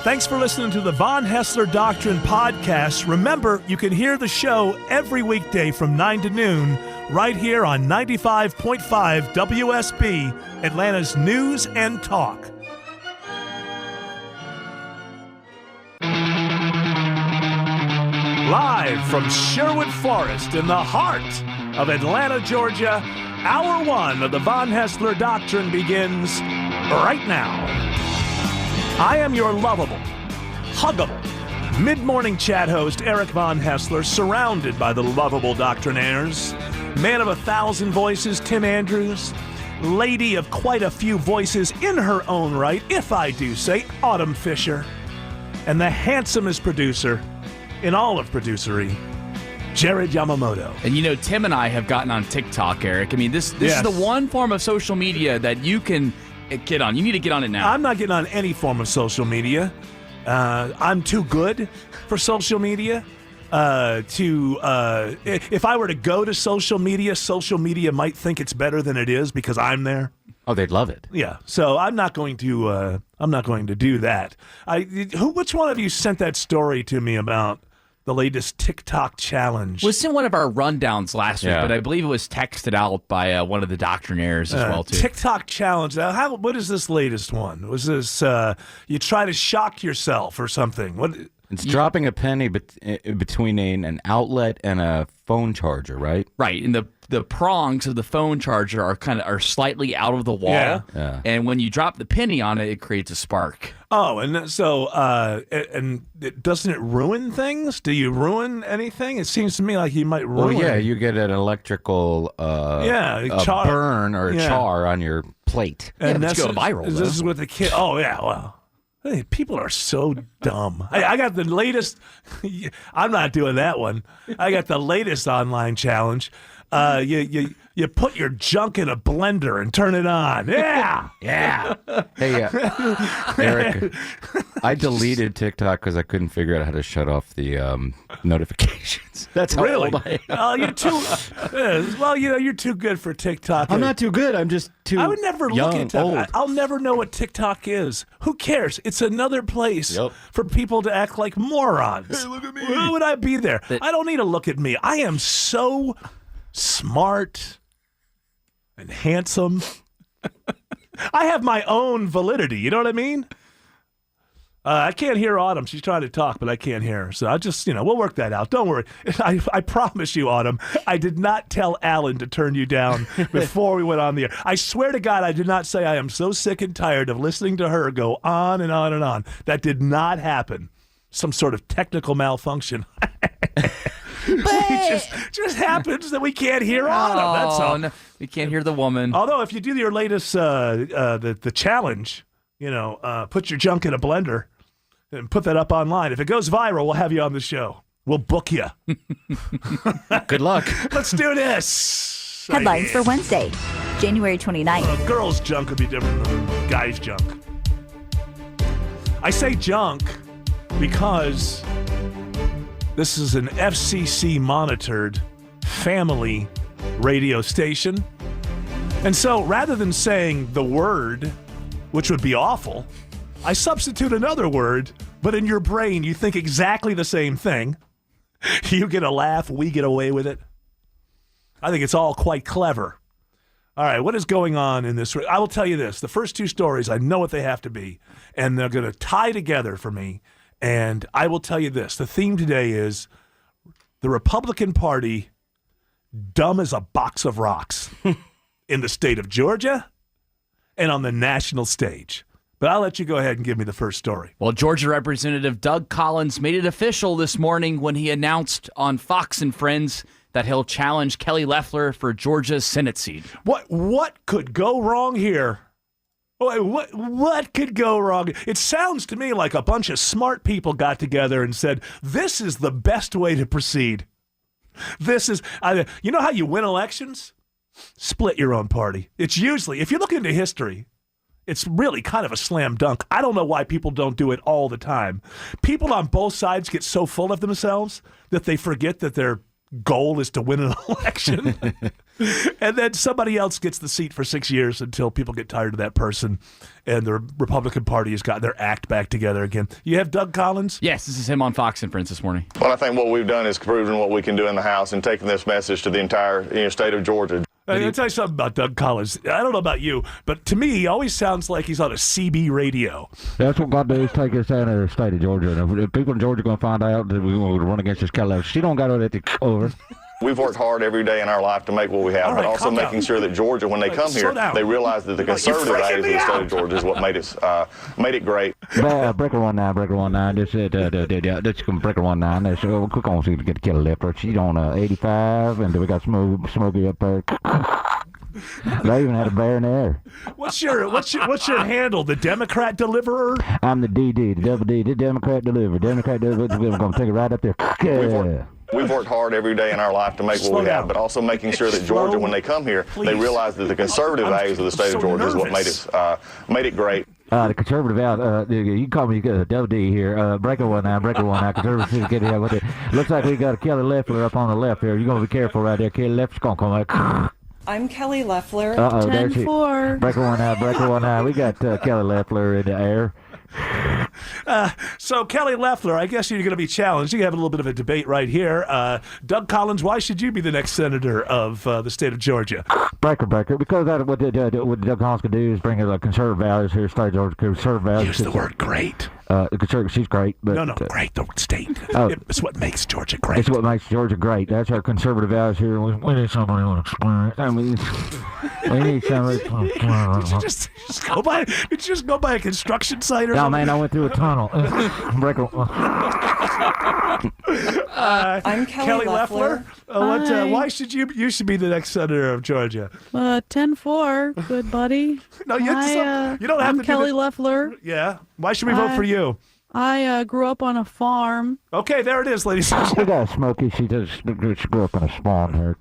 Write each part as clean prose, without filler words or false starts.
Thanks for listening to the Von Haessler Doctrine podcast. Remember, you can hear the show every weekday from 9 to noon right here on 95.5 WSB, Atlanta's News and Talk. Live from Sherwood Forest in the heart of Atlanta, Georgia, Hour 1 of the Von Haessler Doctrine begins right now. I am your lovable, huggable, mid-morning chat host, Eric Von Haessler, surrounded by the lovable Doctrinaires. Man of 1,000 voices, Tim Andrews. Lady of quite a few voices in her own right, if I do say, Autumn Fisher. And the handsomest producer in all of producery, Jared Yamamoto. And you know, Tim and I have gotten on TikTok, Eric. I mean, this Yes. is the one form of social media that you can get on. You need to get on it now. I'm not getting on any form of social media. I'm too good for social media. If I were to go to social media might think it's better than it is because I'm there. Oh, they'd love it. Yeah, so I'm not going to do that. Which one of you sent that story to me about the latest TikTok challenge? Was in one of our rundowns last week, Yeah. but I believe it was texted out by one of the Doctrinaires as well, too. TikTok challenge. Now, what is this latest one? Was this you try to shock yourself or something? What? It's dropping a penny between an outlet and a phone charger, right? Right, and the prongs of the phone charger are slightly out of the wall, Yeah. and when you drop the penny on it, it creates a spark. Oh, and so doesn't it ruin things? Do you ruin anything? It seems to me like you might ruin. Well, yeah, you get an electrical char. burn or a Yeah. char on your plate. And let's that's go viral, This though. is what the kid. Oh yeah, well. Hey, people are so dumb. I got the latest. I'm not doing that one. I got the latest online challenge. You put your junk in a blender and turn it on. Yeah, yeah. Hey, Eric, I deleted TikTok because I couldn't figure out how to shut off the notifications. That's how Really? old I am. Oh, you're too. Well, you're too good for TikTok. I'm not too good. I'm just too I would never young, look at old. TikTok. I'll never know what TikTok is. Who cares? It's another place for people to act like morons. Hey, look at me. Why would I be there? I don't need to look at me. I am so smart and handsome. I have my own validity. You know what I mean? I can't hear Autumn. She's trying to talk, but I can't hear her. So I just, we'll work that out. Don't worry. I promise you, Autumn, I did not tell Alan to turn you down before we went on the air. I swear to God, I did not say I am so sick and tired of listening to her go on and on and on. That did not happen. Some sort of technical malfunction. It just happens that we can't hear Autumn. That's all. No, we can't hear the woman. Although, if you do your latest the challenge, put your junk in a blender and put that up online. If it goes viral, we'll have you on the show. We'll book you. Good luck. Let's do this. Headlines for Wednesday, January 29th. Girls' junk would be different than guys' junk. I say junk because this is an FCC-monitored family radio station. And so rather than saying the word, which would be awful, I substitute another word, but in your brain you think exactly the same thing. You get a laugh, we get away with it. I think it's all quite clever. All right, what is going on in this? I will tell you this. The first two stories, I know what they have to be, and they're going to tie together for me. And I will tell you this. The theme today is the Republican Party dumb as a box of rocks in the state of Georgia and on the national stage. But I'll let you go ahead and give me the first story. Well, Georgia Representative Doug Collins made it official this morning when he announced on Fox and Friends that he'll challenge Kelly Loeffler for Georgia's Senate seat. What could go wrong here? What could go wrong? It sounds to me like a bunch of smart people got together and said, this is the best way to proceed. This is, you know how you win elections? Split your own party. It's usually, if you look into history, it's really kind of a slam dunk. I don't know why people don't do it all the time. People on both sides get so full of themselves that they forget that they're goal is to win an election. And then somebody else gets the seat for 6 years until people get tired of that person and the Republican Party has got their act back together again. You have Doug Collins? Yes, this is him on Fox and Friends this morning. Well, I think what we've done is proven what we can do in the House and taking this message to the entire state of Georgia. I'll tell you something about Doug Collins. I don't know about you, but to me, he always sounds like he's on a CB radio. That's what God do is take us out of the state of Georgia. And if people in Georgia are going to find out that we're going to run against this Kelly, she don't got to let it over. We've worked hard every day in our life to make what we have, All right, but also calm making down. sure that Georgia, when they come slow here, down. they realize that the conservative freaking values of me the state out. of Georgia is what made it great. Breaker 19. This Breaker 19. This quick on to get Kelly left. She's on 85, and we got Smokey up there. They even had a bear in the air. What's your handle? The Democrat Deliverer? I'm the DD, the double D, the Democrat deliverer. Democrat deliverer. We're going to take it right up there. Yeah. We've worked hard every day in our life to make Slow what we down. have, but also making sure that Georgia, Slow. when they come here, they Please. realize that the conservative I'm values of the state so of Georgia is what nervous. made it great. The conservative out, you can call me double D here. Breaker 19. Conservative get here with it. Looks like we got a Kelly Leffler up on the left here. You're going to be careful right there. Kelly Leffler's going to come out. I'm Kelly Leffler. There she. 10-4. Breaker 19. We got Kelly Leffler in the air. So, Kelly Leffler, I guess you're going to be challenged. You have a little bit of a debate right here. Doug Collins, why should you be the next senator of the state of Georgia? Breaker. Because what Doug Collins could do is bring conservative values here, state of Georgia, conservative values. Use the word great. She's great. But, No, great, the state. Oh. It's what makes Georgia great. It's what makes Georgia great. That's our conservative values here. We need somebody to explain it. I mean, we need somebody to explain Did you it. just go by? Did you just go by a construction site or No, something? man, I went through a tunnel. Breaker. I'm Kelly Leffler. Leffler. Why should you should be the next senator of Georgia? 10-4, good buddy. No, you don't have I'm to. Kelly do Leffler. Yeah. Why should we vote for you? I grew up on a farm. Okay, there it is, ladies and We gentlemen. got Smokey. She grew up in a spawn here.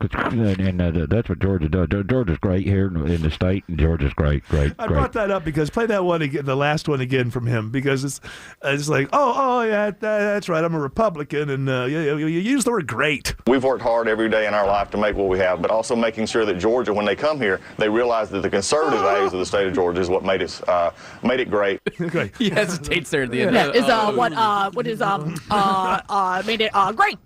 And that's what Georgia does. Georgia's great here in the state, and Georgia's great. I brought that up because play that one again, the last one again from him, because it's like, oh yeah, that's right. I'm a Republican, and you use the word great. We've worked hard every day in our life to make what we have, but also making sure that Georgia, when they come here, they realize that the conservative values of the state of Georgia is what made it great. Great. He hesitates there at the end. What is made it great.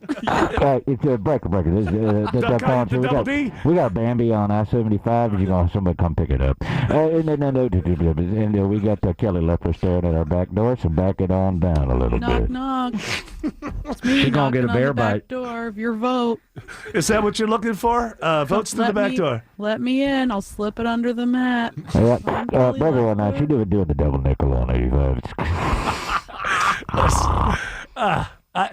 It's a breaker. the double D? We got Bambi on I-75, and you're going to somebody come pick it up. And we got Kelly Leffler staring at our back door, so back it on down a little Knock, bit. knock. It's me She gonna get a knocking on bear the back bite. door of your vote. Is that what you're looking for? Votes through the back door. Let me in. I'll slip it under the mat. Breaker 19, she doing the double nickel on 85.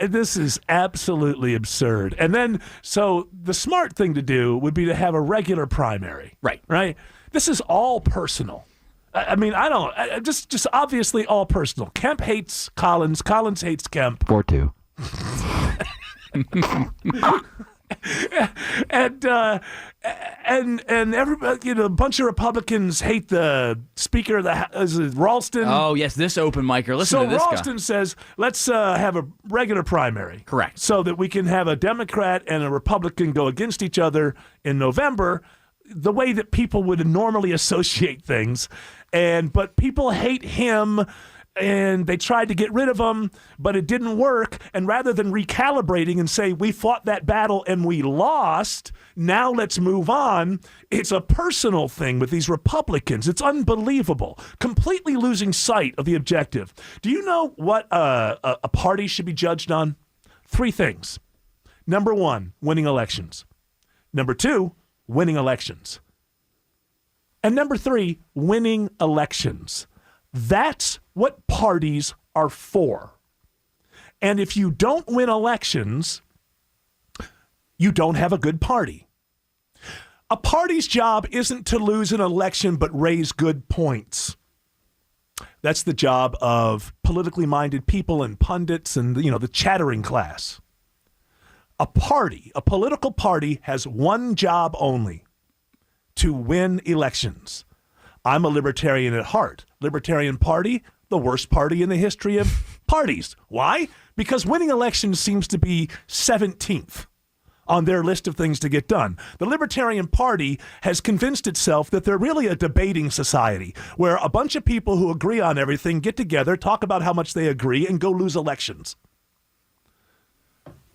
This is absolutely absurd. And then, so the smart thing to do would be to have a regular primary. Right? This is all personal. I mean, just obviously all personal. Kemp hates Collins. Collins hates Kemp. 4-2. And everybody, a bunch of Republicans hate the Speaker of the House, Ralston. Oh, yes, this open micer. Listen So to this Ralston guy. says, let's have a regular primary. Correct. So that we can have a Democrat and a Republican go against each other in November, the way that people would normally associate things. But people hate him, and they tried to get rid of him, but it didn't work. And rather than recalibrating and say, we fought that battle and we lost, now let's move on, it's a personal thing with these Republicans. It's unbelievable. Completely losing sight of the objective. Do you know what a party should be judged on? 3 things. Number 1, winning elections. Number 2, winning elections. And number 3, winning elections. That's what parties are for. And if you don't win elections, you don't have a good party. A party's job isn't to lose an election but raise good points. That's the job of politically minded people and pundits and the chattering class. A political party has one job only: to win elections. I'm a libertarian at heart. Libertarian Party, the worst party in the history of parties. Why? Because winning elections seems to be 17th on their list of things to get done. The Libertarian Party has convinced itself that they're really a debating society where a bunch of people who agree on everything get together, talk about how much they agree, and go lose elections.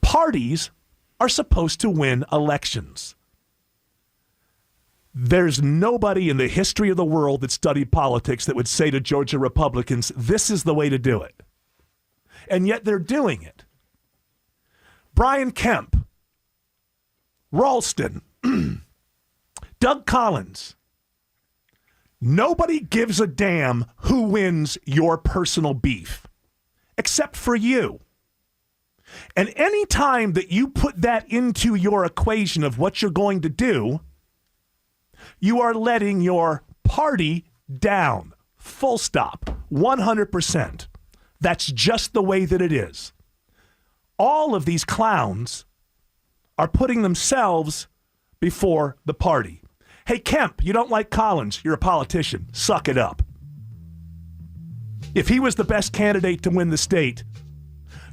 Parties are supposed to win elections. There's nobody in the history of the world that studied politics that would say to Georgia Republicans, this is the way to do it. And yet they're doing it. Brian Kemp, Ralston, Doug Collins. Nobody gives a damn who wins your personal beef, except for you. And any time that you put that into your equation of what you're going to do, you are letting your party down. Full stop. 100%. That's just the way that it is. All of these clowns are putting themselves before the party. Hey, Kemp, you don't like Collins. You're a politician. Suck it up. If he was the best candidate to win the state,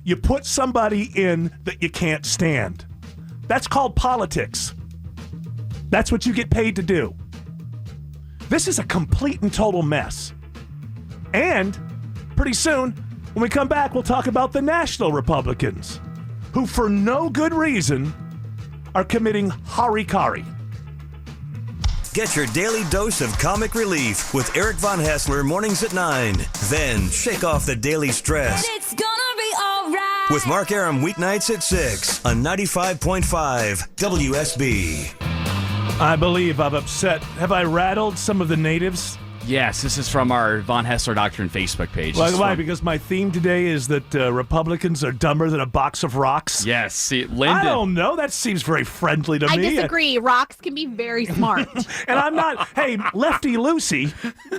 you put somebody in that you can't stand. That's called politics. That's what you get paid to do. This is a complete and total mess. And pretty soon, when we come back, we'll talk about the national Republicans, who for no good reason are committing harikari. Get your daily dose of comic relief with Eric Von Haessler mornings at 9. Then shake off the daily stress. It's gonna be all right. With Mark Aram weeknights at 6 on 95.5 WSB. I believe I've upset. Have I rattled some of the natives? Yes, this is from our Von Haessler Doctrine Facebook page. Why? Because my theme today is that Republicans are dumber than a box of rocks? Yes. See, Lyndon. I don't know. That seems very friendly to me. I disagree. Rocks can be very smart. And I'm not. Hey, Lefty Lucy.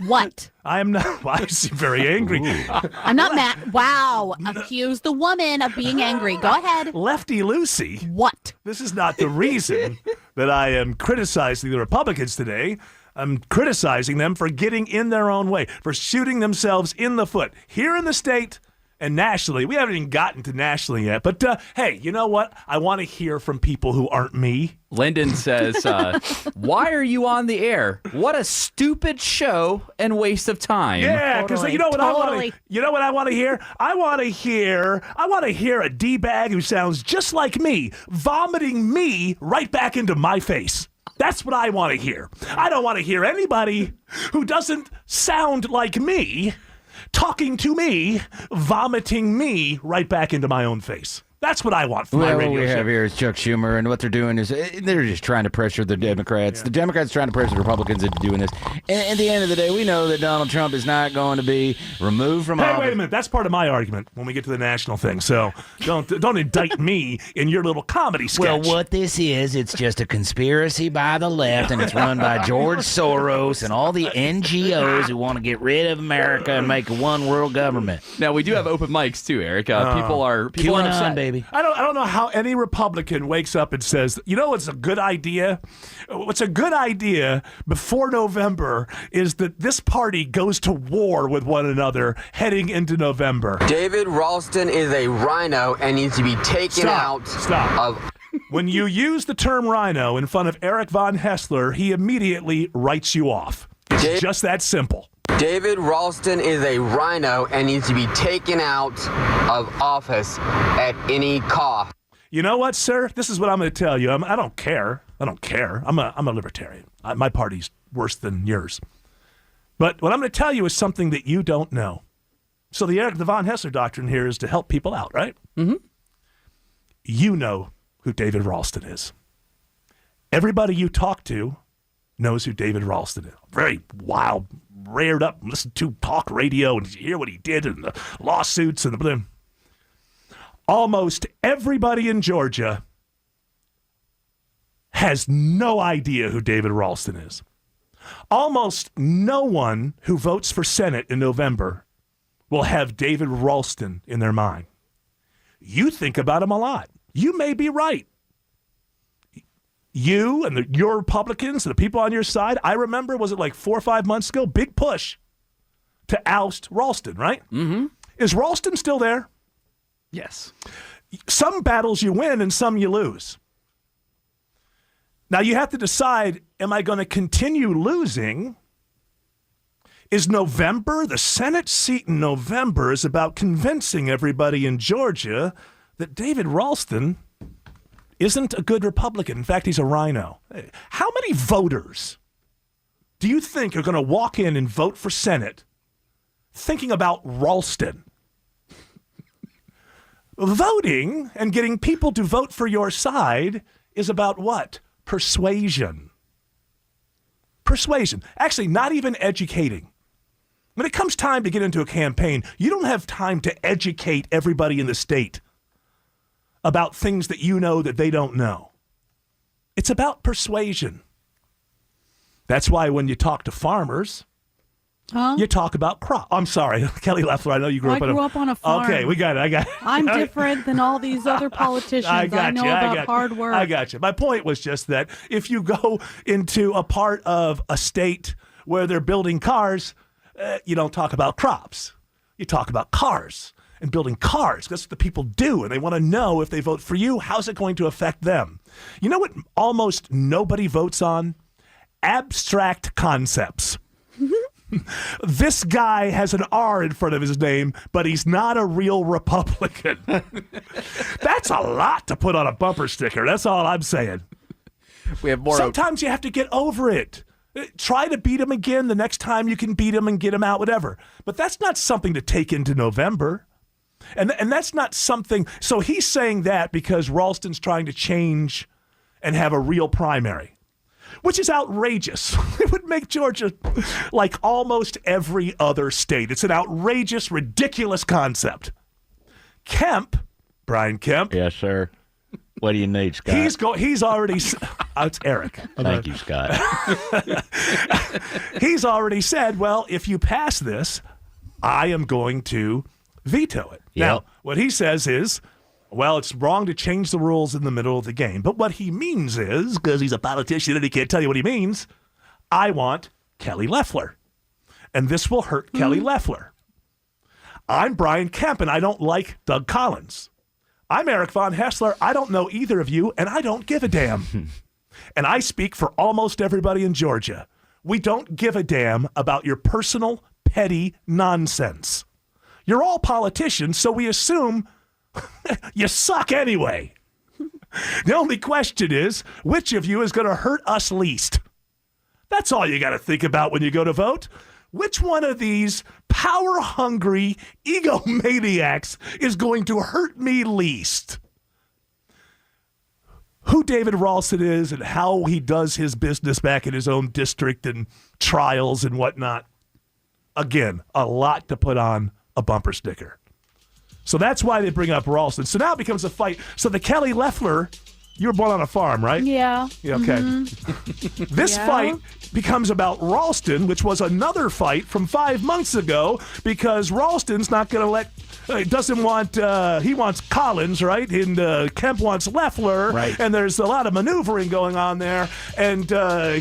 What? I am not. I seem very angry. I'm not mad. Wow. Accuse the woman of being angry. Go ahead. Lefty Lucy. What? This is not the reason that I am criticizing the Republicans today. I'm criticizing them for getting in their own way, for shooting themselves in the foot here in the state and nationally. We haven't even gotten to nationally yet. But, hey, you know what? I want to hear from people who aren't me. Lyndon says, why are you on the air? What a stupid show and waste of time. Yeah, because Totally. you know what I want Totally. to. You know what I want to hear? I want to hear a D-bag who sounds just like me, vomiting me right back into my face. That's what I want to hear. I don't want to hear anybody who doesn't sound like me talking to me, vomiting me right back into my own face. That's what I want for my radio What we show. have here is Chuck Schumer, and what they're doing is they're just trying to pressure the Democrats. Yeah. The Democrats trying to pressure the Republicans into doing this. And at the end of the day, we know that Donald Trump is not going to be removed from office. Hey, wait a minute. That's part of my argument when we get to the national thing. So don't indict me in your little comedy sketch. Well, what this is, it's just a conspiracy by the left, and it's run by George Soros and all the NGOs who want to get rid of America and make a one world government. Now, we do have open mics, too, Eric. People are upset. Baby. I don't know how any Republican wakes up and says, you know what's a good idea? What's a good idea before November is that this party goes to war with one another heading into November. David Ralston is a RINO and needs to be taken out of... When you use the term RINO in front of Eric Von Haessler, he immediately writes you off. It's just that simple. David Ralston is a RINO and needs to be taken out of office at any cost. You know what, sir? This is what I'm going to tell you. I don't care. I don't care. I'm a libertarian. My party's worse than yours. But what I'm going to tell you is something that you don't know. So the Von Haessler Doctrine here is to help people out, right? Mm-hmm. You know who David Ralston is. Everybody you talk to knows who David Ralston is. Very wild, reared up, listen to talk radio and hear what he did and the lawsuits and the... Almost everybody in Georgia has no idea who David Ralston is. Almost no one who votes for Senate in November will have David Ralston in their mind. You think about him a lot. You may be right. You and your Republicans and the people on your side, I remember, was it like 4 or 5 months ago, big push to oust Ralston, right? Mm-hmm. Is Ralston still there? Yes. Some battles you win and some you lose. Now you have to decide, am I going to continue losing? Is November, the Senate seat in November is about convincing everybody in Georgia that David Ralston isn't a good Republican. In fact, he's a RINO. How many voters do you think are going to walk in and vote for Senate thinking about Ralston? Voting and getting people to vote for your side is about what? Persuasion. Persuasion. Actually, not even educating. When it comes time to get into a campaign, you don't have time to educate everybody in the state about things that you know that they don't know. It's about persuasion. That's why when you talk to farmers, you talk about crop. I'm sorry, Kelly Leffler, I know you grew up on a... I grew up on a farm. Okay, we got it. I got it. I'm different than all these other politicians. I know about hard work. I got you. My point was just that if you go into a part of a state where they're building cars, you don't talk about crops. You talk about cars and building cars. That's what the people do, and they want to know if they vote for you, how's it going to affect them? You know what almost nobody votes on? Abstract concepts. This guy has an R in front of his name, but he's not a real Republican. That's a lot to put on a bumper sticker. That's all I'm saying. We have more. Sometimes you have to get over it. Try to beat him again the next time you can beat him and get him out, whatever. But that's not something to take into November. And that's not something. So he's saying that because Ralston's trying to change and have a real primary, which is outrageous. It would make Georgia like almost every other state. It's an outrageous, ridiculous concept. Brian Kemp. Yes, sir. What do you need, Scott? He's already... it's Eric. Thank you, Scott. He's already said, well, if you pass this, I am going to veto it. Yep. Now, what he says is, well, it's wrong to change the rules in the middle of the game. But what he means is, because he's a politician and he can't tell you what he means, I want Kelly Leffler. And this will hurt Kelly Leffler. I'm Brian Kemp, and I don't like Doug Collins. I'm Eric Von Haessler. I don't know either of you, and I don't give a damn. And I speak for almost everybody in Georgia. We don't give a damn about your personal, petty nonsense. You're all politicians, so we assume you suck anyway. The only question is, which of you is going to hurt us least? That's all you got to think about when you go to vote. Which one of these power-hungry egomaniacs is going to hurt me least? Who David Ralston is and how he does his business back in his own district and trials and whatnot. Again, a lot to put on a bumper sticker. So that's why they bring up Ralston. So now it becomes a fight. So the Kelly Leffler, you were born on a farm, right? Yeah. Okay. This fight becomes about Ralston, which was another fight from 5 months ago because Ralston's not going to let, doesn't want, he wants Collins, right? And Kemp wants Leffler. Right. And there's a lot of maneuvering going on there. And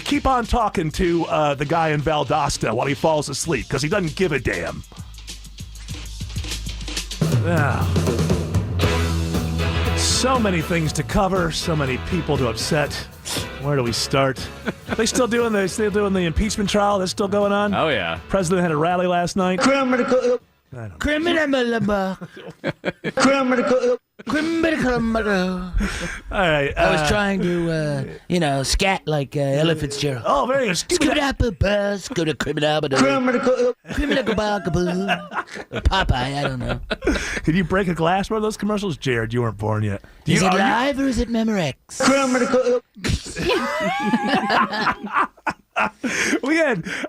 keep on talking to the guy in Valdosta while he falls asleep because he doesn't give a damn. So many things to cover, so many people to upset. Where do we start? Are they still doing the impeachment trial? That's still going on? Oh, yeah. President had a rally last night. Criminal. All right. I was trying to, scat like Ella Fitzgerald. Oh, very good. Go to criminal. Popeye, I don't know. Did you break a glass one of those commercials? Jared, you weren't born yet. Is it live or is it Memorex?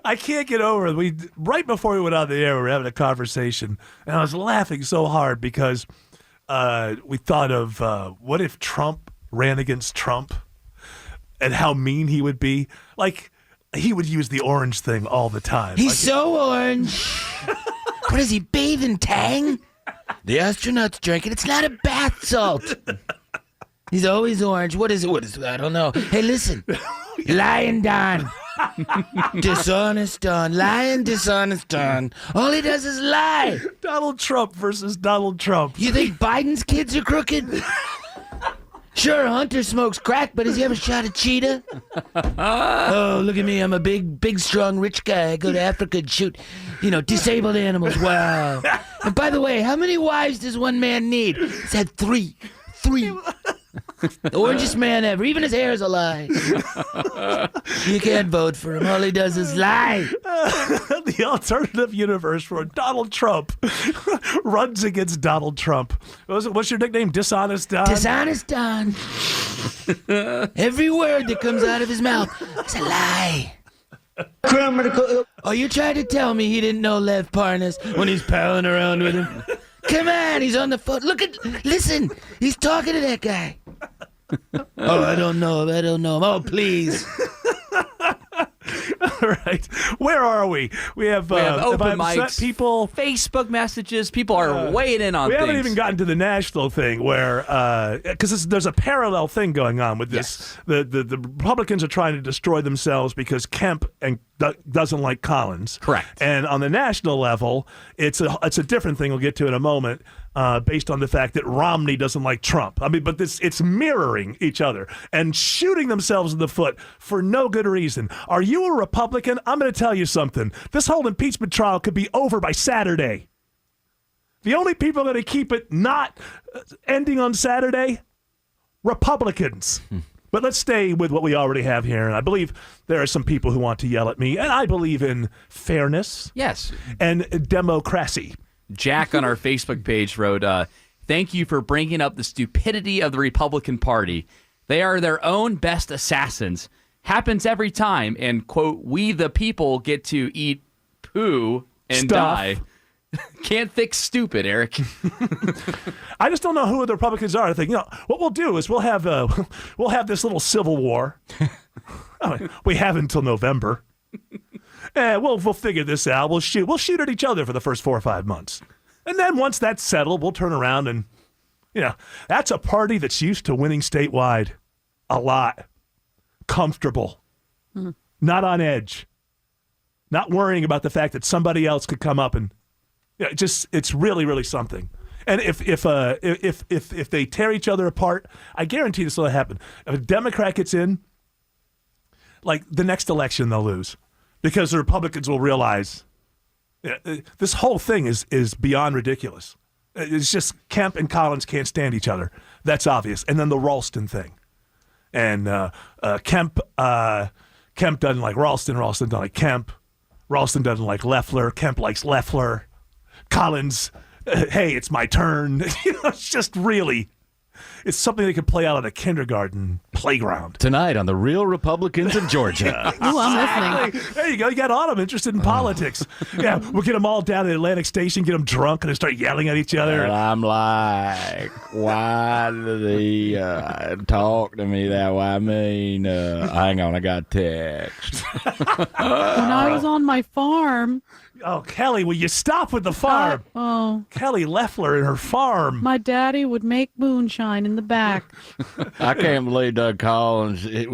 I can't get over it. Right before we went on the air, we were having a conversation, and I was laughing so hard because we thought of what if Trump ran against Trump and how mean he would be. Like, he would use the orange thing all the time. He's so orange. What is he, bathing Tang? The astronaut's drinking. It's not a bath salt. He's always orange. What is it? I don't know. Hey, listen. Lying Don. Dishonest Don. Lying, dishonest Don. All he does is lie. Donald Trump versus Donald Trump. You think Biden's kids are crooked? Sure, Hunter smokes crack, but has he ever shot a cheetah? Oh, look at me. I'm a big, strong, rich guy. I go to Africa and shoot, disabled animals. Wow. And by the way, how many wives does one man need? He's had 3. 3. The orangest man ever. Even his hair is a lie. You can't vote for him. All he does is lie. The alternative universe where Donald Trump runs against Donald Trump. What's your nickname? Dishonest Don? Dishonest Don. Every word that comes out of his mouth is a lie. Oh, you tried to tell me he didn't know Lev Parnas when he's palling around with him? Come on, he's on the phone. Listen, he's talking to that guy. Oh, I don't know him. Oh, please. All right. Where are we? We have open mics, people, Facebook messages. People are weighing in on we things. haven't even gotten to the national thing where, because there's a parallel thing going on with this. Yes. The Republicans are trying to destroy themselves because Kemp doesn't like Collins. Correct. And on the national level, it's a different thing we'll get to in a moment. Based on the fact that Romney doesn't like Trump. I mean, but it's mirroring each other and shooting themselves in the foot for no good reason. Are you a Republican? I'm going to tell you something. This whole impeachment trial could be over by Saturday. The only people going to keep it not ending on Saturday, Republicans. But let's stay with what we already have here. And I believe there are some people who want to yell at me. And I believe in fairness. Yes. And democracy. Jack on our Facebook page wrote, thank you for bringing up the stupidity of the Republican Party. They are their own best assassins. Happens every time. And, quote, we the people get to eat poo and die. Can't fix stupid, Eric. I just don't know who the Republicans are. I think, what we'll do is we'll have this little civil war. We have until November. We'll figure this out. We'll shoot at each other for the first 4 or 5 months. And then once that's settled, we'll turn around and, that's a party that's used to winning statewide a lot. Comfortable. Not on edge. Not worrying about the fact that somebody else could come up and, it's really, really something. And if they tear each other apart, I guarantee this will happen. If a Democrat gets in, like the next election, they'll lose. Because the Republicans will realize this whole thing is beyond ridiculous. It's just Kemp and Collins can't stand each other. That's obvious. And then the Ralston thing. And Kemp doesn't like Ralston. Ralston doesn't like Kemp. Ralston doesn't like Loeffler. Kemp likes Loeffler. Collins, hey, it's my turn. It's just really... It's something they could play out at a kindergarten playground. Tonight on The Real Republicans of Georgia. Ooh, I'm listening. There you go. You got Autumn interested in politics. Yeah, we'll get them all down at Atlantic Station, get them drunk, and they start yelling at each other. And I'm like, why did he talk to me that way? I mean, hang on, I got text. When I was on my farm... Oh, Kelly, will you stop with the farm? Kelly Loeffler and her farm. My daddy would make moonshine in the back. I can't believe Doug Collins, he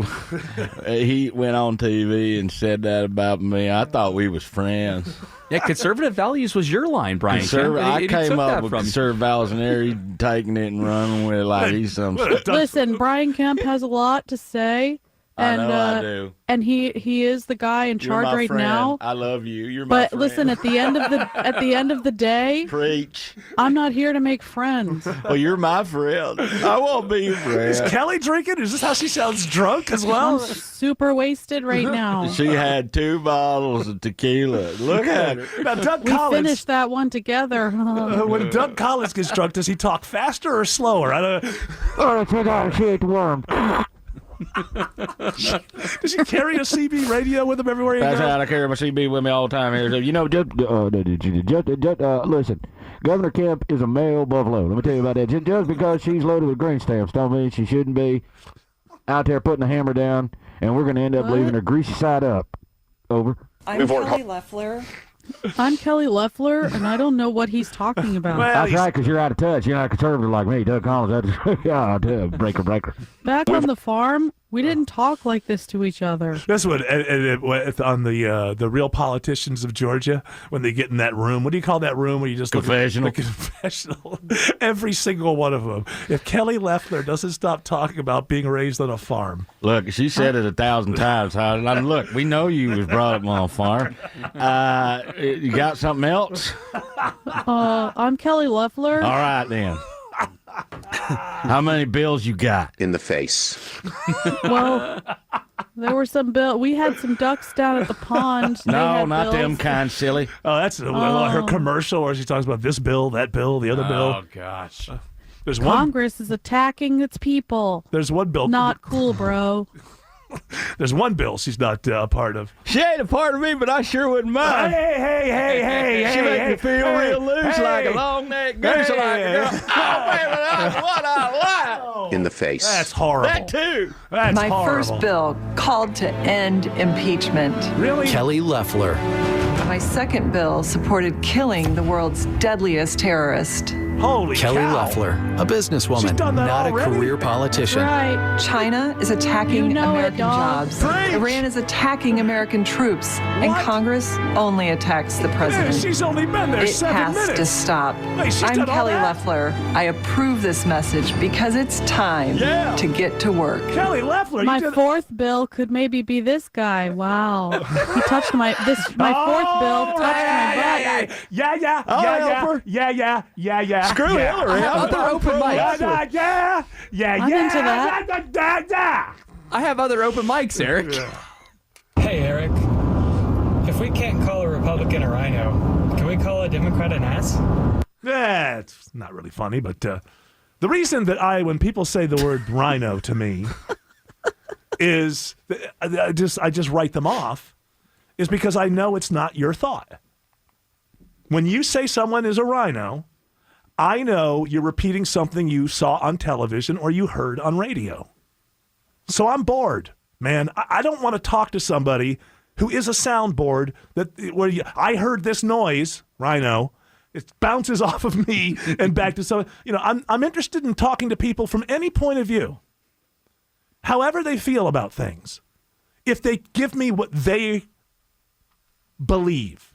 went on TV and said that about me. I thought we was friends. Yeah, conservative values was your line, Brian. I came up with conservative values, and there he's taking it and running with it like he's some... Listen, Brian Kemp has a lot to say. And, I know I do. And he is the guy in charge right friend. now. I love you. You're my friend. But listen, at the end of the day, preach. I'm not here to make friends. Well, you're my friend. I won't be your friend. Is Kelly drinking? Is this how she sounds drunk as well? I'm super wasted right now. She had 2 bottles of tequila. Look at her. Now, Doug we Collins, finished that one together. When Doug Collins gets drunk, does he talk faster or slower? I don't know. Oh, check out, she ate the worm. Does he carry a CB radio with him everywhere he That's goes? right. I carry my CB with me all the time here. Listen, Governor Kemp is a male buffalo. Let me tell you about that. Just because she's loaded with green stamps don't mean she shouldn't be out there putting the hammer down, and we're going to end up leaving her greasy side up. Over. I'm Kelly Loeffler. I'm Kelly Loeffler, and I don't know what he's talking about. Well, that's right, because you're out of touch. You're not a conservative like me. Doug Collins, breaker. Back on the farm, We didn't talk like this to each other. That's what on the Real Politicians of Georgia, when they get in that room. What do you call that room where you just Confessional. Look at the confessional? Every single one of them. If Kelly Loeffler doesn't stop talking about being raised on a farm. Look, she said it 1,000 times. Look, we know you was brought up on a farm. You got something else? I'm Kelly Loeffler. All right, then. How many bills you got? In the face. Well, there were some bills. We had some ducks down at the pond. No, not them kind, silly. Oh, that's her commercial where she talks about this bill, that bill, the other bill. Oh, gosh. There's Congress is attacking its people. There's one bill. Not cool, bro. There's one bill she's not a part of. She ain't a part of me, but I sure wouldn't mind. Hey. She make me feel real loose like a long-necked goose. Like a girl. Oh, baby, that's what I like. In the face. That's horrible. That too. That's My horrible. first bill called to end impeachment. Really? Kelly Loeffler. My second bill supported killing the world's deadliest terrorist. Holy Kelly cow. Loeffler, a businesswoman, She's done that not already? a career politician. Right. China is attacking American jobs. Preach. Iran is attacking American troops. And What? Congress only attacks the president. Yeah, she's only been there It 7 has minutes. to stop. Wait, she's I'm done all Kelly that? Loeffler. I approve this message because it's time Yeah. to get to work. Kelly Loeffler. My you did... fourth bill could maybe be this guy. Wow. He touched my fourth bill touched my butt. Yeah. Screw Hillary. Other open mics. I'm into that. I have other open mics, Eric. Hey, Eric. If we can't call a Republican a rhino, can we call a Democrat an ass? It's not really funny, but the reason that when people say the word rhino to me is I just write them off is because I know it's not your thought. When you say someone is a rhino, I know you're repeating something you saw on television or you heard on radio. So I'm bored, man. I don't want to talk to somebody who is a soundboard I heard this noise, rhino. It bounces off of me and back to someone. I'm interested in talking to people from any point of view, however they feel about things. If they give me what they believe.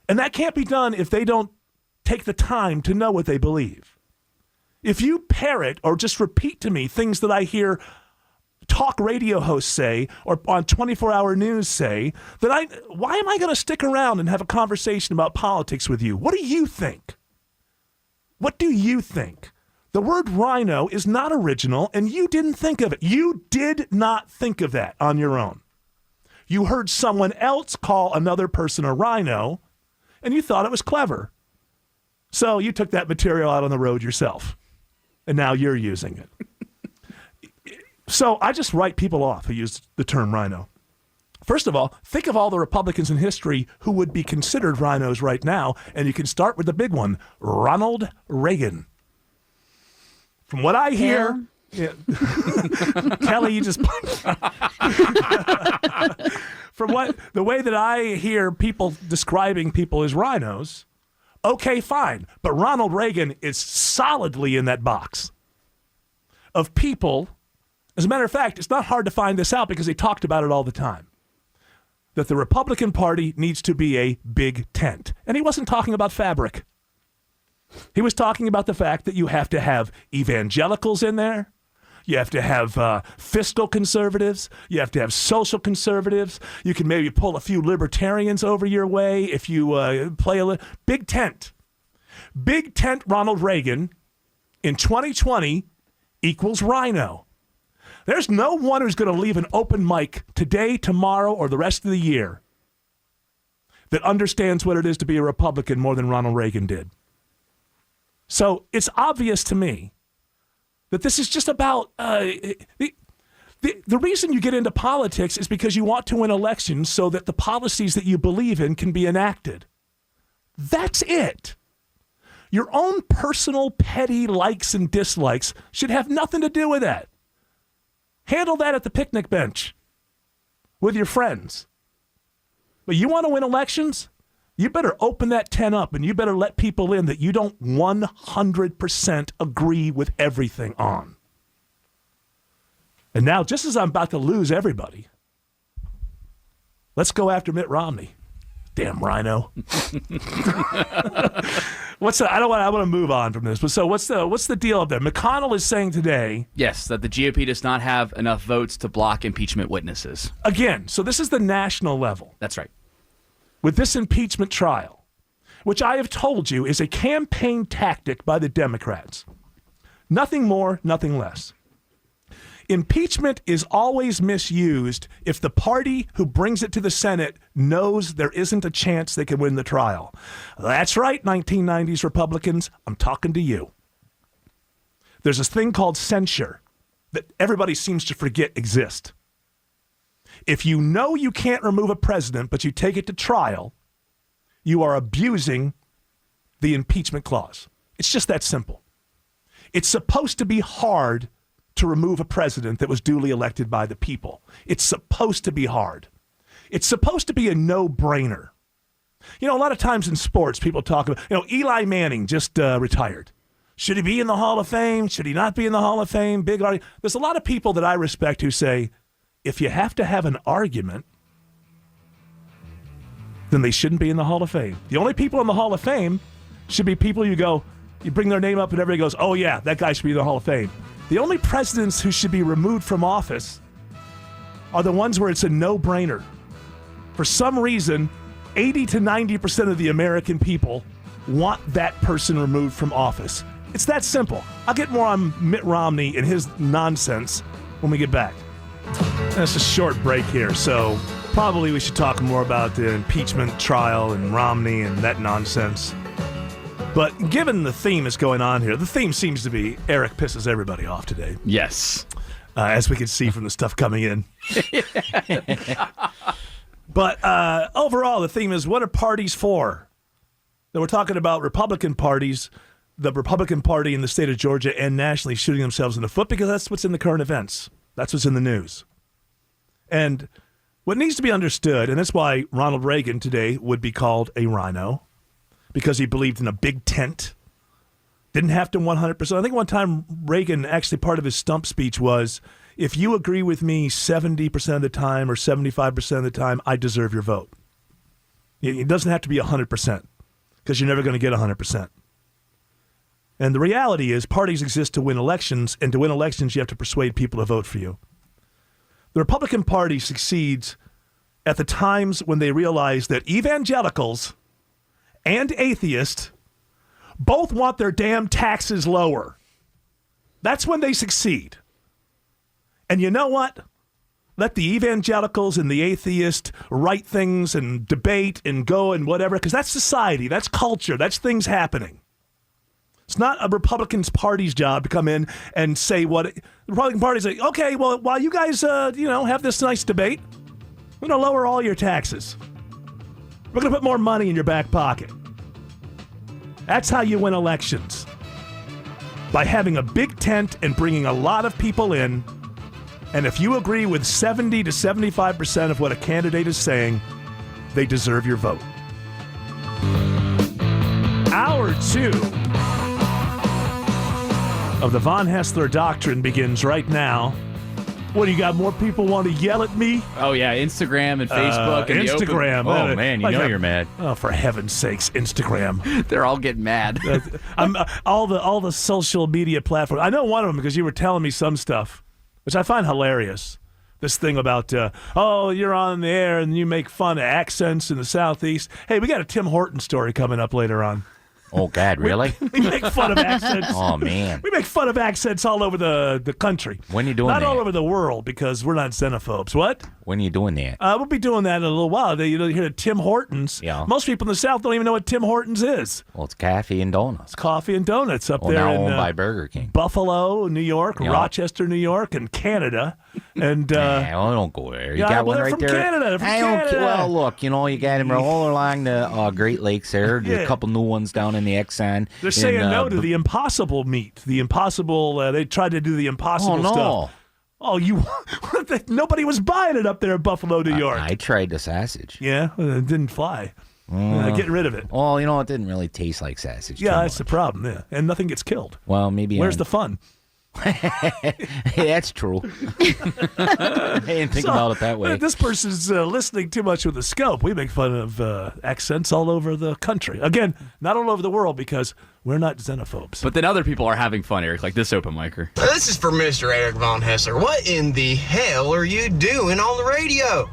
And that can't be done if they don't take the time to know what they believe. If you parrot or just repeat to me things that I hear talk radio hosts say or on 24-hour news say, then why am I going to stick around and have a conversation about politics with you? What do you think? What do you think? The word rhino is not original, and you didn't think of it. You did not think of that on your own. You heard someone else call another person a rhino, and you thought it was clever. So you took that material out on the road yourself, and now you're using it. So I just write people off who use the term rhino. First of all, think of all the Republicans in history who would be considered rhinos right now, and you can start with the big one, Ronald Reagan. From what I hear... Yeah. Kelly, you just... From the way that I hear people describing people as rhinos, okay, fine. But Ronald Reagan is solidly in that box of people. As a matter of fact, it's not hard to find this out because they talked about it all the time. That the Republican Party needs to be a big tent. And he wasn't talking about fabric. He was talking about the fact that you have to have evangelicals in there. You have to have fiscal conservatives. You have to have social conservatives. You can maybe pull a few libertarians over your way if you play a big tent. Big tent Ronald Reagan in 2020 equals rhino. There's no one who's going to leave an open mic today, tomorrow, or the rest of the year that understands what it is to be a Republican more than Ronald Reagan did. So it's obvious to me that this is just about the reason you get into politics is because you want to win elections so that the policies that you believe in can be enacted. That's it. Your own personal petty likes and dislikes should have nothing to do with that. Handle that at the picnic bench with your friends. But you want to win elections? You better open that tent up and you better let people in that you don't 100% agree with everything on. And now, just as I'm about to lose everybody, let's go after Mitt Romney. Damn RINO. I want to move on from this. But so what's the deal up there? McConnell is saying today, yes, that the GOP does not have enough votes to block impeachment witnesses. Again, so this is the national level. That's right. With this impeachment trial, which I have told you is a campaign tactic by the Democrats. Nothing more, nothing less. Impeachment is always misused if the party who brings it to the Senate knows there isn't a chance they can win the trial. That's right, 1990s Republicans, I'm talking to you. There's this thing called censure that everybody seems to forget exists. If you know you can't remove a president, but you take it to trial, you are abusing the impeachment clause. It's just that simple. It's supposed to be hard to remove a president that was duly elected by the people. It's supposed to be hard. It's supposed to be a no-brainer. You know, a lot of times in sports, people talk about, Eli Manning just retired. Should he be in the Hall of Fame? Should he not be in the Hall of Fame? Big argument. There's a lot of people that I respect who say, if you have to have an argument, then they shouldn't be in the Hall of Fame. The only people in the Hall of Fame should be people you bring their name up and everybody goes, oh yeah, that guy should be in the Hall of Fame. The only presidents who should be removed from office are the ones where it's a no-brainer. For some reason, 80 to 90% of the American people want that person removed from office. It's that simple. I'll get more on Mitt Romney and his nonsense when we get back. That's a short break here, so probably we should talk more about the impeachment trial and Romney and that nonsense. But given the theme that's going on here, the theme seems to be Eric pisses everybody off today. Yes. As we can see from the stuff coming in. But overall, the theme is, what are parties for? Now, we're talking about Republican parties, the Republican Party in the state of Georgia and nationally shooting themselves in the foot because that's what's in the current events. That's what's in the news. And what needs to be understood, and that's why Ronald Reagan today would be called a RINO, because he believed in a big tent. Didn't have to 100%. I think one time Reagan, actually part of his stump speech was, if you agree with me 70% of the time or 75% of the time, I deserve your vote. It doesn't have to be 100% because you're never going to get 100%. And the reality is parties exist to win elections, and to win elections, you have to persuade people to vote for you. The Republican Party succeeds at the times when they realize that evangelicals and atheists both want their damn taxes lower. That's when they succeed. And you know what? Let the evangelicals and the atheists write things and debate and go and whatever, because that's society, that's culture, that's things happening. It's not a Republican Party's job to come in and say what the Republican Party's like, okay, well, while you guys have this nice debate, we're going to lower all your taxes. We're going to put more money in your back pocket. That's how you win elections. By having a big tent and bringing a lot of people in. And if you agree with 70 to 75% of what a candidate is saying, they deserve your vote. Hour 2 of the Von Haessler Doctrine begins right now. What, do you got more people want to yell at me? Oh, yeah, Instagram and Facebook. And Instagram. Oh, man, you know you're mad. Oh, for heaven's sakes, Instagram. They're all getting mad. All the social media platforms. I know one of them because you were telling me some stuff, which I find hilarious. This thing about, you're on the air and you make fun of accents in the Southeast. Hey, we got a Tim Hortons story coming up later on. Oh, God, really? We make fun of accents. Oh, man. We make fun of accents all over the country. When are you doing that? Not all over the world, because we're not xenophobes. What? When are you doing that? We'll be doing that in a little while. You hear Tim Hortons. Yeah. Most people in the South don't even know what Tim Hortons is. Well, it's coffee and donuts. It's coffee and donuts up there now in owned by Burger King. Buffalo, New York, Yeah. Rochester, New York, and Canada. And don't go there. You got one they're right from there. Canada. They're from Canada. Well, look, you got them all along the Great Lakes there. There's a couple new ones down in the Exxon. They're saying no to the impossible meat. The impossible, they tried to do the impossible stuff. Oh, nobody was buying it up there in Buffalo, New York. I tried the sausage. Yeah, it didn't fly. Getting rid of it. Well, it didn't really taste like sausage. Yeah, that's the problem. Yeah, and nothing gets killed. Well, maybe. Where's the fun? Hey, that's true. I didn't think about it that way. This person's listening too much with the scope. We make fun of accents all over the country. Again, not all over the world because we're not xenophobes. But then other people are having fun, Eric, like this open micer. This is for Mr. Eric Von Haessler. What in the hell are you doing on the radio?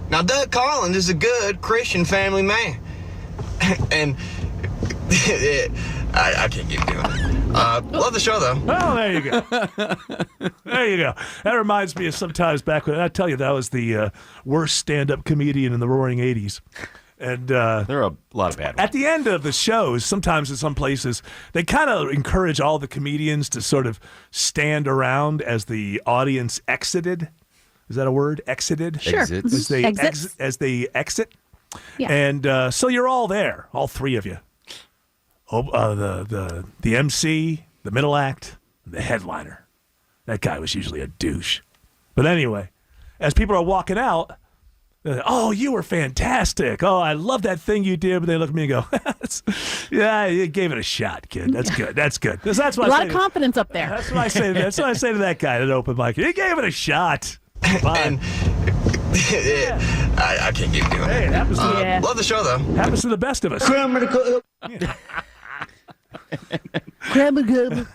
Now, Doug Collins is a good Christian family man. And I can't keep doing it. Love the show, though. Oh, there you go. There you go. That reminds me of sometimes back when, I tell you, that was the worst stand-up comedian in the roaring 80s. And there are a lot of bad ones. At the end of the shows, sometimes in some places, they kind of encourage all the comedians to sort of stand around as the audience exited. Is that a word? Exited? Sure. Exits. As they exit. Yeah. And so you're all there, all three of you. The MC, the middle act, the headliner. That guy was usually a douche. But anyway, as people are walking out, they're like, oh, you were fantastic. Oh, I love that thing you did. But they look at me and go, yeah, you gave it a shot, kid. That's good. That's good. That's what a lot of confidence up there. That's what I say. That's what I say to that guy at open mic. He gave it a shot. And I can't keep doing it. It happens to love the show, though. Happens to the best of us.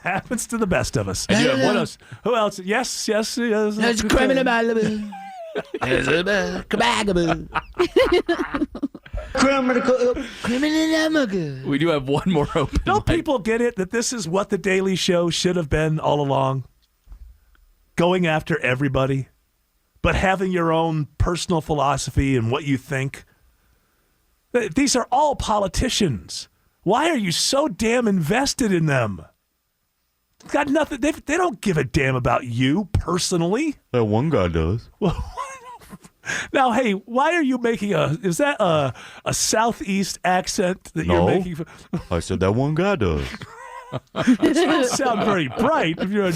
Happens to the best of us. And you have what else? Who else? Yes. That's criminal. We do have one more open. Don't people get it that this is what the Daily Show should have been all along? Going after everybody, but having your own personal philosophy and what you think. These are all politicians. Why are you so damn invested in them? Got nothing. They don't give a damn about you personally. That one guy does. Now, hey, why are you making is that a Southeast accent that you're making? I said that one guy does. It doesn't sound very bright if you're a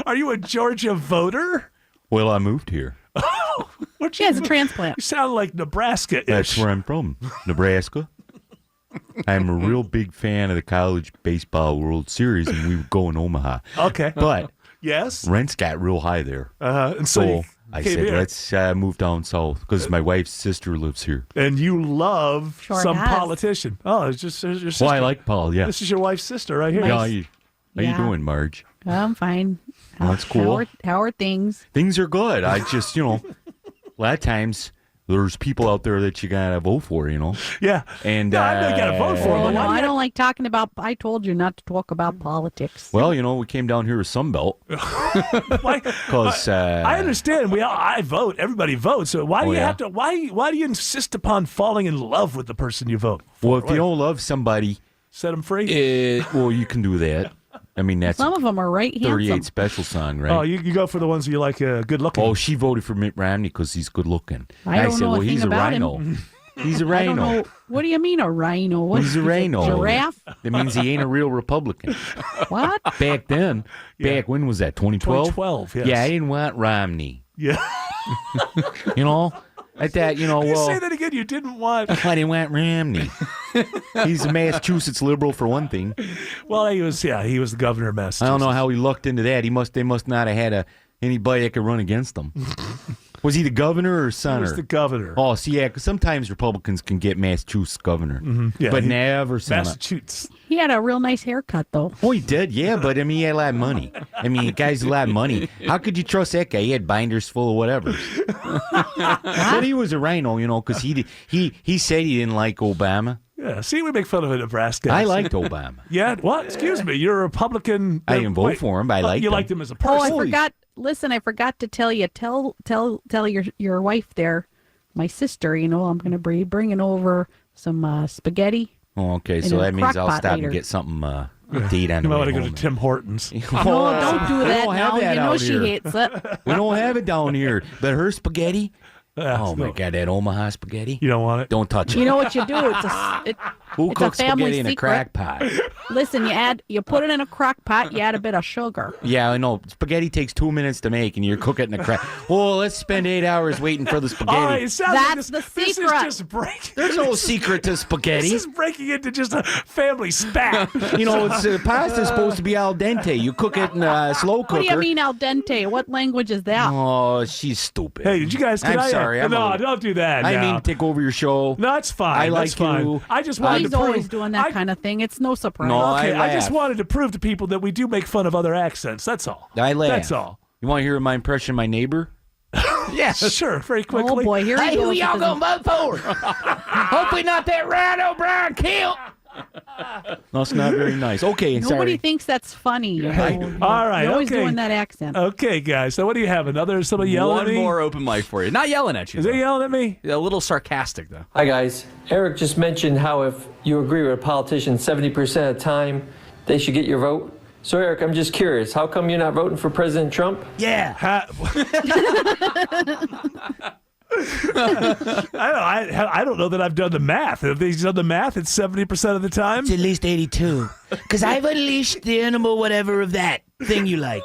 Are you a Georgia voter? Well, I moved here. She has a transplant. You sound like Nebraska-ish. That's where I'm from, Nebraska. I'm a real big fan of the College Baseball World Series, and we would go in Omaha. Okay. But yes, rents got real high there. And so I said, let's move down south because my wife's sister lives here. And you love some politician. Oh, it's just your sister. Well, I like Paul, yeah. This is your wife's sister right here. How you doing, Marge? I'm fine. That's cool. How are things? Things are good. I just, a lot of times there's people out there that you got to vote for, Yeah. And I know you got to vote for them. No, I don't like talking about, I told you not to talk about politics. Well, we came down here with Sunbelt. Because I understand. I vote. Everybody votes. So why do you have to, why do you insist upon falling in love with the person you vote for? Well, if you don't love somebody, set them free? Well, you can do that. I mean, that's some of them are right 38 handsome. special song, right? Oh, you go for the ones that you like good looking. Oh, she voted for Mitt Romney because he's good looking. I said, well, he's a rhino. He's a rhino. I don't know. What do you mean a rhino? He's a rhino. Giraffe? That means he ain't a real Republican. What? Back then. Back when was that? 2012? 2012, yes. Yeah, I didn't want Romney. Yeah. Like that, You say that again. You didn't want. I didn't want Romney. He's a Massachusetts liberal for one thing. Well, he was the governor of Massachusetts. I don't know how he lucked into that. They must not have had anybody that could run against him. Was he the governor or senator? He was the governor. Oh, see, yeah, because sometimes Republicans can get Massachusetts governor, yeah, but never senator. Massachusetts. He had a real nice haircut, though. Oh, he did, yeah, but I mean, he had a lot of money. I mean, the guy's a lot of money. How could you trust that guy? He had binders full of whatever. But he was a rhino, because he said he didn't like Obama. Yeah, see, we make fun of a Nebraska. I liked Obama. Yeah, what? Excuse me, you're a Republican. I didn't vote for him, but I liked him. You liked him as a person. Oh, I forgot. Listen, I forgot to tell you. Tell your wife there, my sister. I'm going to be bringing over some spaghetti. Oh, okay. So that means I'll stop and get something to eat on the way home. You might want to go to Tim Hortons. No, don't do that now. She hates it. We don't have it down here. But her spaghetti, Oh my God, that Omaha spaghetti. You don't want it? Don't touch it. You know what you do? Who it's cooks a family spaghetti in a secret. crack pot? Listen, you put it in a crock pot, you add a bit of sugar. Yeah, I know. Spaghetti takes 2 minutes to make, and you cook it in a crack. Oh, let's spend 8 hours waiting for the spaghetti. All right, it sounds That's like the this secret. is just breaking. There's no secret to spaghetti. This is breaking into just a family spat. You know, pasta's supposed to be al dente. You cook it in a slow cooker. What do you mean al dente? What language is that? Oh, she's stupid. Hey, did you guys? I'm sorry. No, don't do that. I now. mean, take over your show. No, it's fine. I like That's fine. you. I just wanted He's to prove. always doing that kind of thing. It's no surprise. No, Okay, I just laugh. wanted to prove to people that we do make fun of other accents. That's all. I laugh. That's all. You want to hear my impression of my neighbor? Yeah, sure. Very quickly. Oh boy, here he Hey, goes. who with y'all his- gonna vote for? Hopefully not that Rhino Brown Kill. No, it's not very nice. Okay, Nobody sorry. thinks that's funny. You know? All right. You're always okay. doing that accent. Okay, guys. So what do you have? Somebody yelling at One me? more open mic for you. Not yelling at you. Is they though. yelling at me? A little sarcastic, though. Hi, guys. Eric just mentioned how if you agree with a politician 70% of the time, they should get your vote. So, Eric, I'm just curious. How come you're not voting for President Trump? Yeah. I don't know that I've done the math. If he's done the math, it's 70% of the time. It's at least 82. Because I've unleashed the animal whatever of that thing you like.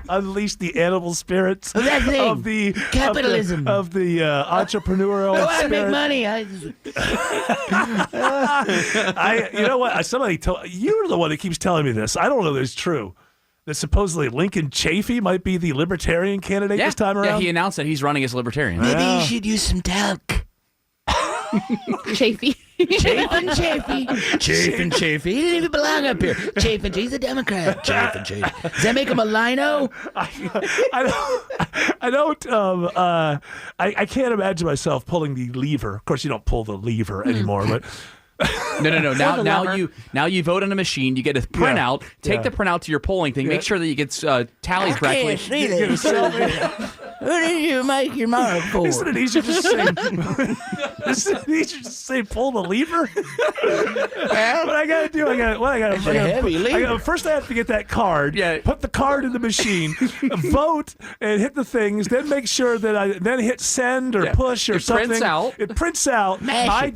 Unleash the animal spirits Of that thing. of the Capitalism. of the entrepreneurial Go out and make spirit. money. You know what? Somebody told you're the one that keeps telling me this. I don't know that it's true. That supposedly Lincoln Chafee might be the libertarian candidate this time around. Yeah, he announced that he's running as libertarian. Maybe you should use some talc. Chafee. Chafe and Chafee. Chafe and Chafee. He didn't even belong up here. Chafe and He's a Democrat. Chafe and Chafee. Does that make him a lino? I can't imagine myself pulling the lever. Of course, you don't pull the lever anymore, but. No. Now you vote on a machine. You get a printout. Take the printout to your polling thing. Make sure that you get tallied correctly. I can't see this. Who did you make your mark for? Isn't it easier just to say pull the lever? What I gotta do? First, I have to get that card. Yeah. Put the card in the machine, vote, and hit the things. Then make sure that I then hit send or push or something. It prints out. I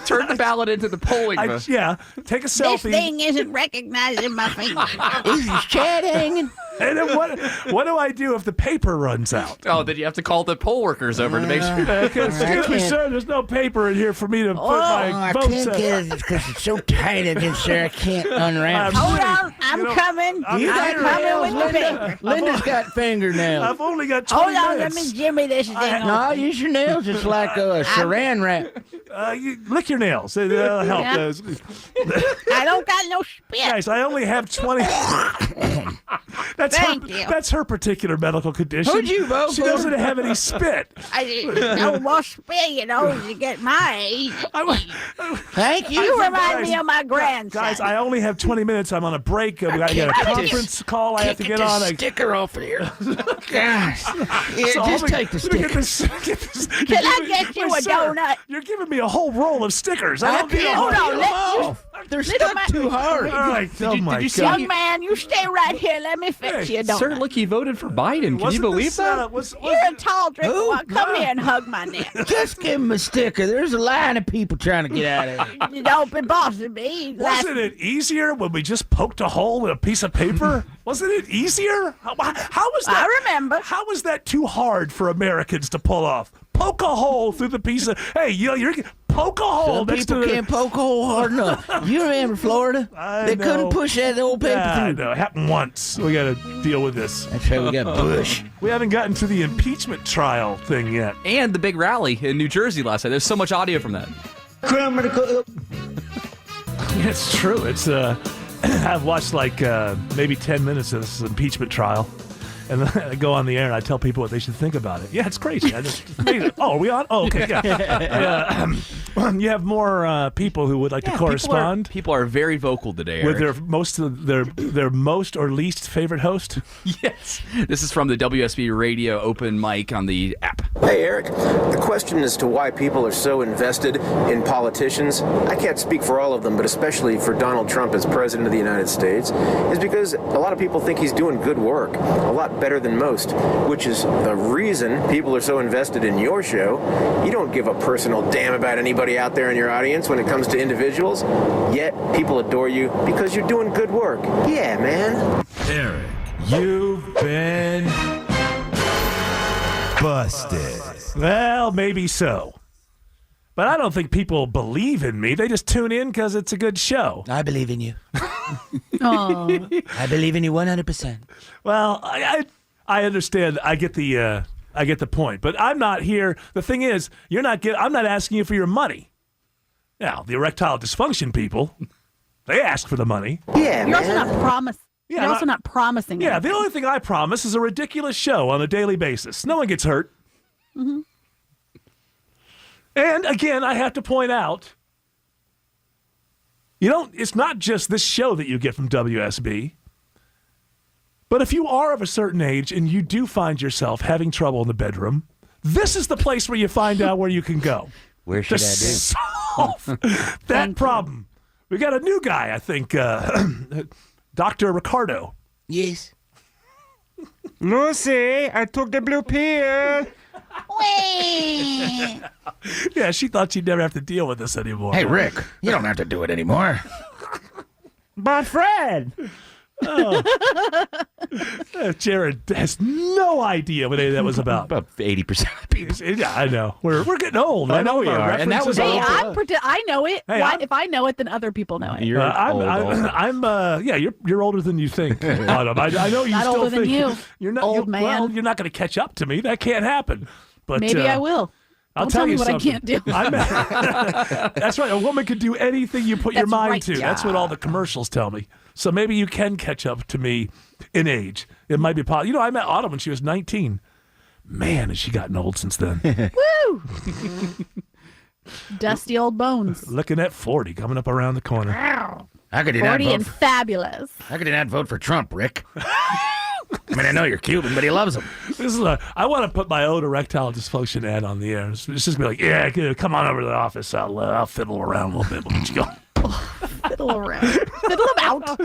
Turn the ballot into the polling booth. Take a selfie. This thing isn't recognizing my finger. This is chatting. And then what do I do if the paper runs out? Oh, then you have to call the poll workers over to make sure. Excuse me, sir. There's no paper in here for me to put my I votes can't in. get it because it's so tight in here, sir. I can't unwrap it. Hold on, I'm coming. I'm coming with the paper. Linda's got fingernails. I've only got 20 Hold on, minutes. let me jimmy this thing. No, use your nails just like a saran wrap. You lick your nails. It'll help. Yeah. I don't got no spit. Guys, I only have 20. Thank you. That's her particular medical condition. Who'd you vote She for? doesn't have any spit. I no more spit, you know, to get my age. Thank you. You remind me of my grandson. Guys, I only have 20 minutes. I'm on a break. I got a conference call I have to get on. Sticker off of here. Gosh. So Just let me- take the let me get sticker. this. Can I get you a Sir, donut? You're giving me a whole roll of stickers. I I don't need a can't whole hold on, peel let- them off. They're stuck too hard. All right. Oh my did you see- God. Young man, you stay right here. Let me fix Hey, you a donut. Sir, look, he voted for Biden. Can you Wasn't believe this, that? You're a tall drink. Who? Well, come here and hug my neck. Just give him a sticker. There's a line of people trying to get out of here. You don't be bossing me. Wasn't it easier when we just poked a hole in a piece of paper? Wasn't it easier? How was that? I remember. How was that too hard for Americans to pull off? Poke a hole through the piece of. Hey, you're poke a hole Some next people to. can't poke a hole hard enough. You remember Florida? They know. couldn't push that old paper Yeah, I through. know. It happened once. We got to deal with this. That's right. We got Bush. We haven't gotten to the impeachment trial thing yet. And the big rally in New Jersey last night. There's so much audio from that. Yeah, it's true. It's I've watched like maybe 10 minutes of this impeachment trial, and then I go on the air and I tell people what they should think about it. Yeah, it's crazy. Are we on? Oh, okay. Yeah. You have more people who would like to correspond. People are very vocal today, With Eric. their most or least favorite host. Yes. This is from the WSB Radio open mic on the app. Hey, Eric. The question as to why people are so invested in politicians, I can't speak for all of them, but especially for Donald Trump as President of the United States, is because a lot of people think he's doing good work. A lot better than most, which is the reason people are so invested in your show. You don't give a personal damn about anybody out there in your audience when it comes to individuals, yet people adore you because you're doing good work. Yeah, man. Eric, you've been busted. Well, maybe so. But I don't think people believe in me. They just tune in because it's a good show. I believe in you. Oh. I believe in you 100%. Well, I understand. I get the point. But I'm not here. The thing is, I'm not asking you for your money. Now, the erectile dysfunction people, they ask for the money. Yeah, You're also not Yeah, You're also not promising. Yeah, anything. the only thing I promise is a ridiculous show on a daily basis. No one gets hurt. Mm-hmm. And again, I have to point out, it's not just this show that you get from WSB. But if you are of a certain age and you do find yourself having trouble in the bedroom, this is the place where you find out where you can go. Where should to I do? solve that problem. We got a new guy, I think, Dr. Ricardo. Yes. Lucy, I took the blue pill. Wait. Yeah, she thought she'd never have to deal with this anymore. Hey, Rick, you don't have to do it anymore. But Fred. Jared has no idea what any of that was about. About 80% of people. Yeah, I know. We're getting old. I know we are. And that was Hey, all. I know it. Hey, Why? If I know it, then other people know it. You're you're older than you think, Autumn. I know you Not still older than think you, you're not old man. Well, you're not going to catch up to me. That can't happen. But Maybe I will. I'll Don't tell me you what something. I can't do. That's right. A woman can do anything you put your That's mind right. to. Yeah. That's what all the commercials tell me. So maybe you can catch up to me in age. It might be possible. I met Autumn when she was 19. Man, has she gotten old since then. Woo! Dusty old bones. Looking at 40 coming up around the corner. How could you not 40 vote? and fabulous. How could you not vote for Trump, Rick? I mean, I know you're Cuban, but he loves him. I want to put my own erectile dysfunction ad on the air. It's just be like, yeah, come on over to the office. I'll fiddle around a little bit. We'll get you going. Fiddle around. Fiddle about.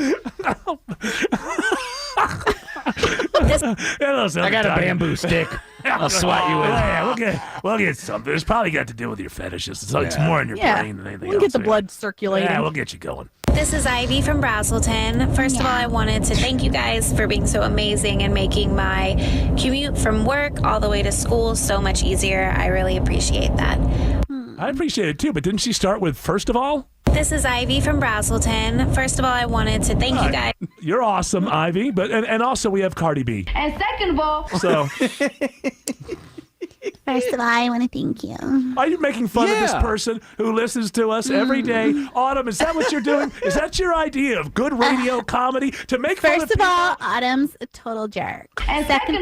I got a bamboo stick. I'll swat you with it. Yeah, we'll get something. It's probably got to do with your fetishes. It's more in your brain than anything We'll else. get the blood circulating. Yeah, we'll get you going. This is Ivy from Brazelton. First of all, I wanted to thank you guys for being so amazing and making my commute from work all the way to school so much easier. I really appreciate that. I appreciate it too, but didn't she start with first of all? This is Ivy from Brazelton. First of all, I wanted to thank you guys. You're awesome, Ivy, but and also we have Cardi B. And second of all, So First of all, I want to thank you. are you making fun of this person who listens to us every day? Autumn, is that what you're doing? Is that your idea of good radio comedy? To make fun First of all, Autumn's a total jerk. And second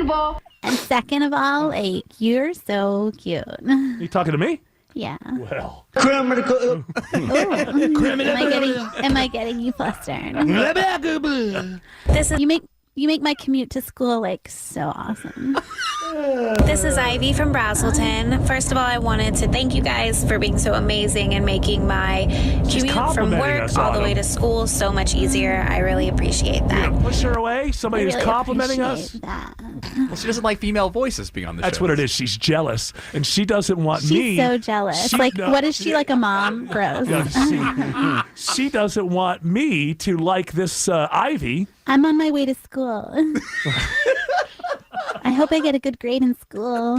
of all, like, you're so cute. You talking to me? Yeah. Well. Ooh. Am I getting you flustered? You make my commute to school like so awesome. this is Ivy from Brazelton. First of all, I wanted to thank you guys for being so amazing and making my commute from complimenting work us, all the Autumn. way to school so much easier. I really appreciate that. Push her away? Somebody I who's really complimenting us? appreciate that. Well, she doesn't like female voices being on the That's show. what it is. She's jealous, and she doesn't want me. She's so jealous. What is she, like a mom? Gross. Yeah, she doesn't want me to like this Ivy. I'm on my way to school. I hope I get a good grade in school.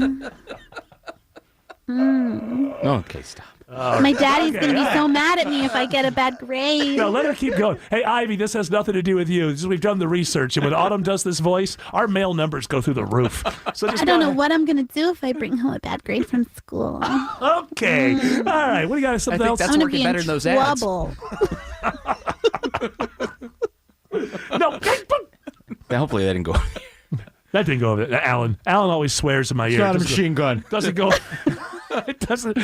Okay, stop. My daddy's going to be so mad at me if I get a bad grade. No, let her keep going. Hey, Ivy, this has nothing to do with you. We've done the research, and when Autumn does this voice, our male numbers go through the roof. So just I don't know what I'm going to do if I bring home a bad grade from school. Okay. All right. What do you got? Something else? That's working better than those ads. Trouble. No. Hopefully that didn't go. That didn't go over there. Alan always swears in my ear. It's not a Doesn't go- machine gun. Doesn't go. It doesn't.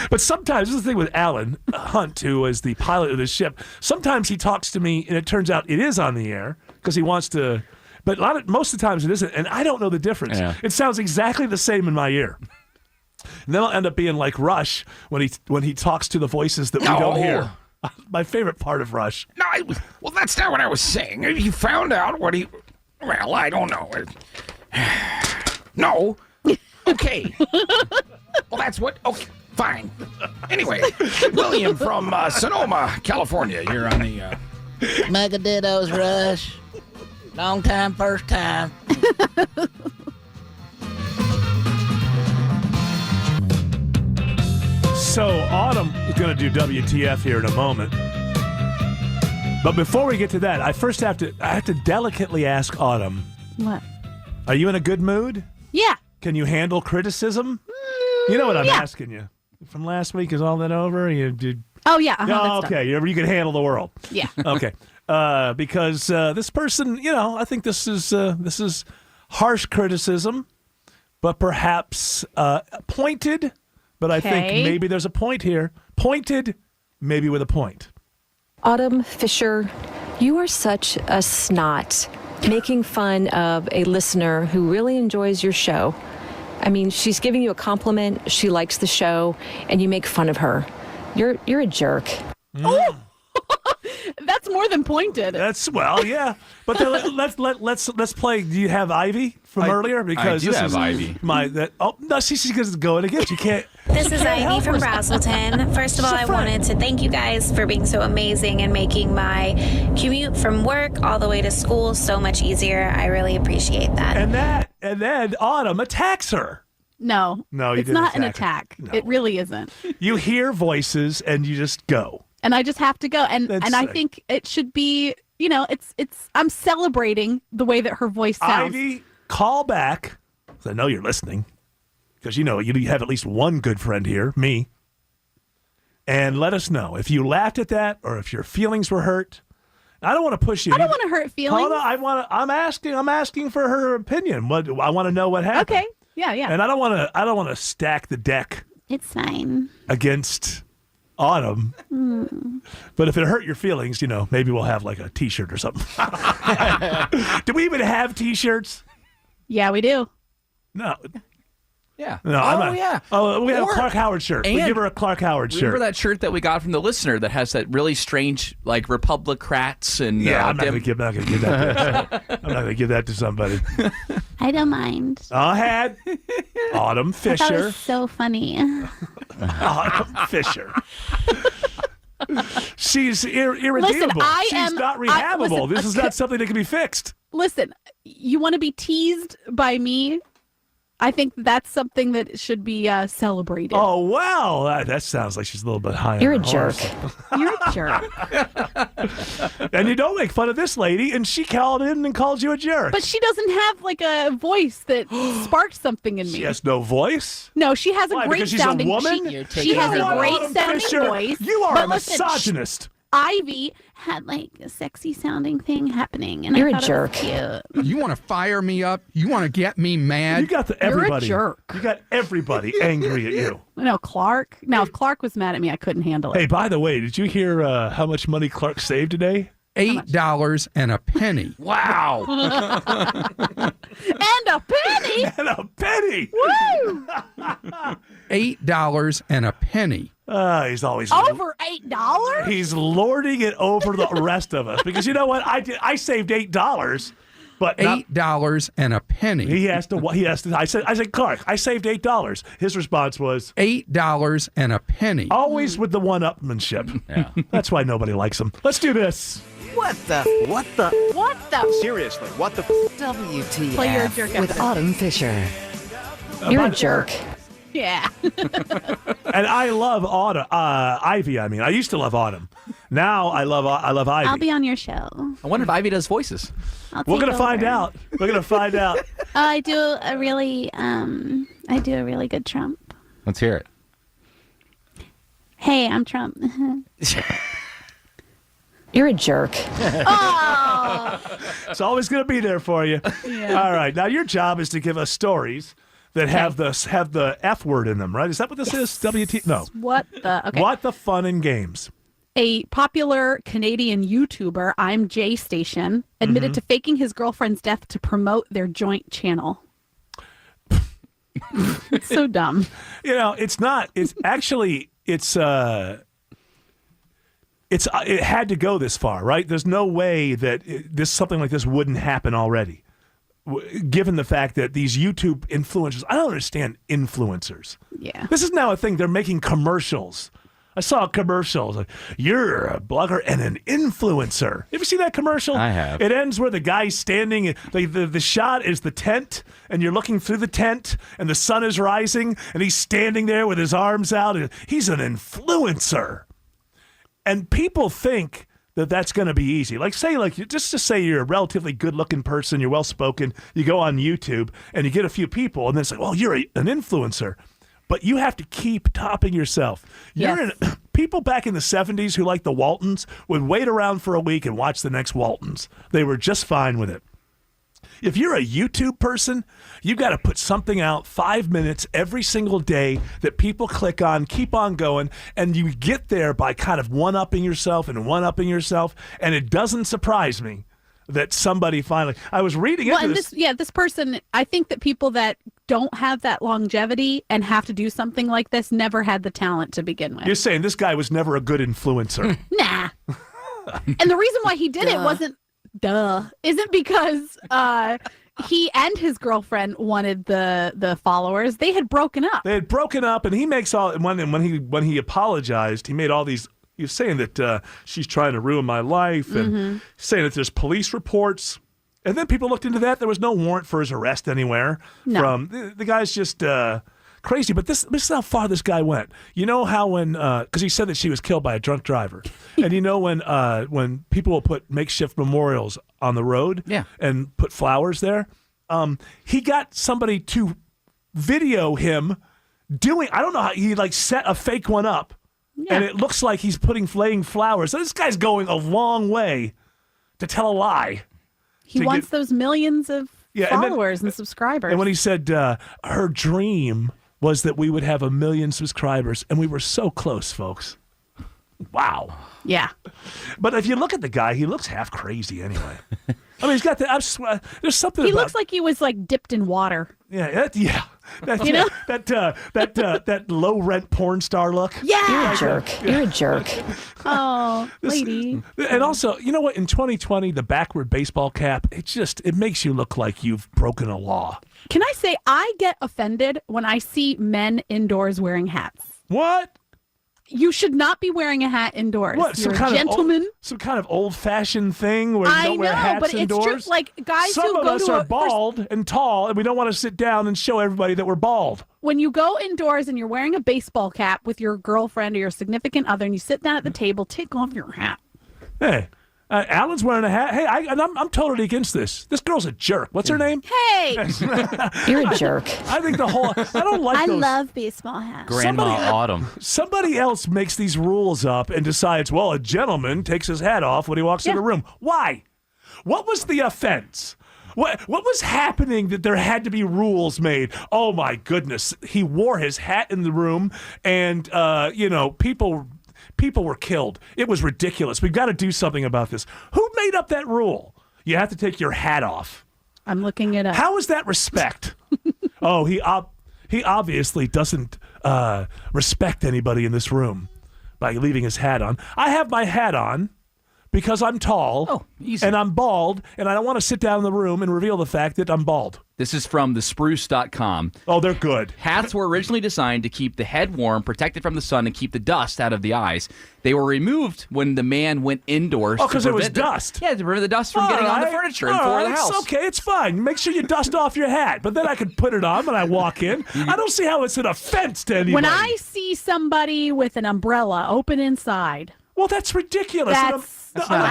But sometimes, this is the thing with Alan Hunt, who is the pilot of this ship. Sometimes he talks to me, and it turns out it is on the air because he wants to. But most of the times it isn't, and I don't know the difference. Yeah. It sounds exactly the same in my ear. And then I'll end up being like Rush when he talks to the voices that we don't hear. My favorite part of Rush. No, well, that's not what I was saying. You found out what he... Well, I don't know. No. Okay. Well, that's what. Okay, fine. Anyway, William from Sonoma, California. You're on the. Megadittos Rush. Long time, first time. So Autumn is going to do WTF here in a moment. But before we get to that, I have to delicately ask Autumn. What? Are you in a good mood? Yeah. Can you handle criticism? You know what I'm asking you. From last week, is all that over? You did. Oh yeah. Oh, okay. You can handle the world. Yeah. Okay. Because this person, I think this is harsh criticism, but perhaps pointed. But I think maybe there's a point here. Pointed, maybe with a point. Autumn Fisher, you are such a snot, making fun of a listener who really enjoys your show. I mean, she's giving you a compliment, she likes the show, and you make fun of her. You're a jerk. Oh! That's more than pointed. Yeah. But then let's play. Do you have Ivy from earlier? Because I do have Ivy. No, she's going against. You can't. This is Ivy from Brazelton. First of all, I wanted to thank you guys for being so amazing and making my commute from work all the way to school so much easier. I really appreciate that. And then Autumn attacks her. No, you it's didn't not an attack attack. No. It really isn't. You hear voices and you just go. And I just have to go. And I think it should be, I'm celebrating the way that her voice sounds. Ivy, call back. I know you're listening. Because you have at least one good friend here, me. And let us know if you laughed at that or if your feelings were hurt. I don't want to push you. I don't want to hurt feelings. Hold on, I'm asking for her opinion. I want to know what happened. Okay. Yeah. And I don't want to stack the deck. It's fine. Against Autumn. But if it hurt your feelings, maybe we'll have like a T-shirt or something. Do we even have T-shirts? Yeah, we do. No. Yeah. No, yeah. Oh, we have a Clark Howard shirt. We give her a Clark Howard shirt. Remember that shirt that we got from the listener that has that really strange, like, Republicrats and... I'm not going to give that. I'm not going to give that to somebody. I don't mind. Had Autumn Fisher. I thought it was so funny. Autumn Fisher. She's irredeemable. She's not rehabbable. This is not something that can be fixed. Listen, you want to be teased by me? I think that's something that should be celebrated. Oh, wow. That sounds like she's a little bit high. You're on a the jerk. horse. You're a jerk. And you don't make fun of this lady, and she called in and called you a jerk. But she doesn't have like a voice that sparks something in me. She has no voice? No, she has a Why, great because she's sounding. a woman? She has a great Autumn sounding Fisher, voice. You are but a listen, misogynist. Ivy had like a sexy sounding thing happening, and You're I a thought jerk. It was cute. You want to fire me up? You want to get me mad? You got everybody. You're a jerk. You got everybody angry at you. No, Clark. Now, if Clark was mad at me, I couldn't handle it. Hey, by the way, did you hear how much money Clark saved today? $8 and a penny. Wow. And a penny. And a penny. Woo! $8 and a penny. He's always Over $8? He's lording it over the rest of us because you know what? I saved $8, but $8 and a penny. He has to. I said, Clark, I saved $8. His response was $8 and a penny. Always with the one-upmanship. Yeah, that's why nobody likes him. Let's do this. What the? Seriously, what the? WTF Play your jerk with after. Autumn Fisher. You're a jerk. Yeah. And I love Ivy. I mean, I used to love Autumn. Now I love Ivy. I'll be on your show. I wonder if Ivy does voices. We're gonna find out. We're gonna find out. I do a really good Trump. Let's hear it. Hey, I'm Trump. You're a jerk. Oh. It's always gonna be there for you. Yeah. All right. Now your job is to give us stories that have the F word in them, right? Is that what this is? WT? No. What the? Okay. What the fun and games? A popular Canadian YouTuber, I'm Jay Station, admitted to faking his girlfriend's death to promote their joint channel. It's so dumb. You know, it's not. It's actually. It had to go this far, right? There's no way that something like this wouldn't happen already. given the fact that these YouTube influencers, I don't understand influencers. Yeah. This is now a thing. They're making commercials. I saw a commercial. It's like, you're a blogger and an influencer. Have you seen that commercial? I have. It ends where the guy's standing. The shot is the tent, and you're looking through the tent, and the sun is rising, and he's standing there with his arms out. And he's an influencer. And people think that that's going to be easy. Just to say you're a relatively good-looking person, you're well-spoken, you go on YouTube, and you get a few people, and then it's like, well, you're an influencer. But you have to keep topping yourself. People back in the 70s who liked the Waltons would wait around for a week and watch the next Waltons. They were just fine with it. If you're a YouTube person, you got to put something out 5 minutes every single day that people click on, keep on going, and you get there by kind of one-upping yourself. And it doesn't surprise me that somebody finally... I was reading into this. This person, I think that people that don't have that longevity and have to do something like this never had the talent to begin with. You're saying this guy was never a good influencer. Nah. And the reason why he did it isn't because he and his girlfriend wanted the followers. They had broken up. And he makes all... When he apologized, he made all these... He was saying that she's trying to ruin my life, and saying that there's police reports. And then people looked into that. There was no warrant for his arrest anywhere. No. The guy's just crazy. But this is how far this guy went. You know how because he said that she was killed by a drunk driver. And you know when people will put makeshift memorials on the road and put flowers there, he got somebody to video him doing, I don't know how, he set a fake one up. Yeah. And it looks like he's laying flowers. So this guy's going a long way to tell a lie. He wants those millions of followers and subscribers. And when he said her dream was that we would have 1 million subscribers, and we were so close, folks. Wow. Yeah. But if you look at the guy, he looks half crazy anyway. I mean, he's got there's something He about... looks like he was dipped in water. Yeah. That low rent porn star look. Yeah. You're a jerk. Oh, lady. And also, you know what? In 2020, the backward baseball cap, it makes you look like you've broken a law. Can I say I get offended when I see men indoors wearing hats? What? You should not be wearing a hat indoors. What? You're a gentleman. Some kind of old-fashioned thing where you don't wear hats indoors? It's true. Guys Some who of go us to are bald and tall, and we don't want to sit down and show everybody that we're bald. When you go indoors and you're wearing a baseball cap with your girlfriend or your significant other, and you sit down at the table, take off your hat. Hey. Alan's wearing a hat. Hey, I'm totally against this. This girl's a jerk. What's her name? Hey! You're a jerk. I think I don't like those. I love baseball hats. Grandma Autumn. Somebody else makes these rules up and decides, well, a gentleman takes his hat off when he walks in the room. Why? What was the offense? What was happening that there had to be rules made? Oh, my goodness. He wore his hat in the room, and, people were killed. It was ridiculous. We've got to do something about this. Who made up that rule? You have to take your hat off. I'm looking it up. How is that respect? Oh, he obviously doesn't respect anybody in this room by leaving his hat on. I have my hat on because I'm tall and I'm bald, and I don't want to sit down in the room and reveal the fact that I'm bald. This is from thespruce.com. Oh, they're good. Hats were originally designed to keep the head warm, protected from the sun, and keep the dust out of the eyes. They were removed when the man went indoors. Oh, because there was dust. Yeah, to prevent the dust from getting on the furniture and floor of the house. It's okay, it's fine. Make sure you dust off your hat. But then I can put it on when I walk in. I don't see how it's an offense to anybody. When I see somebody with an umbrella open inside... Well, that's ridiculous. I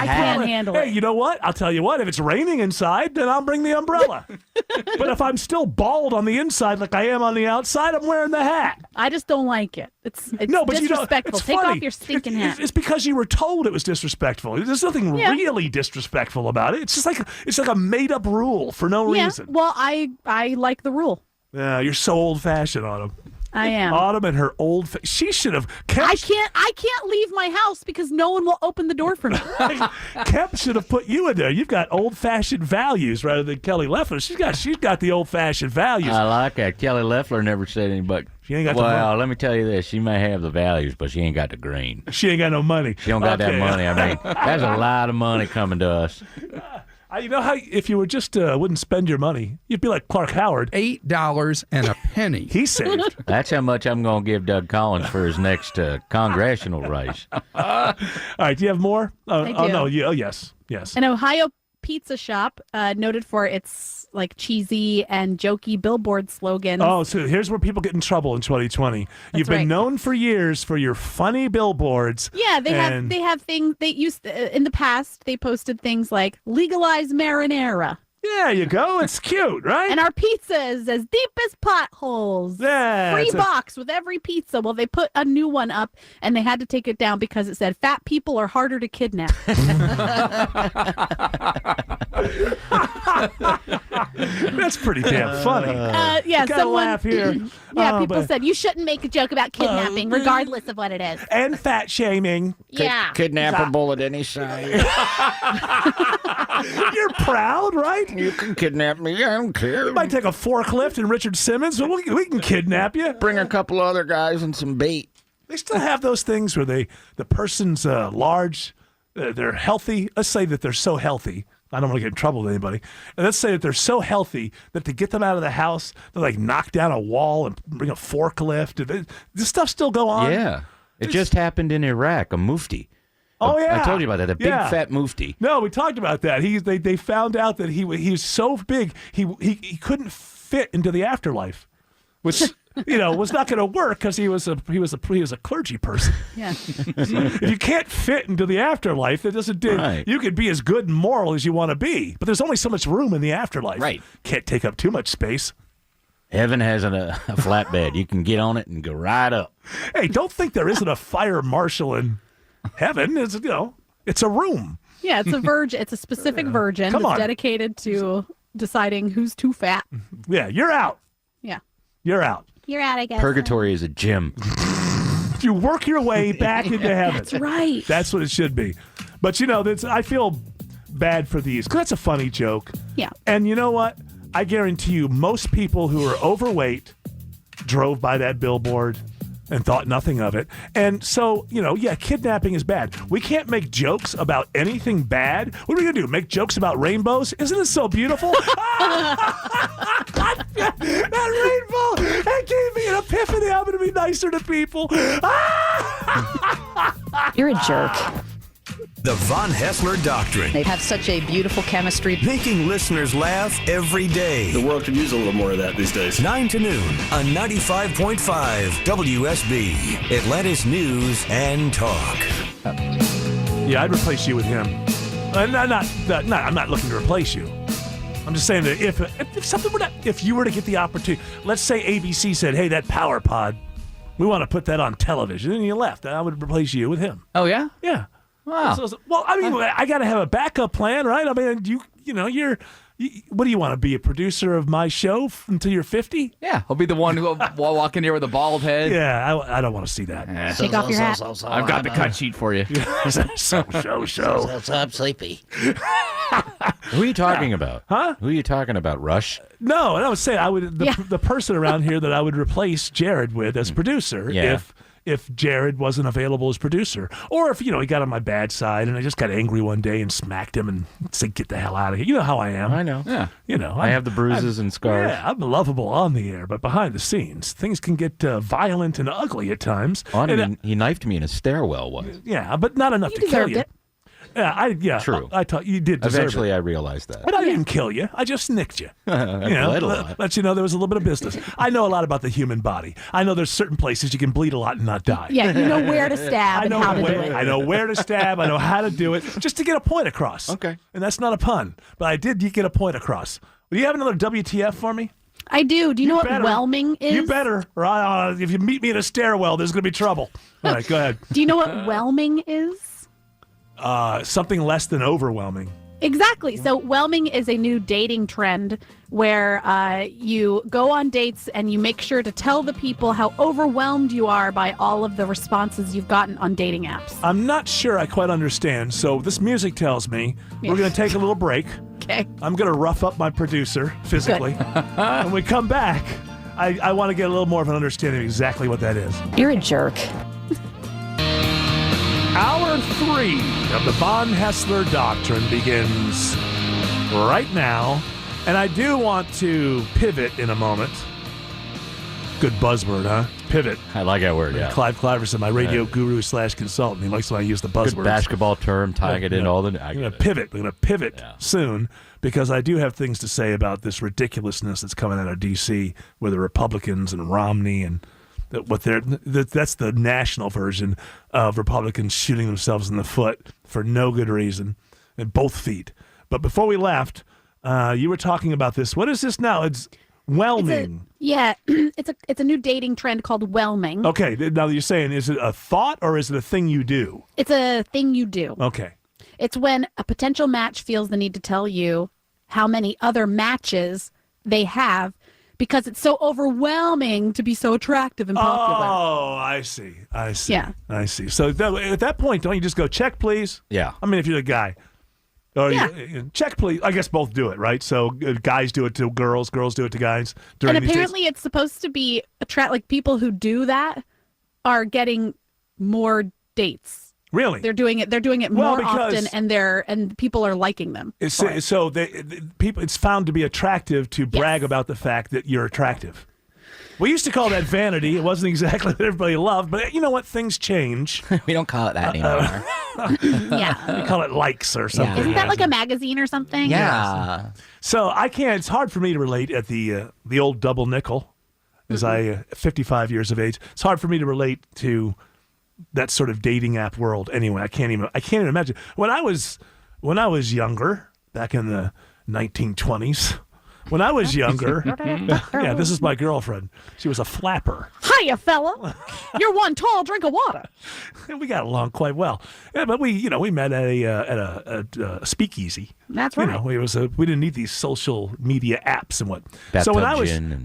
can't handle it. Hey, you know what? I'll tell you what. If it's raining inside, then I'll bring the umbrella. But if I'm still bald on the inside like I am on the outside, I'm wearing the hat. I just don't like it. It's no, but disrespectful. It's Take funny. off your stinking hat. It's because you were told it was disrespectful. There's nothing really disrespectful about it. It's just like a made-up rule for no reason. Well, I like the rule. Yeah, you're so old-fashioned, Autumn. I am. Autumn and her she should have. I can't leave my house because no one will open the door for me. Kemp should have put you in there. You've got old-fashioned values rather than Kelly Loeffler. She's got the old-fashioned values. I like that. Kelly Loeffler never said anything but. She ain't got the well, money. let me tell you this. She may have the values, but she ain't got the green. She ain't got no money. She don't got that money. I mean, that's a lot of money coming to us. You know how if you were just wouldn't spend your money, you'd be like Clark Howard. $8.01. He saved. That's how much I'm going to give Doug Collins for his next congressional race. All right, do you have more? I Oh do. no, yes. An Ohio pizza shop noted for its like cheesy and jokey billboard slogans. Oh, so here's where people get in trouble in 2020. You've been right. known for years for your funny billboards. Yeah, they have things they used in the past. They posted things like legalize marinara. Yeah, you go. It's cute, right? And our pizza is as deep as potholes. Yeah, Free it's a- box with every pizza. Well, they put a new one up, and they had to take it down because it said fat people are harder to kidnap. That's pretty damn funny. Yeah, You gotta someone laugh here. Yeah, Oh, people but- said you shouldn't make a joke about kidnapping, regardless of what it is. And fat shaming. Yeah. Kidnappable at any size. You're proud, right? You can kidnap me. I don't care. You might take a forklift and Richard Simmons, but we can kidnap you. Bring a couple other guys and some bait. They still have those things where the person's large, they're healthy. Let's say that they're so healthy. I don't want to get in trouble with anybody. And let's say that they're so healthy that to get them out of the house, they like knock down a wall and bring a forklift. This stuff still go on. Yeah. It just happened in Iraq, a mufti. Oh, yeah. I told you about that, a big fat mufti. No, we talked about that. They found out that he was so big he couldn't fit into the afterlife, which was not going to work because he was a clergy person. Yeah. If you can't fit into the afterlife, it doesn't do. Right. You could be as good and moral as you want to be, but there's only so much room in the afterlife. Right. Can't take up too much space. Heaven has a flatbed. You can get on it and go right up. Hey, don't think there isn't a fire marshal in heaven. It's a room. Yeah, it's a virgin. It's a specific virgin Come that's on. dedicated to deciding who's too fat. Yeah, you're out. Yeah. You're out. You're out, I guess. Purgatory is a gym. You work your way back into heaven. That's right. That's what it should be. But I feel bad for these because that's a funny joke. Yeah. And you know what? I guarantee you, most people who are overweight drove by that billboard and thought nothing of it. And so, kidnapping is bad. We can't make jokes about anything bad. What are we going to do? Make jokes about rainbows? Isn't it so beautiful? That rainbow, that gave me an epiphany. I'm going to be nicer to people. You're a jerk. The Von Haessler Doctrine. They have such a beautiful chemistry. Making listeners laugh every day. The world could use a little more of that these days. 9 to noon on 95.5 WSB, Atlantis News and Talk. Yeah, I'd replace you with him. I'm not looking to replace you. I'm just saying that if something were if you were to get the opportunity, let's say ABC said, "Hey, that Power Pod, we want to put that on television," and you left, I would replace you with him. Oh yeah? Yeah. Wow. Well, I mean, I got to have a backup plan, right? I mean, what do you want to be, a producer of my show until you're 50? Yeah, I'll be the one who will walk in here with a bald head. Yeah, I don't want to see that. Take off your hat. I've got the cut sheet for you. So. I'm sleepy. Who are you talking about? Huh? Who are you talking about, Rush? No, and I would say the person around here that I would replace Jared with as producer if Jared wasn't available as producer, or if he got on my bad side and I just got angry one day and smacked him and said, "Get the hell out of here." You know how I am. I know. Yeah. I have the bruises and scars. Yeah, I'm lovable on the air, but behind the scenes, things can get violent and ugly at times. He knifed me in a stairwell once. Yeah, but not enough to kill deserved you. it. Yeah, True. I thought you did deserve Eventually, it. I realized that. But I didn't kill you. I just nicked you. I bled a lot. Let you know there was a little bit of business. I know a lot about the human body. I know there's certain places you can bleed a lot and not die. Yeah, you know where to stab and how to do it. I know where to stab. I know how to do it, just to get a point across. Okay. And that's not a pun, but I did get a point across. Do you have another WTF for me? I do. Do you know what better. whelming is? You better. Or if you meet me in a stairwell, there's going to be trouble. All right, go ahead. Do you know what whelming is? Something less than overwhelming. Exactly. So whelming is a new dating trend where you go on dates and you make sure to tell the people how overwhelmed you are by all of the responses you've gotten on dating apps. I'm not sure I quite understand. So this music tells me we're going to take a little break. Okay. I'm going to rough up my producer physically. When we come back, I want to get a little more of an understanding of exactly what that is. You're a jerk. Hour 3 of the Von Haessler Doctrine begins right now. And I do want to pivot in a moment. Good buzzword, huh? Pivot. I like that word, yeah. Clive Cliverson, my radio guru / consultant. He likes when I use the buzzwords. Good basketball term, tying it in all the... I'm going to pivot. We're going to pivot soon because I do have things to say about this ridiculousness that's coming out of D.C. with the Republicans and Romney and what that's the national version of Republicans shooting themselves in the foot for no good reason and both feet. But before we left, you were talking about this. What is this now? It's whelming. It's a new dating trend called whelming. Okay, now you're saying, is it a thought or is it a thing you do? It's a thing you do. Okay. It's when a potential match feels the need to tell you how many other matches they have because it's so overwhelming to be so attractive and popular. Oh, I see. Yeah. I see. So at that point, don't you just go, check, please? Yeah. I mean, if you're the guy. Or check, please. I guess both do it, right? So guys do it to girls, girls do it to guys. And apparently it's supposed to be like people who do that are getting more dates. Really? They're doing it more often, and people are liking them. It's found to be attractive to brag about the fact that you're attractive. We used to call that vanity. It wasn't exactly what everybody loved, but you know what? Things change. We don't call it that anymore. Yeah. We call it likes or something. Isn't that like a magazine or something? Yeah. So I can't. It's hard for me to relate at the old double nickel, as I 55 years of age. It's hard for me to relate to that sort of dating app world. Anyway, I can't even imagine. When I was younger, back in the 1920s. When I was younger, yeah, this is my girlfriend. She was a flapper. Hiya, fella. You're one tall drink of water. We got along quite well. Yeah, but we met at a speakeasy. That's right. We didn't need these social media apps and what. Bathtub so when I was, gin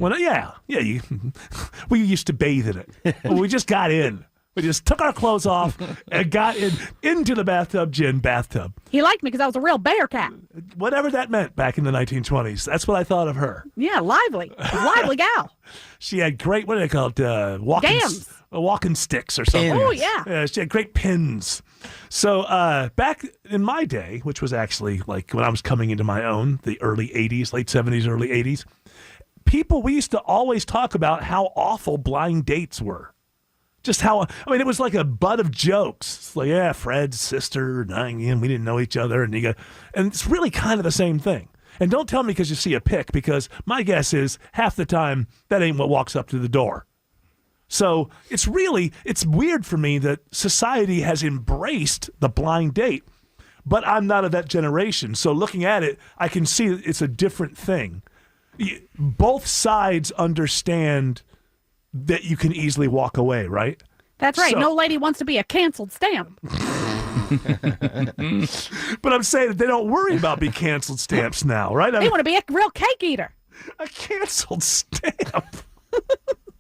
we used to bathe in it. We just got in. We just took our clothes off and got into the bathtub. He liked me because I was a real bear cat. Whatever that meant back in the 1920s. That's what I thought of her. Yeah, lively. Lively gal. She had great, what do they call it? Walking sticks or something. Oh, yeah. She had great pins. So back in my day, which was actually like when I was coming into my own, the early 80s, late 70s, early 80s, we used to always talk about how awful blind dates were. Just how, it was like a butt of jokes. It's like, yeah, Fred's sister, we didn't know each other. And it's really kind of the same thing. And don't tell me because you see a pic, because my guess is half the time that ain't what walks up to the door. So it's weird for me that society has embraced the blind date, but I'm not of that generation. So looking at it, I can see that it's a different thing. Both sides understand that you can easily walk away, right? That's right. So, no lady wants to be a canceled stamp. But I'm saying that they don't worry about being canceled stamps now, right? They want to be a real cake eater. A canceled stamp.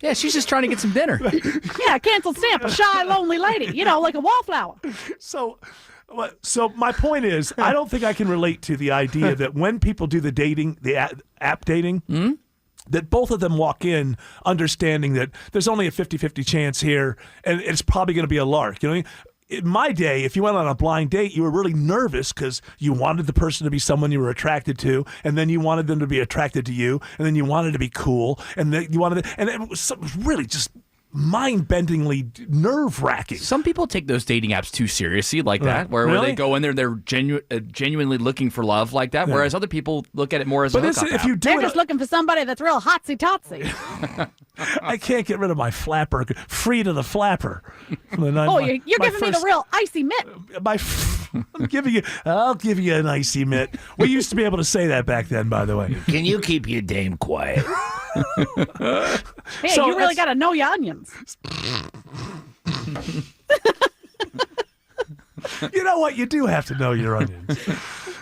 Yeah, she's just trying to get some dinner. Yeah, a canceled stamp, a shy, lonely lady, like a wallflower. So my point is, I don't think I can relate to the idea that when people do the app dating, that both of them walk in understanding that there's only a 50-50 chance here, and it's probably going to be a lark. In my day, if you went on a blind date, you were really nervous because you wanted the person to be someone you were attracted to, and then you wanted them to be attracted to you, and then you wanted to be cool, and then and it was really just mind-bendingly nerve-wracking. Some people take those dating apps too seriously like that, where they go in there, they're genuinely looking for love like that, whereas other people look at it more as a hookup app. They're just looking for somebody that's real hotsy-totsy. I can't get rid of my flapper. Free to the flapper. You're giving me the real icy mitt. I'll give you an icy mitt. We used to be able to say that back then, by the way. Can you keep your dame quiet? Hey, you really got to know your onions. You know what? You do have to know your onions.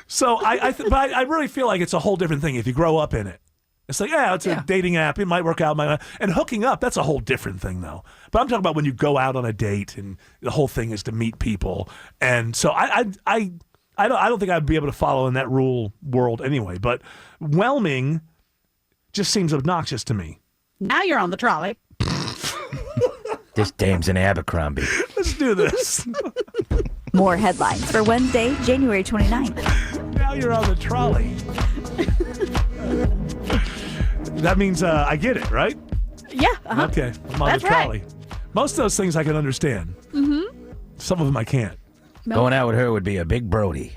So but I really feel like it's a whole different thing if you grow up in it. It's like, it's a dating app. It might work out. And hooking up, that's a whole different thing, though. But I'm talking about when you go out on a date and the whole thing is to meet people. And so I don't think I'd be able to follow in that rule world anyway. But whelming just seems obnoxious to me. Now you're on the trolley. This dame's an Abercrombie. Let's do this. More headlines for Wednesday, January 29th. Now Now you're on the trolley. That means I get it, right? Yeah. Uh-huh. Okay. I'm on That's the trolley. right. Most of those things I can understand. Mm-hmm. Some of them I can't. Going out with her would be a big Brody.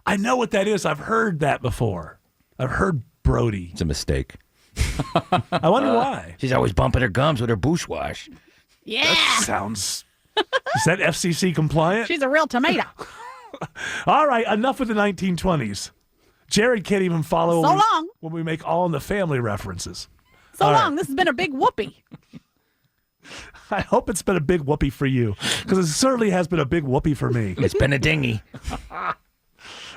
I know what that is. I've heard that before. I've heard Brody. It's a mistake. I wonder why. She's always bumping her gums with her bourgeois. Yeah. That sounds... Is that FCC compliant? She's a real tomato. All right, enough with the 1920s. Jared can't even follow So long. when we make All in the Family references. So All long. right. This has been a big whoopee. I hope it's been a big whoopee for you, because it certainly has been a big whoopee for me. It's been a dinghy. All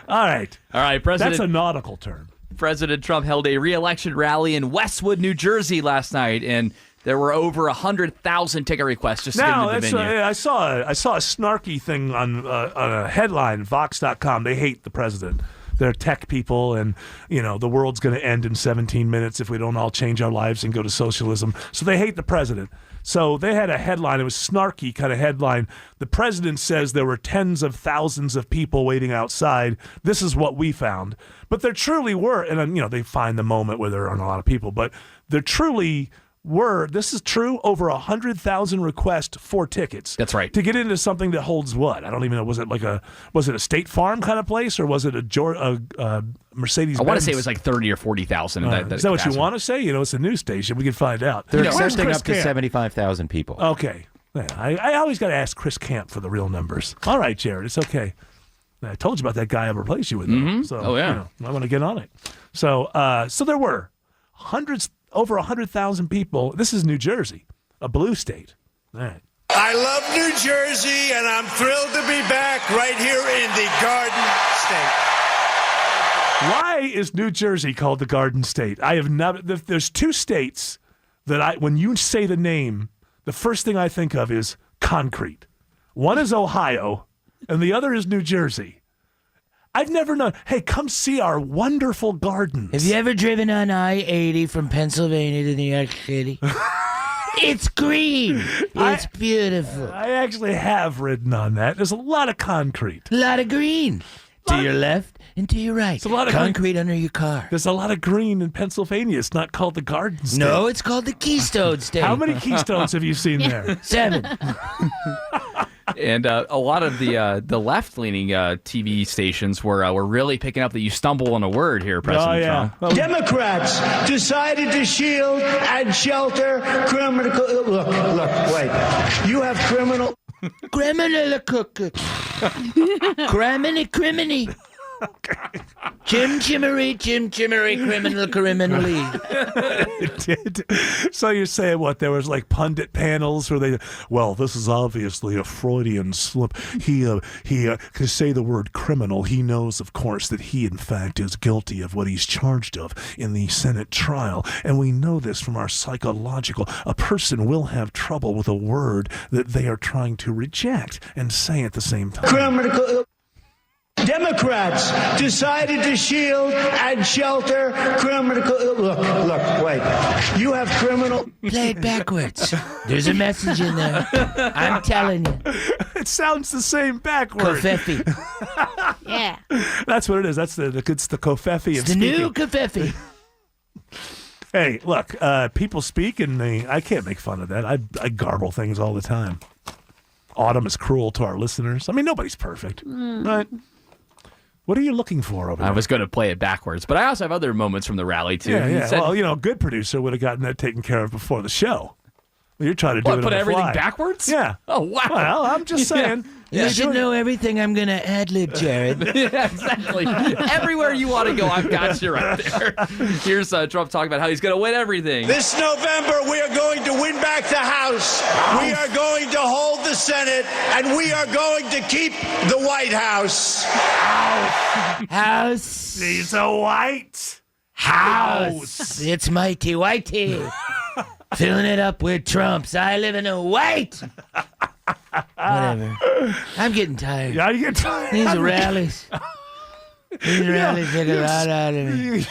right. President. That's a nautical term. President Trump held a re-election rally in Westwood, New Jersey last night, and there were over 100,000 ticket requests just to get into the venue. I saw a snarky thing on a headline, Vox.com. They hate the president. They're tech people, and the world's going to end in 17 minutes if we don't all change our lives and go to socialism. So they hate the president. So they had a headline. It was snarky kind of headline. The president says there were tens of thousands of people waiting outside. This is what we found. But there truly were, and they find the moment where there aren't a lot of people, but there truly were, this is true, over 100,000 requests for tickets. That's right. To get into something that holds what? I don't even know. Was it a State Farm kind of place, or was it a Mercedes-Benz? I want to say it was like 30 or 40,000. Is that what you want to say? It's a news station. We can find out. They're Where's accepting Chris up to Camp? 75,000 people. Okay. Yeah, I always got to ask Chris Camp for the real numbers. All right, Jared, it's okay. I told you about that guy I replaced you with. Mm-hmm. So, Oh, yeah. I want to get on it. So there were over 100,000 people. This is New Jersey, a blue state. All right. I love New Jersey, and I'm thrilled to be back right here in the Garden State. Why is New Jersey called the Garden State? I have never. There's two states that when you say the name, the first thing I think of is concrete. One is Ohio, and the other is New Jersey. I've never known. Hey, come see our wonderful gardens. Have you ever driven on I-80 from Pennsylvania to New York City? It's green. It's beautiful. I actually have ridden on that. There's a lot of concrete. A lot of green. To your left and to your right. It's a lot of concrete under your car. There's a lot of green in Pennsylvania. It's not called the Garden State. No, it's called the Keystone State. How many Keystones have you seen there? 7. And a lot of the left-leaning TV stations were really picking up that you stumble on a word here, President Trump. Well, Democrats decided to shield and shelter criminal. Look, wait. You have criminal. Criminal cook. Criminy. Chimmery, criminally. It did. So you're saying what? There was like pundit panels where this is obviously a Freudian slip. He can say the word criminal. He knows, of course, that he, in fact, is guilty of what he's charged of in the Senate trial. And we know this from our psychological. A person will have trouble with a word that they are trying to reject and say at the same time. Criminal. Democrats decided to shield and shelter criminal. Look, wait. You have criminal. Play it backwards. There's a message in there. I'm telling you. It sounds the same backwards. Covfefe. Yeah. That's what it is. It's the covfefe. It's the new covfefe. Hey, look, people speak, and I can't make fun of that. I garble things all the time. Autumn is cruel to our listeners. I mean, nobody's perfect, right? What are you looking for over there? I was going to play it backwards, but I also have other moments from the rally, too. Yeah. Said, Well, a good producer would have gotten that taken care of before the show. Well, you're trying to do it on put the everything fly. backwards? Yeah. Oh, wow. Well, I'm just saying. You should know everything I'm going to ad-lib, Jared. Yeah, exactly. Everywhere you want to go, I've got you right there. Here's Trump talking about how he's going to win everything. This November, we are going to win back the House. We are going to hold the Senate, and we are going to keep the White House. House. He's a white House. It's mighty whitey. Filling it up with Trumps. I live in a white. Whatever. I'm getting tired. Yeah, you get tired. These rallies. These rallies take a lot out of me.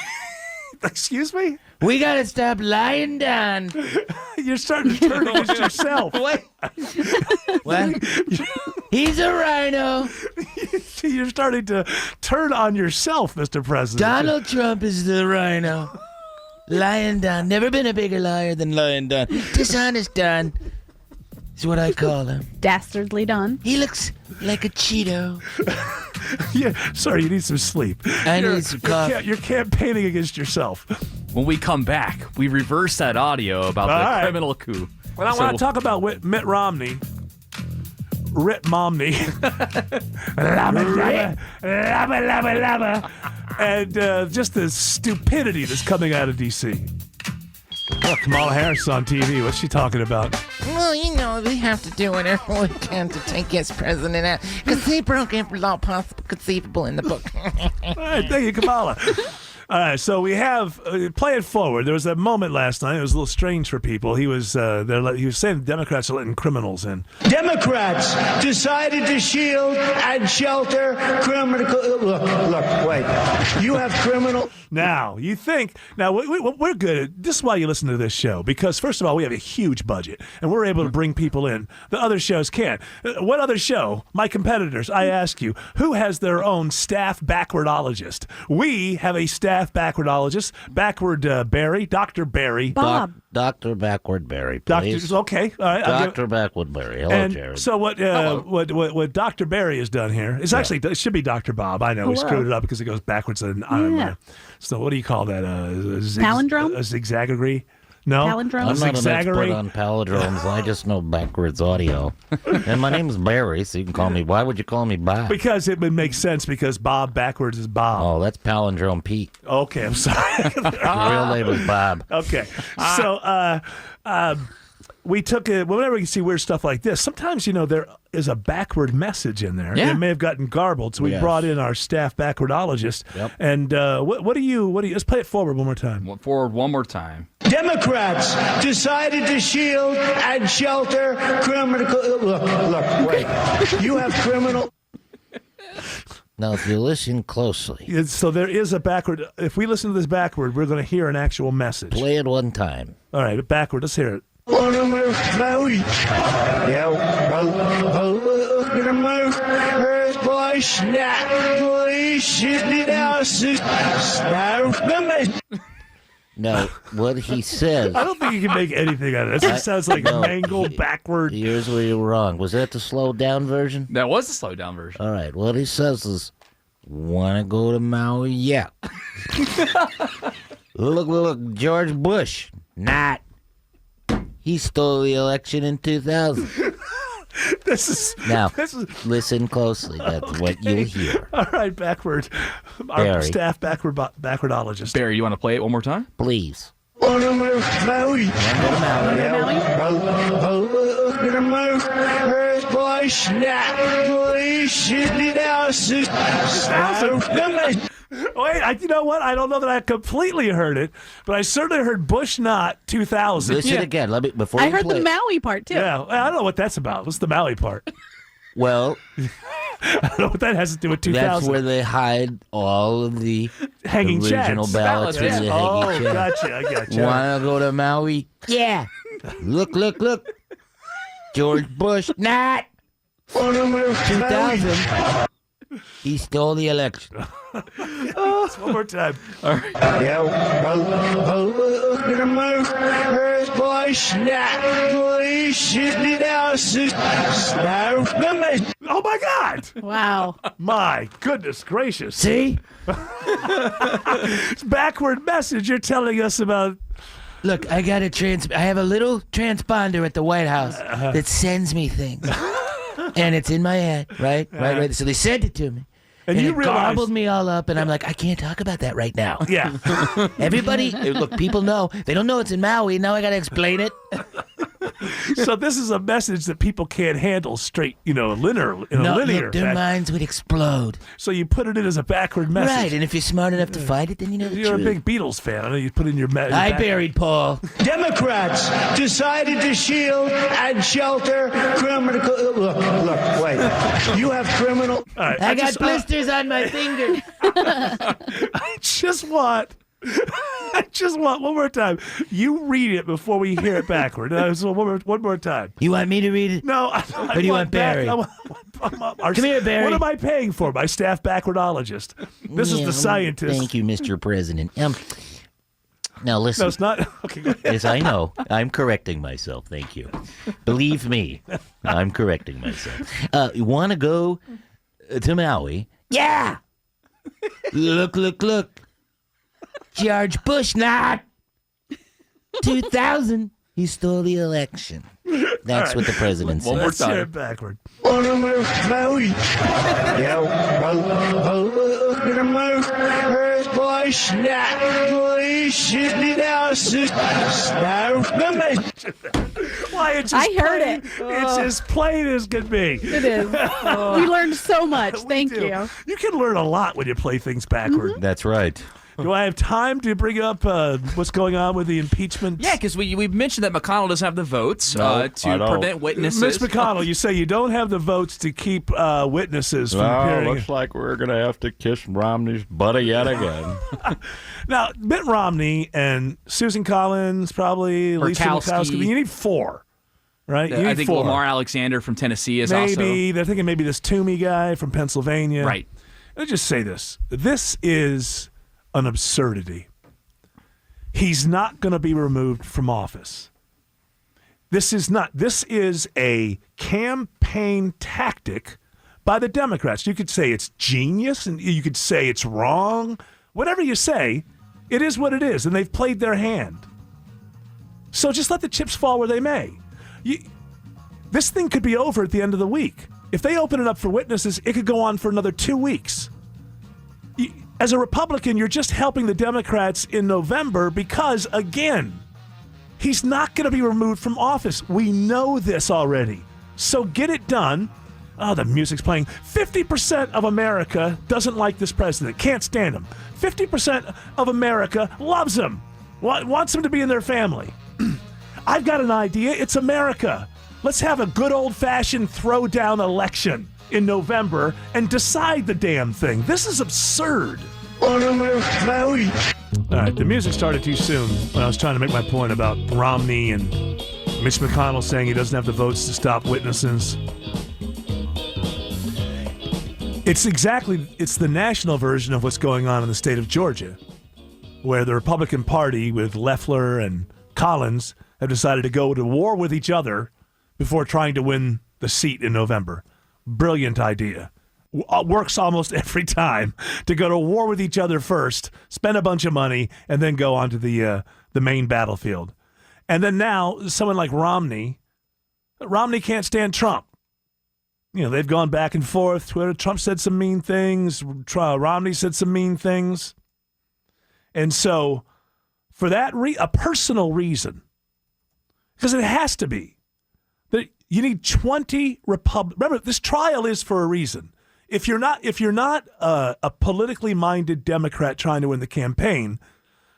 Excuse me? We got to stop lying down. You're starting to turn against yourself. What? What? He's a rhino. You're starting to turn on yourself, Mr. President. Donald Trump is the RINO. Lying Don. Never been a bigger liar than Lying Don. Dishonest Don is what I call him. Dastardly Don. He looks like a Cheeto. Yeah, sorry, you need some sleep. I need some coffee. You're campaigning against yourself. When we come back, we reverse that audio about the criminal coup. Well, I want to talk about Mitt Romney. Rit Momney. And just the stupidity that's coming out of D.C. Oh, Kamala Harris on TV. What's she talking about? Well, you know, we have to do whatever we can to take his president out, because he broke every law possible conceivable in the book. All right, thank you, Kamala. All right, so we have play it forward. There was a moment last night. It was a little strange for people. He was he was saying the Democrats are letting criminals in. Democrats decided to shield and shelter criminal. Look, wait. You have criminal. Now, you think, we're good. This is why you listen to this show, because first of all, we have a huge budget and we're able to bring people in. The other shows can't. What other show, my competitors, I ask you, who has their own staff backwardologist? We have a staff backwardologist, Barry, Dr. Barry. Bob. Dr. Backward Barry, please. Okay. All right. Dr. Backward Barry. Hello, Jared. So what Dr. Barry has done here is actually, it should be Dr. Bob. I know we screwed it up because it goes backwards. So what do you call that? Palindrome? A zigzaggery? No? Palindrome? I'm not an expert on palindromes. I just know backwards audio. And my name's Barry, so you can call me. Why would you call me Bob? Because it would make sense, because Bob backwards is Bob. Oh, that's Palindrome Pete. Okay, I'm sorry. Real name is Bob. Okay. So we took it, whenever you see weird stuff like this, sometimes, there is a backward message in there. Yeah. It may have gotten garbled, so we brought in our staff backwardologist. Yep. And what do you, let's play it forward one more time. Forward one more time. Democrats decided to shield and shelter criminal. Look, wait. You have criminal. Now, if you listen closely. So there is a backward. If we listen to this backward, we're going to hear an actual message. Play it one time. All right, backward. Let's hear it. Now, what he says. I don't think you can make anything out of this. It sounds like mangled backward. Here's where you're wrong. Was that the slowed down version? That was the slowed down version. All right. What he says is, want to go to Maui? Yeah. Look, George Bush. Not. He stole the election in 2000. Listen closely. That's what you'll hear. All right, backward. Our Barry. staff backwardologist. Barry, you want to play it one more time? Please. Wait, you know what? I don't know that I completely heard it, but I certainly heard Bush not 2000. Listen again. Let me before I you heard play. the Maui part, too. Yeah, I don't know what that's about. What's the Maui part? Well, I don't know what that has to do with 2000. That's where they hide all of the hanging original chads. ballots. Yeah. In the Oh, hanging chads. I gotcha. Want to go to Maui? Yeah. Look. George Bush, not. 2000. He stole the election. One more time. All right. Oh my God! Wow. My goodness gracious! See? It's backward message you're telling us about. Look, I have a little transponder at the White House that sends me things. And it's in my head, right? Right. So they sent it to me. And you it realize, garbled me all up, and I'm like, I can't talk about that right now. Yeah. Everybody, look, people know. They don't know it's in Maui. Now I got to explain it. So this is a message that people can't handle straight, linear. Look, their minds would explode. So you put it in as a backward message. Right, and if you're smart enough to find it, then you know the You're truth. a big Beatles fan. I know you put in your message. I buried Paul. Democrats decided to shield and shelter criminal. Look, wait. You have criminal. Right, I got blisters on my fingers. I just want one more time. You read it before we hear it backward. So one more time. You want me to read it? No. Or do you want Barry? I Come here, Barry. What am I paying for? My staff backwardologist. This is the scientist. Thank you, Mr. President. Now listen. No, it's not. Okay, go ahead. Yes, I know. I'm correcting myself. Thank you. Believe me, I'm correcting myself. You want to go to Maui? Yeah. Look. George Bush, not 2000. He stole the election. That's right. what the president said. Let's hear it backward. Why, it's just I heard plain, it. It's as plain as can be. It is. We learned so much. Thank you. You can learn a lot when you play things backward. That's right. Do I have time to bring up what's going on with the impeachment? Yeah, because we mentioned that McConnell doesn't have the votes to prevent witnesses. Ms. McConnell, you say you don't have the votes to keep witnesses from appearing. Looks like we're going to have to kiss Romney's butt yet again. Now, Mitt Romney and Susan Collins, probably Lisa Murkowski. You need 4, right? You need I think 4. Lamar Alexander from Tennessee is maybe. They're thinking maybe this Toomey guy from Pennsylvania. Right. Let me just say this. This is an absurdity. He's not going to be removed from office. This is a campaign tactic by the Democrats. You could say it's genius, and you could say it's wrong. Whatever you say, it is what it is, and they've played their hand. So just let the chips fall where they may. This thing could be over at the end of the week. If they open it up for witnesses, it could go on for another 2 weeks. As a Republican, you're just helping the Democrats in November because, again, he's not going to be removed from office. We know this already. So get it done. Oh, the music's playing. 50% of America doesn't like this president, can't stand him. 50% of America loves him, wants him to be in their family. I've got an idea. It's America. Let's have a good old-fashioned throwdown election in November and decide the damn thing. This is absurd. All right, the music started too soon when I was trying to make my point about Romney and Mitch McConnell saying he doesn't have the votes to stop witnesses. It's the national version of what's going on in the state of Georgia, where the Republican Party with Loeffler and Collins have decided to go to war with each other before trying to win the seat in November. Brilliant idea. Works almost every time to go to war with each other first, spend a bunch of money, and then go onto the main battlefield. And then now, someone like Romney can't stand Trump. They've gone back and forth. Twitter, Trump said some mean things. Romney said some mean things. And so, for that a personal reason, because it has to be, that you need 20 Republicans. Remember, this trial is for a reason. If you're not a politically minded Democrat trying to win the campaign,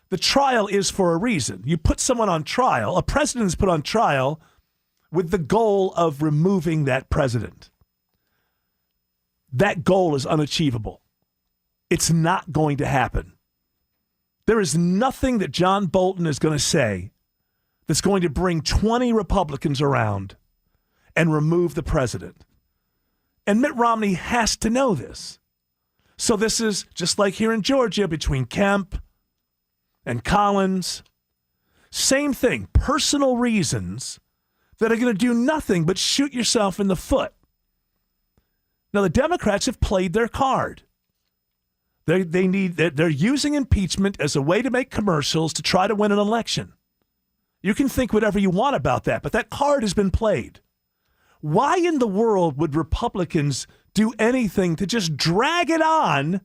the trial is for a reason. You put someone on trial. A president is put on trial with the goal of removing that president. That goal is unachievable. It's not going to happen. There is nothing that John Bolton is going to say that's going to bring 20 Republicans around and remove the president. And Mitt Romney has to know this. So this is just like here in Georgia between Kemp and Collins. Same thing, personal reasons that are going to do nothing but shoot yourself in the foot. Now, the Democrats have played their card. They're using impeachment as a way to make commercials to try to win an election. You can think whatever you want about that, but that card has been played. Why in the world would Republicans do anything to just drag it on,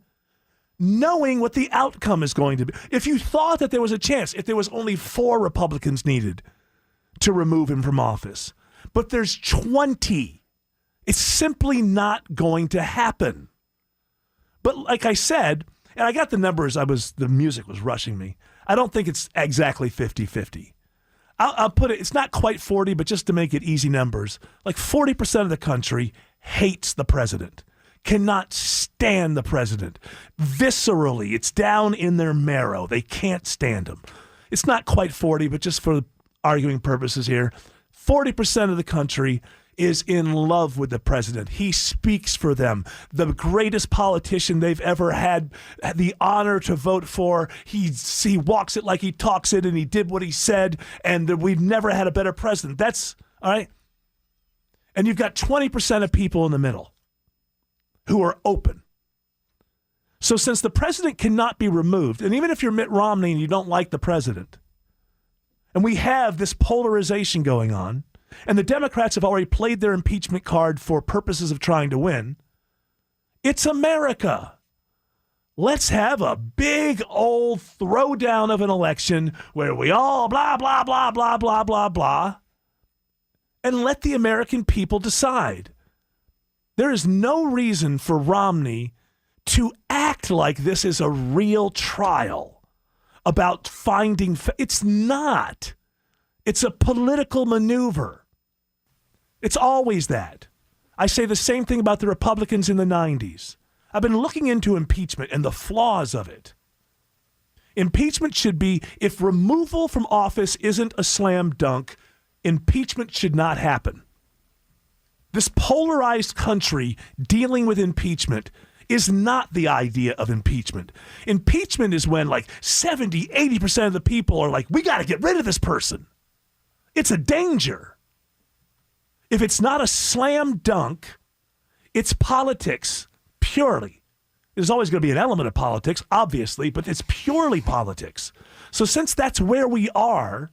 knowing what the outcome is going to be? If you thought that there was a chance, if there was only 4 Republicans needed to remove him from office, but there's 20, it's simply not going to happen. But like I said, and I got the numbers, the music was rushing me. I don't think it's exactly 50-50. I'll put it, it's not quite 40, but just to make it easy numbers, like 40% of the country hates the president, cannot stand the president. Viscerally, it's down in their marrow. They can't stand him. It's not quite 40, but just for arguing purposes here, 40% of the country is in love with the president. He speaks for them. The greatest politician they've ever had the honor to vote for. He walks it like he talks it, and he did what he said, and we've never had a better president. That's, all right? And you've got 20% of people in the middle who are open. So since the president cannot be removed, and even if you're Mitt Romney and you don't like the president, and we have this polarization going on, and the Democrats have already played their impeachment card for purposes of trying to win. It's America. Let's have a big old throwdown of an election where we all blah, blah, blah, blah, blah, blah, blah, and let the American people decide. There is no reason for Romney to act like this is a real trial about finding. It's not. It's a political maneuver. It's always that. I say the same thing about the Republicans in the 90s. I've been looking into impeachment and the flaws of it. Impeachment should be, if removal from office isn't a slam dunk, impeachment should not happen. This polarized country dealing with impeachment is not the idea of impeachment. Impeachment is when like 70, 80% of the people are like, we got to get rid of this person. It's a danger. If it's not a slam dunk, it's politics purely. There's always going to be an element of politics, obviously, but it's purely politics. So since that's where we are,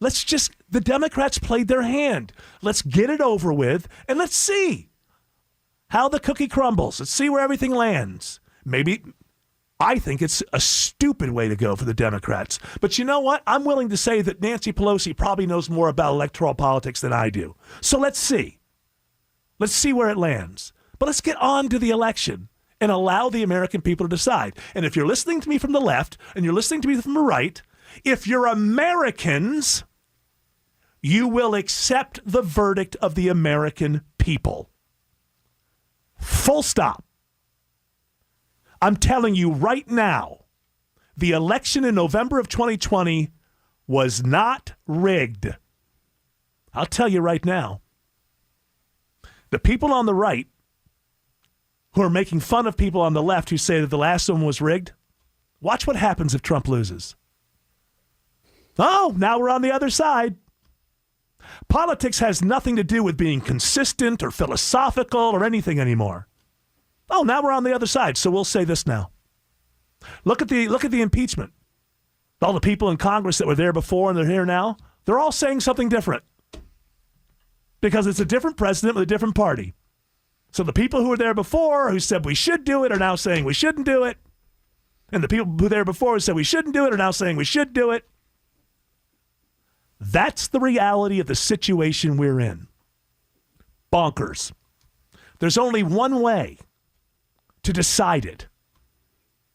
the Democrats played their hand. Let's get it over with, and let's see how the cookie crumbles. Let's see where everything lands. Maybe, I think it's a stupid way to go for the Democrats. But you know what? I'm willing to say that Nancy Pelosi probably knows more about electoral politics than I do. So let's see. Let's see where it lands. But let's get on to the election and allow the American people to decide. And if you're listening to me from the left and you're listening to me from the right, if you're Americans, you will accept the verdict of the American people. Full stop. I'm telling you right now, the election in November of 2020 was not rigged. I'll tell you right now. The people on the right who are making fun of people on the left who say that the last one was rigged, watch what happens if Trump loses. Oh, now we're on the other side. Politics has nothing to do with being consistent or philosophical or anything anymore. Oh, now we're on the other side, so we'll say this now. Look at the impeachment. All the people in Congress that were there before and they're here now, they're all saying something different. Because it's a different president with a different party. So the people who were there before who said we should do it are now saying we shouldn't do it. And the people who were there before who said we shouldn't do it are now saying we should do it. That's the reality of the situation we're in. Bonkers. There's only one way to decide it,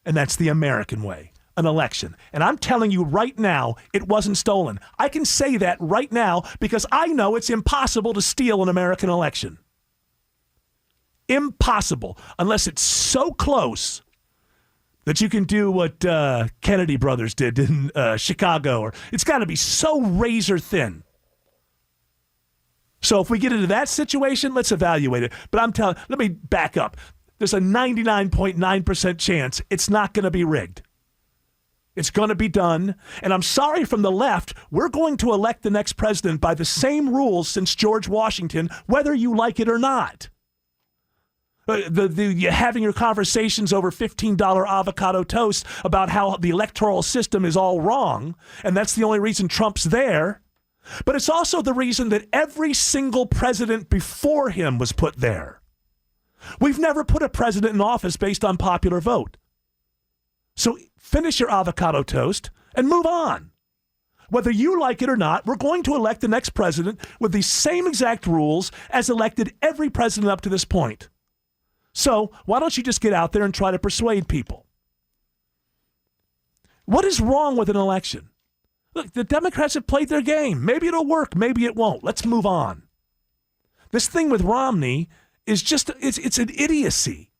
and that's the American way, an election. And I'm telling you right now, it wasn't stolen. I can say that right now because I know it's impossible to steal an American election. Impossible, unless it's so close that you can do what Kennedy brothers did in Chicago, or it's got to be so razor thin. So if we get into that situation, let's evaluate it. But let me back up. There's a 99.9% chance it's not going to be rigged. It's going to be done. And I'm sorry from the left, we're going to elect the next president by the same rules since George Washington, whether you like it or not. You're having your conversations over $15 avocado toast about how the electoral system is all wrong, and that's the only reason Trump's there. But it's also the reason that every single president before him was put there. We've never put a president in office based on popular vote. So finish your avocado toast and move on. Whether you like it or not, we're going to elect the next president with the same exact rules as elected every president up to this point. So why don't you just get out there and try to persuade people? What is wrong with an election? Look, the Democrats have played their game. Maybe it'll work. Maybe it won't. Let's move on. This thing with Romney is just, it's an idiocy.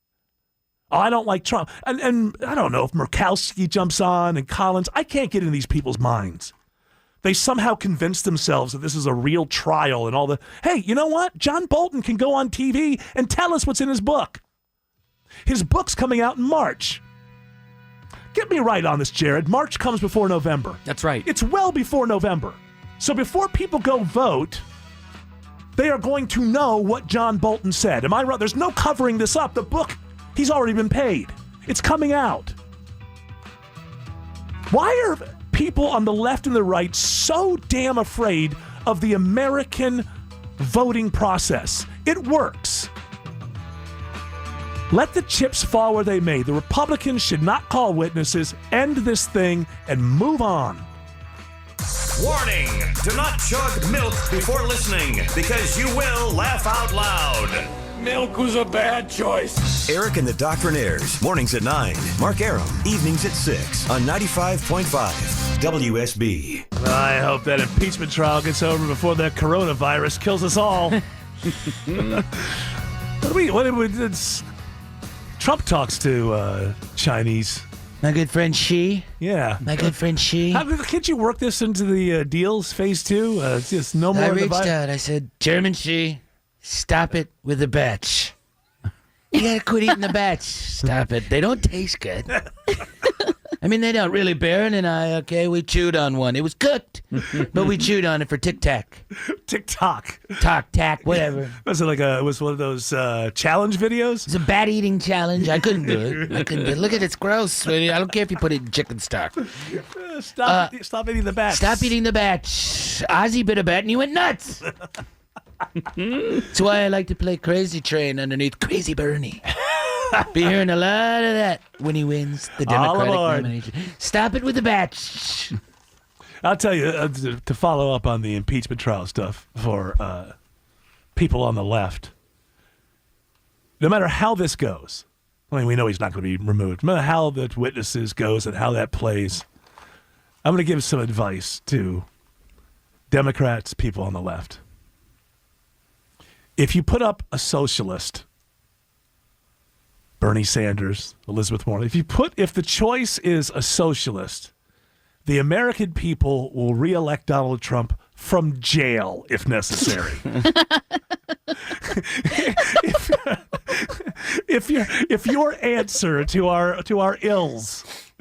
Oh, I don't like Trump. And I don't know if Murkowski jumps on and Collins. I can't get in these people's minds. They somehow convince themselves that this is a real trial and all the, hey, you know what? John Bolton can go on TV and tell us what's in his book. His book's coming out in March. Get me right on this, Jared. March comes before November. That's right. It's well before November. So before people go vote, they are going to know what John Bolton said. Am I right? There's no covering this up. The book, he's already been paid. It's coming out. Why are people on the left and the right so damn afraid of the American voting process? It works. Let the chips fall where they may. The Republicans should not call witnesses, end this thing, and move on. Warning! Do not chug milk before listening, because you will laugh out loud. Milk was a bad choice. Eric and the Doctrinaires, mornings at 9. Mark Aram, evenings at 6 on 95.5 WSB. I hope that impeachment trial gets over before that coronavirus kills us all. Trump talks to Chinese. My good friend Xi. Yeah. My good friend Xi. Can't you work this into the deals, phase 2? It's just no more. I reached out. I said, Chairman Xi, stop it with the batch. You gotta quit eating the batch. Stop it. They don't taste good. I mean, they don't really. Barron and I, okay, we chewed on one. It was cooked, but we chewed on it for tic-tac. TikTok. Tac, whatever. Was it was one of those challenge videos? It's a bat eating challenge. I couldn't do it. Look at it. It's gross, sweetie. I don't care if you put it in chicken stock. Stop eating the bat. Stop eating the bat. Ozzy bit a bat and he went nuts. That's why I like to play Crazy Train underneath Crazy Bernie. Be hearing a lot of that when he wins the Democratic nomination. Stop it with the batch. I'll tell you, to follow up on the impeachment trial stuff for people on the left, no matter how this goes, I mean, we know he's not going to be removed. No matter how the witnesses goes and how that plays, I'm going to give some advice to Democrats, people on the left. If you put up a socialist, Bernie Sanders, Elizabeth Warren, if the choice is a socialist, the American people will reelect Donald Trump from jail if necessary. if your answer to our ills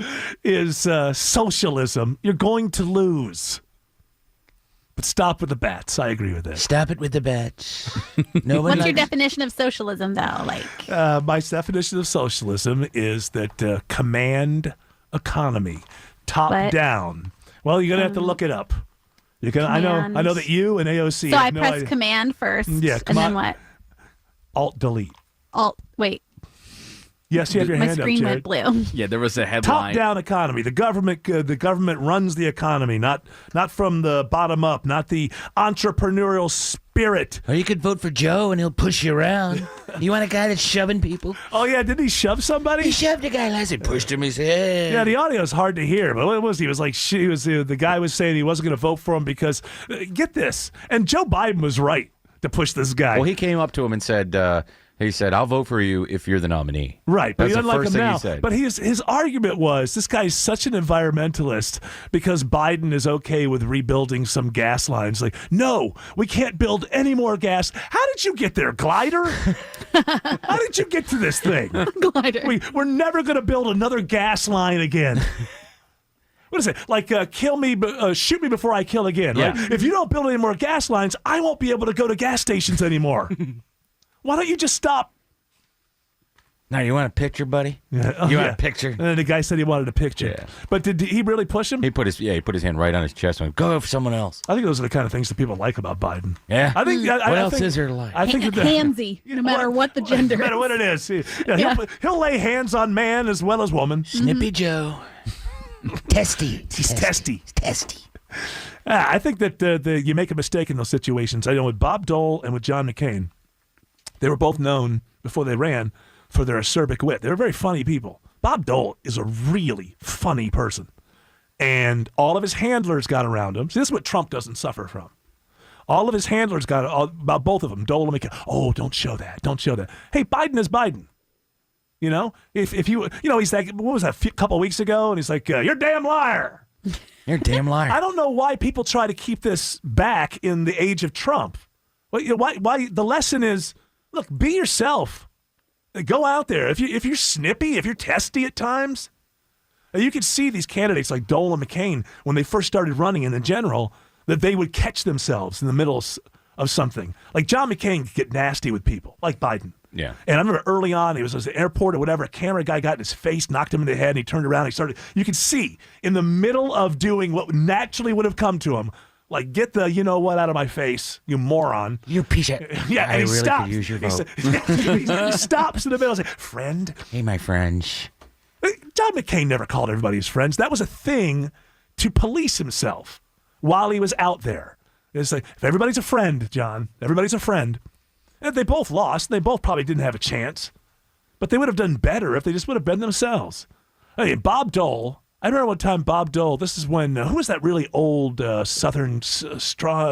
is socialism, you're going to lose. But stop with the bats. I agree with that. Stop it with the bats. What's your definition of socialism, though? My definition of socialism is that command economy, top down. Well, you're gonna have to look it up. You're gonna. I know that you and AOC. So I press command first. Yeah, and then what? Alt delete. Wait. Yes, you have your hand up, My screen Jared. went blue. Yeah, there was a headline. Top-down economy. The government runs the economy, not from the bottom up, not the entrepreneurial spirit. Or you could vote for Joe and he'll push you around. You want a guy that's shoving people? Oh, yeah, didn't he shove somebody? He shoved a guy last night, pushed him, he said, hey. Yeah, the audio is hard to hear, but what was he? It was like the guy was saying he wasn't going to vote for him because, get this, and Joe Biden was right to push this guy. Well, he came up to him and said, I'll vote for you if you're the nominee. Right, but that's he the doesn't like first him thing now. he said. But his argument was, this guy's such an environmentalist because Biden is okay with rebuilding some gas lines. Like, no, we can't build any more gas. How did you get there, glider? How did you get to this thing? Glider. We're never going to build another gas line again. What is it? Like, kill me, shoot me before I kill again. Yeah. Right? If you don't build any more gas lines, I won't be able to go to gas stations anymore. Why don't you just stop? Now, you want a picture, buddy? Yeah. You want a picture? And then the guy said he wanted a picture. Yeah. But did he really push him? He put his hand right on his chest and went, go for someone else. I think those are the kind of things that people like about Biden. Yeah. I think. What else is there to like? I think handsy, no matter what the gender. No matter what it is. Yeah, he'll lay hands on man as well as woman. Snippy Joe. Testy. He's testy. Testy. I think that you make a mistake in those situations. I know with Bob Dole and with John McCain, they were both known before they ran for their acerbic wit. They were very funny people. Bob Dole is a really funny person. And all of his handlers got around him. See, this is what Trump doesn't suffer from. All of his handlers got about both of them. Dole and McCain. Oh, don't show that. Don't show that. Hey, Biden is Biden. If you, he's like, what was that, a couple of weeks ago? And he's like, you're a damn liar. You're a damn liar. I don't know why people try to keep this back in the age of Trump. Why the lesson is, look, be yourself. Go out there. If you're snippy, if you're testy at times, you could see these candidates like Dole and McCain when they first started running in the general, that they would catch themselves in the middle of something. Like John McCain could get nasty with people, like Biden. Yeah. And I remember early on, he was at the airport or whatever, a camera guy got in his face, knocked him in the head, and he turned around and he started, you could see in the middle of doing what naturally would have come to him, like, get the you know what out of my face, you moron. You piece of... Yeah, I and he really stops. could use your vote. He stops in the middle and says, friend. Hey, my friends. John McCain never called everybody his friends. That was a thing to police himself while he was out there. It's like, if everybody's a friend, John, everybody's a friend. And they both lost. They both probably didn't have a chance. But they would have done better if they just would have been themselves. I mean, Bob Dole... I remember one time Bob Dole, this is when, who was that really old Southern Strom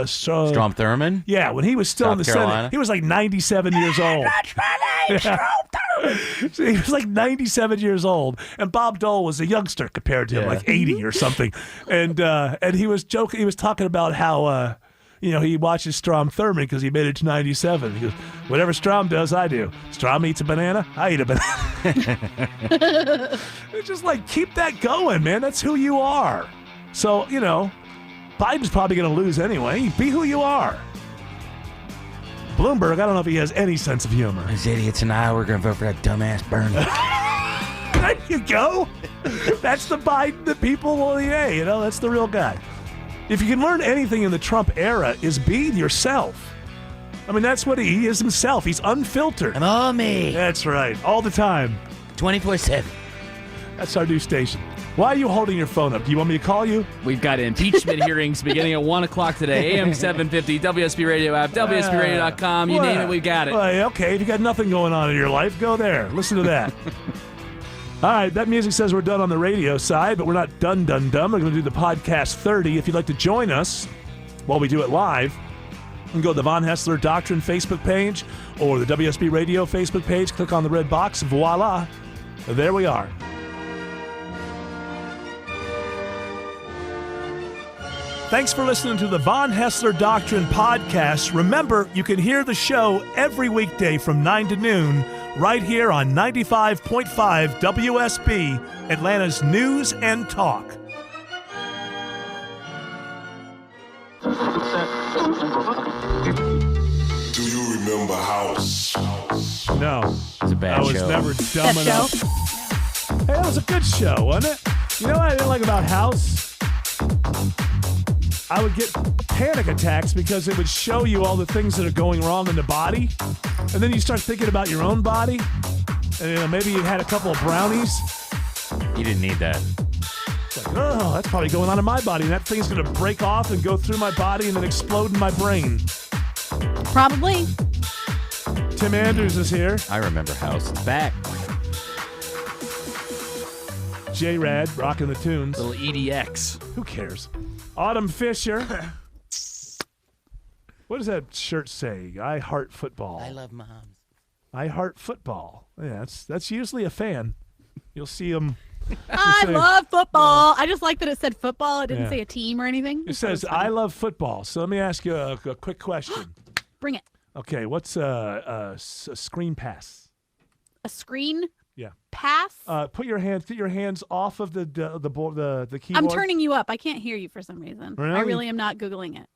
Thurmond? Yeah, when he was still South in the Carolina? Senate. He was like 97 years old. That's my name, Strom Thurmond. So he was like 97 years old, and Bob Dole was a youngster compared to him, like 80 or something. And he was joking, he was talking about how... he watches Strom Thurmond because he made it to 97. He goes, whatever Strom does, I do. Strom eats a banana, I eat a banana. It's just like, keep that going, man. That's who you are. So, Biden's probably going to lose anyway. Be who you are. Bloomberg, I don't know if he has any sense of humor. Those idiots and I, we're going to vote for that dumbass Bernie. There you go. That's the Biden that people will, that's the real guy. If you can learn anything in the Trump era, is being yourself. I mean, that's what he is himself. He's unfiltered. I'm all me. That's right. All the time. 24/7. That's our new station. Why are you holding your phone up? Do you want me to call you? We've got impeachment hearings beginning at 1 o'clock today. AM 750, WSB Radio app, WSBRadio.com. You name it, we got it. Well, okay, if you got nothing going on in your life, go there. Listen to that. All right, that music says we're done on the radio side, but we're not done. We're going to do the podcast 30. If you'd like to join us while we do it live, you can go to the Von Haessler Doctrine Facebook page or the WSB Radio Facebook page. Click on the red box. Voila. There we are. Thanks for listening to the Von Haessler Doctrine podcast. Remember, you can hear the show every weekday from 9 to noon right here on 95.5 WSB, Atlanta's News and Talk. Do you remember House? No. It's a bad I was show. never dumb enough. Hey, that was a good show, wasn't it? You know what I didn't like about House? I would get panic attacks because it would show you all the things that are going wrong in the body. And then you start thinking about your own body. And maybe you had a couple of brownies. You didn't need that. It's like, oh, that's probably going on in my body. And that thing's going to break off and go through my body and then explode in my brain. Probably. Tim Andrews is here. I remember House. It's back. J-Rad, rocking the tunes. Little EDX. Who cares? Autumn Fisher. What does that shirt say? I heart football. I love moms. I heart football. Yeah, that's usually a fan. You'll see him. I love football. I just like that it said football. It didn't Yeah. say a team or anything. It says, I love football. So let me ask you a quick question. Bring it. Okay, what's a screen pass? A screen Yeah. pass? Get your hands off of the keyboard. I'm turning you up. I can't hear you for some reason. I Really? really am not Googling it.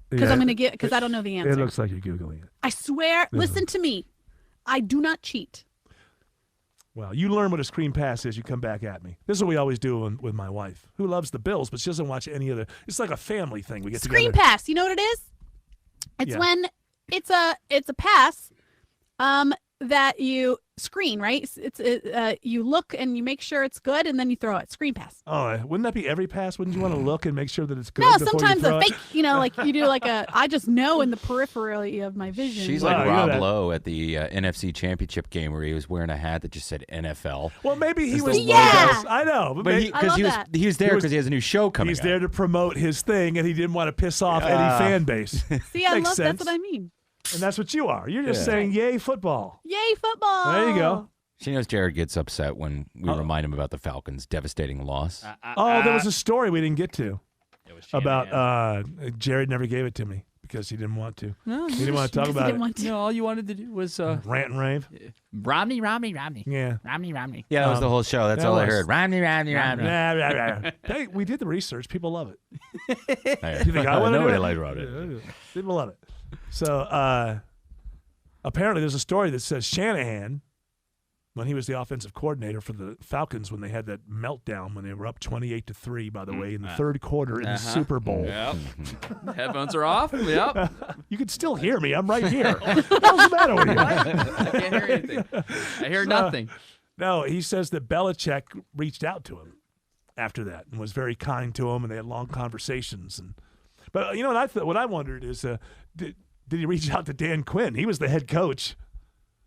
Because Yeah. I'm going to because I don't know the answer. It looks like you're Googling it. I swear, listen to me. I do not cheat. Well, you learn what a screen pass is, you come back at me. This is what we always do with my wife, who loves the Bills, but she doesn't watch any other. It's like a family thing. We get Screen together. pass. You know what it is? It's Yeah. when it's a pass that you screen, right? You look and you make sure it's good, and then you throw it. Screen pass. Oh, wouldn't that be every pass? Wouldn't you want to look and make sure that it's good? No, before sometimes you throw a fake, like you do like a, I just know in the periphery of my vision. She's like Rob Lowe at the NFC Championship game where he was wearing a hat that just said NFL. Well, maybe he It's was. the Yeah, I know. But maybe- because he was there because he has a new show coming He's up. there to promote his thing, and he didn't want to piss off any fan base. See, I Makes love sense. that's what I mean. And that's what you are. You're just Yeah. saying, yay, football. Yay, football. There you go. She knows Jared gets upset when we remind him about the Falcons' devastating loss. There was a story we didn't get to about Jared never gave it to me because he didn't want to. No, he didn't want to talk about it. No, all you wanted to do was rant and rave. Romney. Yeah. Romney. Yeah, that was the whole show. That's all I heard. Romney. Hey, we did the research. People love it. You think I want to do Nobody it? liked Romney. People love it. So apparently there's a story that says Shanahan, when he was the offensive coordinator for the Falcons, when they had that meltdown when they were up 28-3, by the way, in the third quarter in the Super Bowl. Yep. Headphones are off. Yep. You can still hear me. I'm right here. What's the matter with you? I can't hear anything. I hear nothing. No, he says that Belichick reached out to him after that and was very kind to him, and they had long conversations. But you know what I wondered is, did he reach out to Dan Quinn? He was the head coach.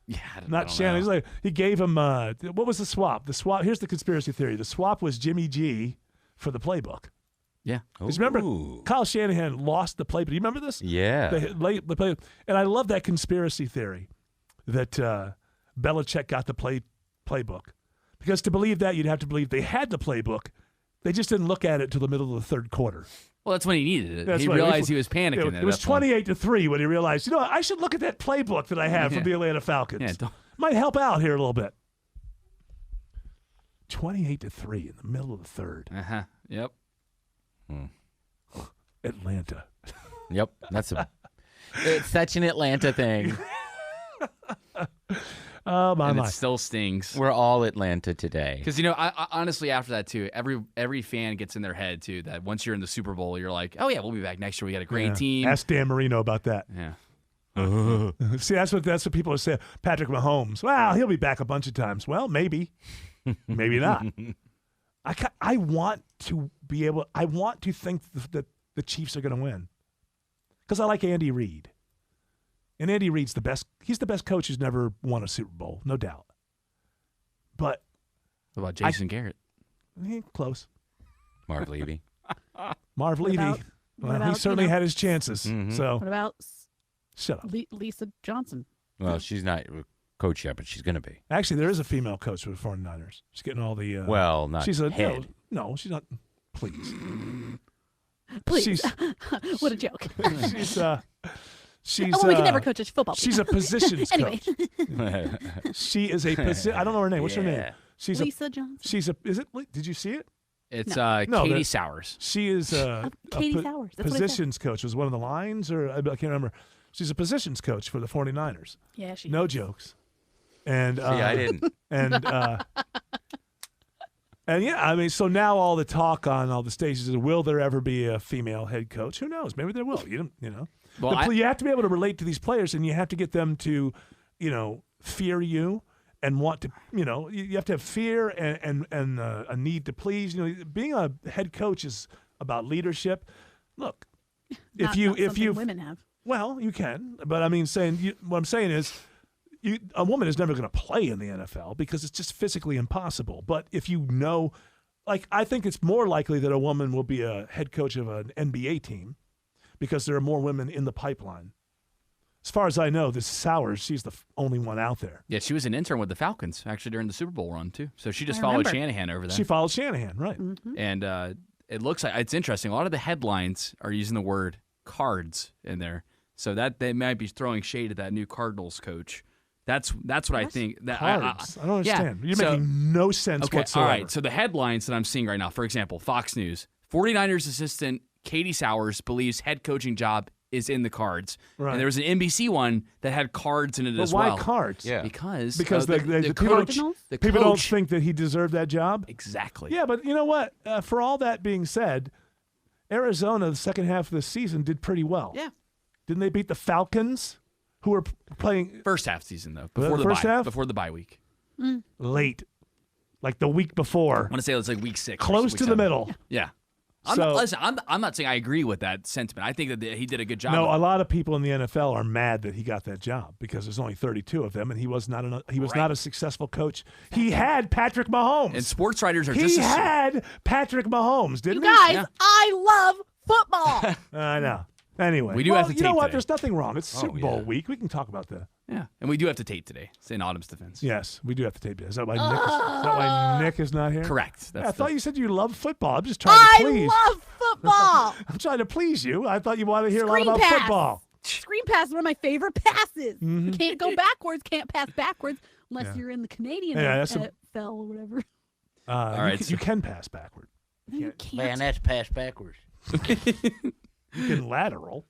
Yeah, not Shannon. He's like, he gave him what was the swap? The swap. Here's the conspiracy theory. The swap was Jimmy G for the playbook. Yeah. Because remember, Kyle Shanahan lost the playbook. Do you remember this? Yeah. The play, and I love that conspiracy theory that Belichick got the playbook. Because to believe that, you'd have to believe they had the playbook. They just didn't look at it till the middle of the third quarter. Well, that's when he needed it. He realized he was panicking. It was 28-3 when he realized, I should look at that playbook that I have from the Atlanta Falcons. Yeah, might help out here a little bit. 28-3 in the middle of the third. Yep. Atlanta. Yep. It's such an Atlanta thing. Oh my! It still stings. We're all Atlanta today. Because I honestly, after that too, every fan gets in their head too that once you're in the Super Bowl, you're like, oh yeah, we'll be back next year. We got a great team. Ask Dan Marino about that. Yeah. See, that's what people are saying. Patrick Mahomes. Well, he'll be back a bunch of times. Well, maybe, maybe not. I want to be able. I want to think that the Chiefs are going to win because I like Andy Reid. And Andy Reid's the best. He's the best coach who's never won a Super Bowl, no doubt. But what about Jason Garrett? Close. Marv Levy. Marv Levy. He certainly had his chances. Mm-hmm. So what about shut up, Lisa Johnson? Well, she's not a coach yet, but she's going to be. Actually, there is a female coach for the 49ers. She's getting all the. Well, not she's a head. No, she's not. Please. Please. What a joke. She's, we can never coach a football team. She's a positions anyway. coach. She is a position. I don't know her name. What's her name? She's Lisa Johnson. She's a. Is it? Did you see it? It's Katie Sowers. She is Katie Sowers. That's positions coach. Was one of the lines, or I can't remember. She's a positions coach for the 49ers. Yeah, she. No jokes. And I didn't. And yeah, I mean, so now all the talk on all the stations is, will there ever be a female head coach? Who knows? Maybe there will. You know. Well, you have to be able to relate to these players, and you have to get them to, fear you and want to, you have to have fear and a need to please. Being a head coach is about leadership. Look, if you women have. Well, you can, but I mean, what I'm saying is, a woman is never going to play in the NFL because it's just physically impossible. But if I think it's more likely that a woman will be a head coach of an NBA team because there are more women in the pipeline. As far as I know, this Sowers, she's the only one out there. Yeah, she was an intern with the Falcons actually during the Super Bowl run too. So she just followed Shanahan over there. She followed Shanahan, right? Mm-hmm. And it looks like it's interesting. A lot of the headlines are using the word cards in there, so that they might be throwing shade at that new Cardinals coach. That's what I think. Cards? I don't understand. Yeah. You're making no sense whatsoever. All right, so the headlines that I'm seeing right now, for example, Fox News, 49ers assistant Katie Sowers believes head coaching job is in the cards. Right. And there was an NBC one that had cards in it as well. Why cards? Yeah. Because the people don't think that he deserved that job? Exactly. Yeah, but you know what? For all that being said, Arizona, the second half of the season, did pretty well. Yeah. Didn't they beat the Falcons, who were playing first half season though? Before the bye week. Late, like the week before. I want to say it was like week 6. Close to the middle. Yeah. I'm not saying I agree with that sentiment. I think that he did a good job. No, a lot of people in the NFL are mad that he got that job because there's only 32 of them, and he was not a successful coach. He had Patrick Mahomes. And sports writers are He had Patrick Mahomes, didn't he? You guys, I love football. I know. Anyway, we do have to. You know what? Today. There's nothing wrong. It's Super Bowl week. We can talk about the Yeah, and we do have to tape today. It's in Autumn's defense. Yes, we do have to tape it. Is that why Nick is not here? Correct. I thought you said you love football. I'm just trying to please. I love football. I'm trying to please you. I thought you wanted to hear a lot Screen about pass. football. Screen pass is one of my favorite passes. Mhm. You can't go backwards, can't pass backwards unless you're in the Canadian NFL or whatever. All right, You can pass backward. You can't. Man, that's pass backwards. You can lateral.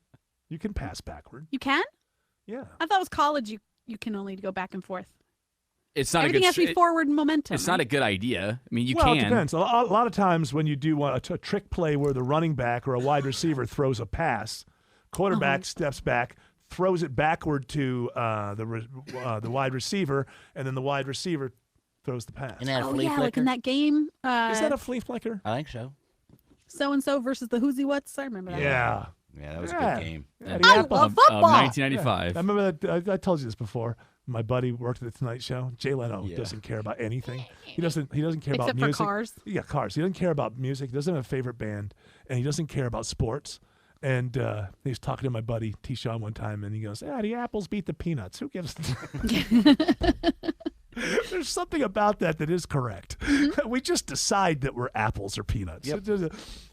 You can pass backward. You can? Yeah. I thought it was college. You can only go back and forth. It's not Everything a good. has to be forward momentum. It's not a good idea. I mean, you Well, can. it depends. A lot of times when you do a trick play where the running back or a wide receiver throws a pass, quarterback steps back, throws it backward to the wide receiver, and then the wide receiver throws the pass. Isn't that a Oh flea yeah, flicker? like in that game. Is that a flea flicker? I think so. So and so versus the Who's He What's? I remember that. Yeah. Yeah, that was a good game. Yeah, I love football. 1995. I remember that. I told you this before. My buddy worked at the Tonight Show. Jay Leno doesn't care about anything. He doesn't care about Except for music. cars. Yeah, cars. He doesn't care about music. He doesn't have a favorite band, and he doesn't care about sports. And he was talking to my buddy T-Shawn one time, and he goes, the apples beat the peanuts. Who gives There's something about that is correct. We just decide that we're apples or peanuts. Yep.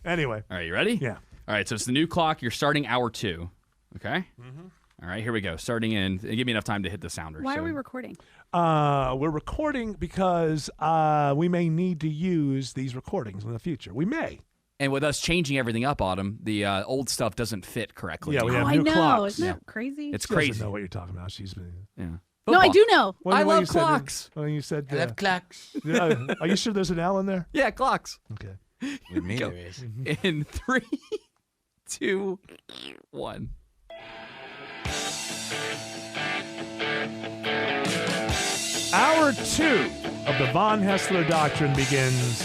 Anyway. All right, you ready? Yeah. All right, so it's the new clock. You're starting hour 2. Okay? Mm-hmm. All right, here we go. Starting in. Give me enough time to hit the sounder. Why so. are we recording? We're recording because we may need to use these recordings in the future. We may. And with us changing everything up, Autumn, the old stuff doesn't fit correctly. Yeah, we have I new know. clocks. Isn't that crazy? It's She doesn't crazy. know what you're talking about. She's been. Yeah. No, I do know. I love clocks. When you said I love clocks. Are you sure there's an L in there? Yeah, clocks. Okay. With me, Go. there is. In 3, 2, 1. Hour 2 of the Von Haessler Doctrine begins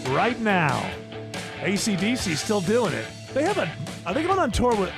right now. AC/DC still doing it. Are they going on tour with?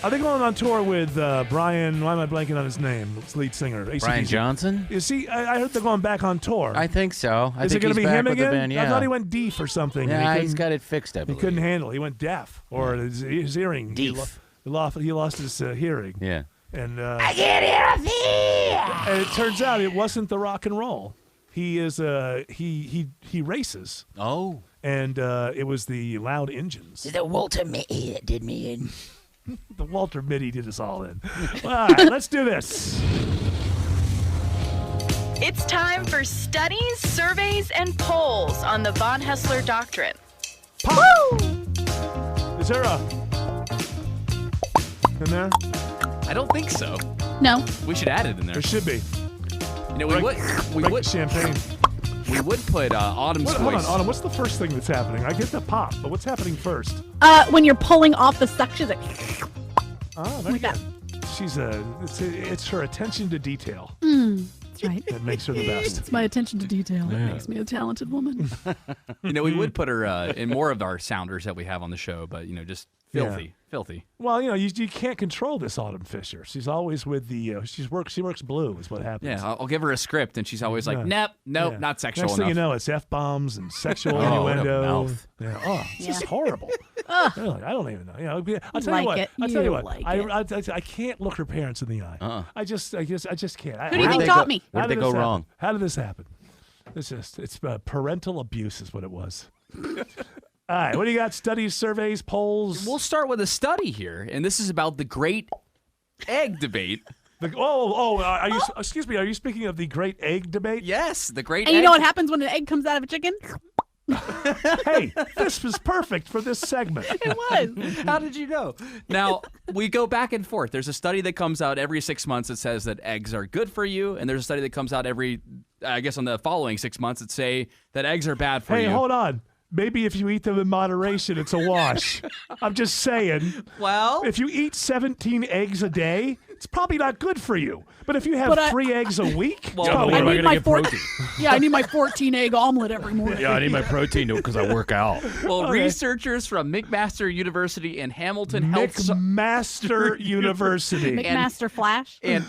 Are they going on tour with Brian? Why am I blanking on his name? It's lead singer. AC/DC. Brian Johnson? You see, I heard they're going back on tour. I think so. Is it going to be him again? Band, yeah. I thought he went deaf or something. Yeah, He he's couldn't- got it fixed, I He believe. couldn't handle it. He went deaf, or his hearing. Deaf. He lost his hearing. Yeah. And I can't hear a thing. and it turns out it wasn't the rock and roll. He is he races. Oh. And it was the loud engines. Is it Walter Mitty that did me in? The Walter Mitty did us all in. All right, let's do this. It's time for studies, surveys, and polls on the Von Haessler Doctrine. Woo! Is there a in there? I don't think so. No. We should add it in there. There should be. You know, we would champagne. We would put Autumn's Hold voice. on, Autumn. What's the first thing that's happening? I get the pop, but what's happening first? When you're pulling off the suction, like, Oh, very good. She's it's her attention to detail that's right. that makes her the best. It's my attention to detail that makes me a talented woman. You know, we would put her in more of our sounders that we have on the show, but just filthy. Well, you can't control this Autumn Fisher. She's always with the she works blue is what happens. Yeah, I'll give her a script, and she's always like, Yeah. nope, Yeah. not sexual Next thing enough. you know, it's F-bombs and sexual Oh, what a innuendo. mouth. Yeah. Oh, it's just horrible. Really, I don't even know. I'll tell Like you what. it. I'll tell you You what. like I can't look her parents in the eye. Uh-uh. I just can't. Who do you think taught me? Where did they go wrong? How did this happen? It's parental abuse is what it was. All right, what do you got? Studies, surveys, polls? We'll start with a study here, and this is about the great egg debate. Are you? Excuse me. Are you speaking of the great egg debate? Yes, the great And egg you know what happens when an egg comes out of a chicken? Hey, this was perfect for this segment. It was. How did you know? Now, we go back and forth. There's a study that comes out every 6 months that says that eggs are good for you, and there's a study that comes out every, I guess, on the following 6 months that say that eggs are bad for you. Hey, hold on. Maybe if you eat them in moderation, it's a wash. I'm just saying. Well, if you eat 17 eggs a day, it's probably not good for you. But if you have 3 eggs a week, Well, it's probably I need my 14. Yeah, I need my 14 egg omelet every morning. Yeah, I need my protein because I work out. Well, Okay. researchers from McMaster University and Hamilton Health McMaster University. McMaster Flash. and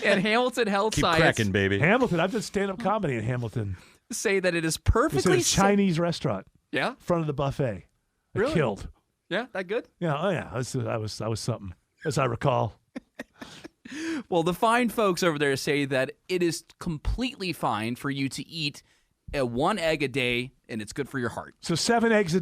and Hamilton Health Keep Science cracking, baby. Hamilton. I've done stand-up comedy in Hamilton. say that it is It's a perfectly Chinese restaurant. Yeah, Front of the buffet. I Really? killed. yeah, that good. Yeah, oh yeah. I was something. as I recall. Well, the fine folks over there say that it is completely fine for you to eat one egg a day, and it's good for your heart. So 7 eggs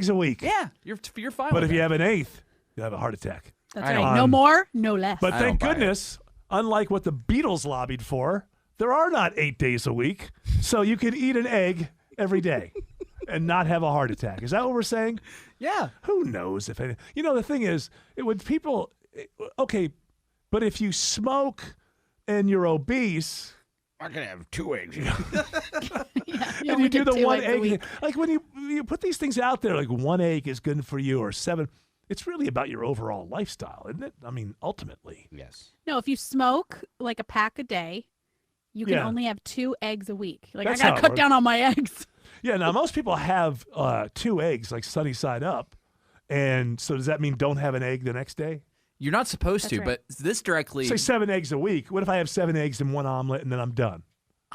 a week. Yeah, you're fine. But with if you that. have an eighth, you have a heart attack. That's right. No more, no less. But thank goodness, unlike what the Beatles lobbied for, there are not 8 days a week. So you can eat an egg every day and not have a heart attack. Is that what we're saying? Yeah. Who knows if any? You know, the thing is, okay, but if you smoke and you're obese, I can have 2 eggs. and you do the 1 egg, like when you put these things out there, like 1 egg is good for you or 7. It's really about your overall lifestyle, isn't it? I mean, ultimately. Yes. No, if you smoke like a pack a day, you can Yeah. only have 2 eggs a week. Like, That's I how got to it cut works. down on my eggs. Yeah, now most people have 2 eggs, like sunny side up. And so does that mean don't have an egg the next day? You're not supposed That's to, right. but this directly. Say 7 eggs a week. What if I have 7 eggs and 1 omelet and then I'm done?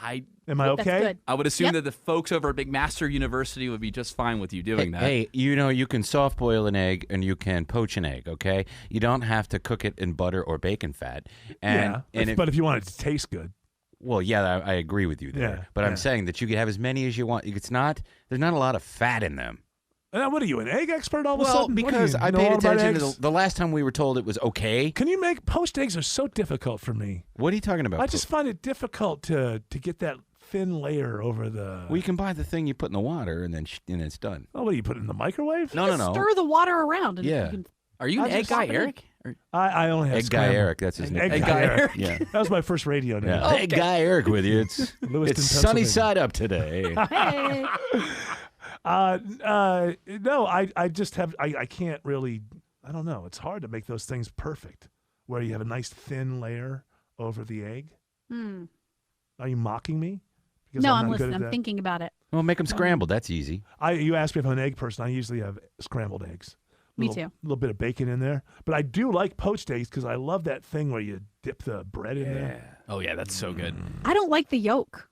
Am I That's okay? good. I would assume Yep. that the folks over at McMaster University would be just fine with you doing that. Hey, you can soft boil an egg and you can poach an egg, okay? You don't have to cook it in butter or bacon fat. But if you want it to taste good. Well, yeah, I agree with you there. Yeah, but yeah. I'm saying that you can have as many as you want. There's not a lot of fat in them. Now, what are you, an egg expert all of a Well, sudden? What do because you I know paid all about attention to eggs? the last time we were told it was okay. Can you make poached eggs are so difficult for me. What are you talking about? I just find it difficult to get that thin layer over the. Well, you can buy the thing you put in the water and then it's done. Oh, what do you put it in the microwave? No. Stir the water around. And Yeah. you can Are you an egg guy, Eric? I only have Egg guy scrambled. Eric, that's his name. Egg Egg guy guy Eric. Eric. Yeah. That was my first radio name. Yeah. Egg guy Eric with you. It's Lewiston, sunny Pennsylvania. side up today. Hey. No, I just have, I can't really, I don't know. It's hard to make those things perfect where you have a nice thin layer over the egg. Hmm. Are you mocking me? Because No, I'm I'm not good listening. at I'm that? thinking about it. Well, make them scrambled. That's easy. You asked me if I'm an egg person. I usually have scrambled eggs. Me Little- too. A little bit of bacon in there. But I do like poached eggs because I love that thing where you dip the bread in there. Oh, yeah, that's so good. I don't like the yolk.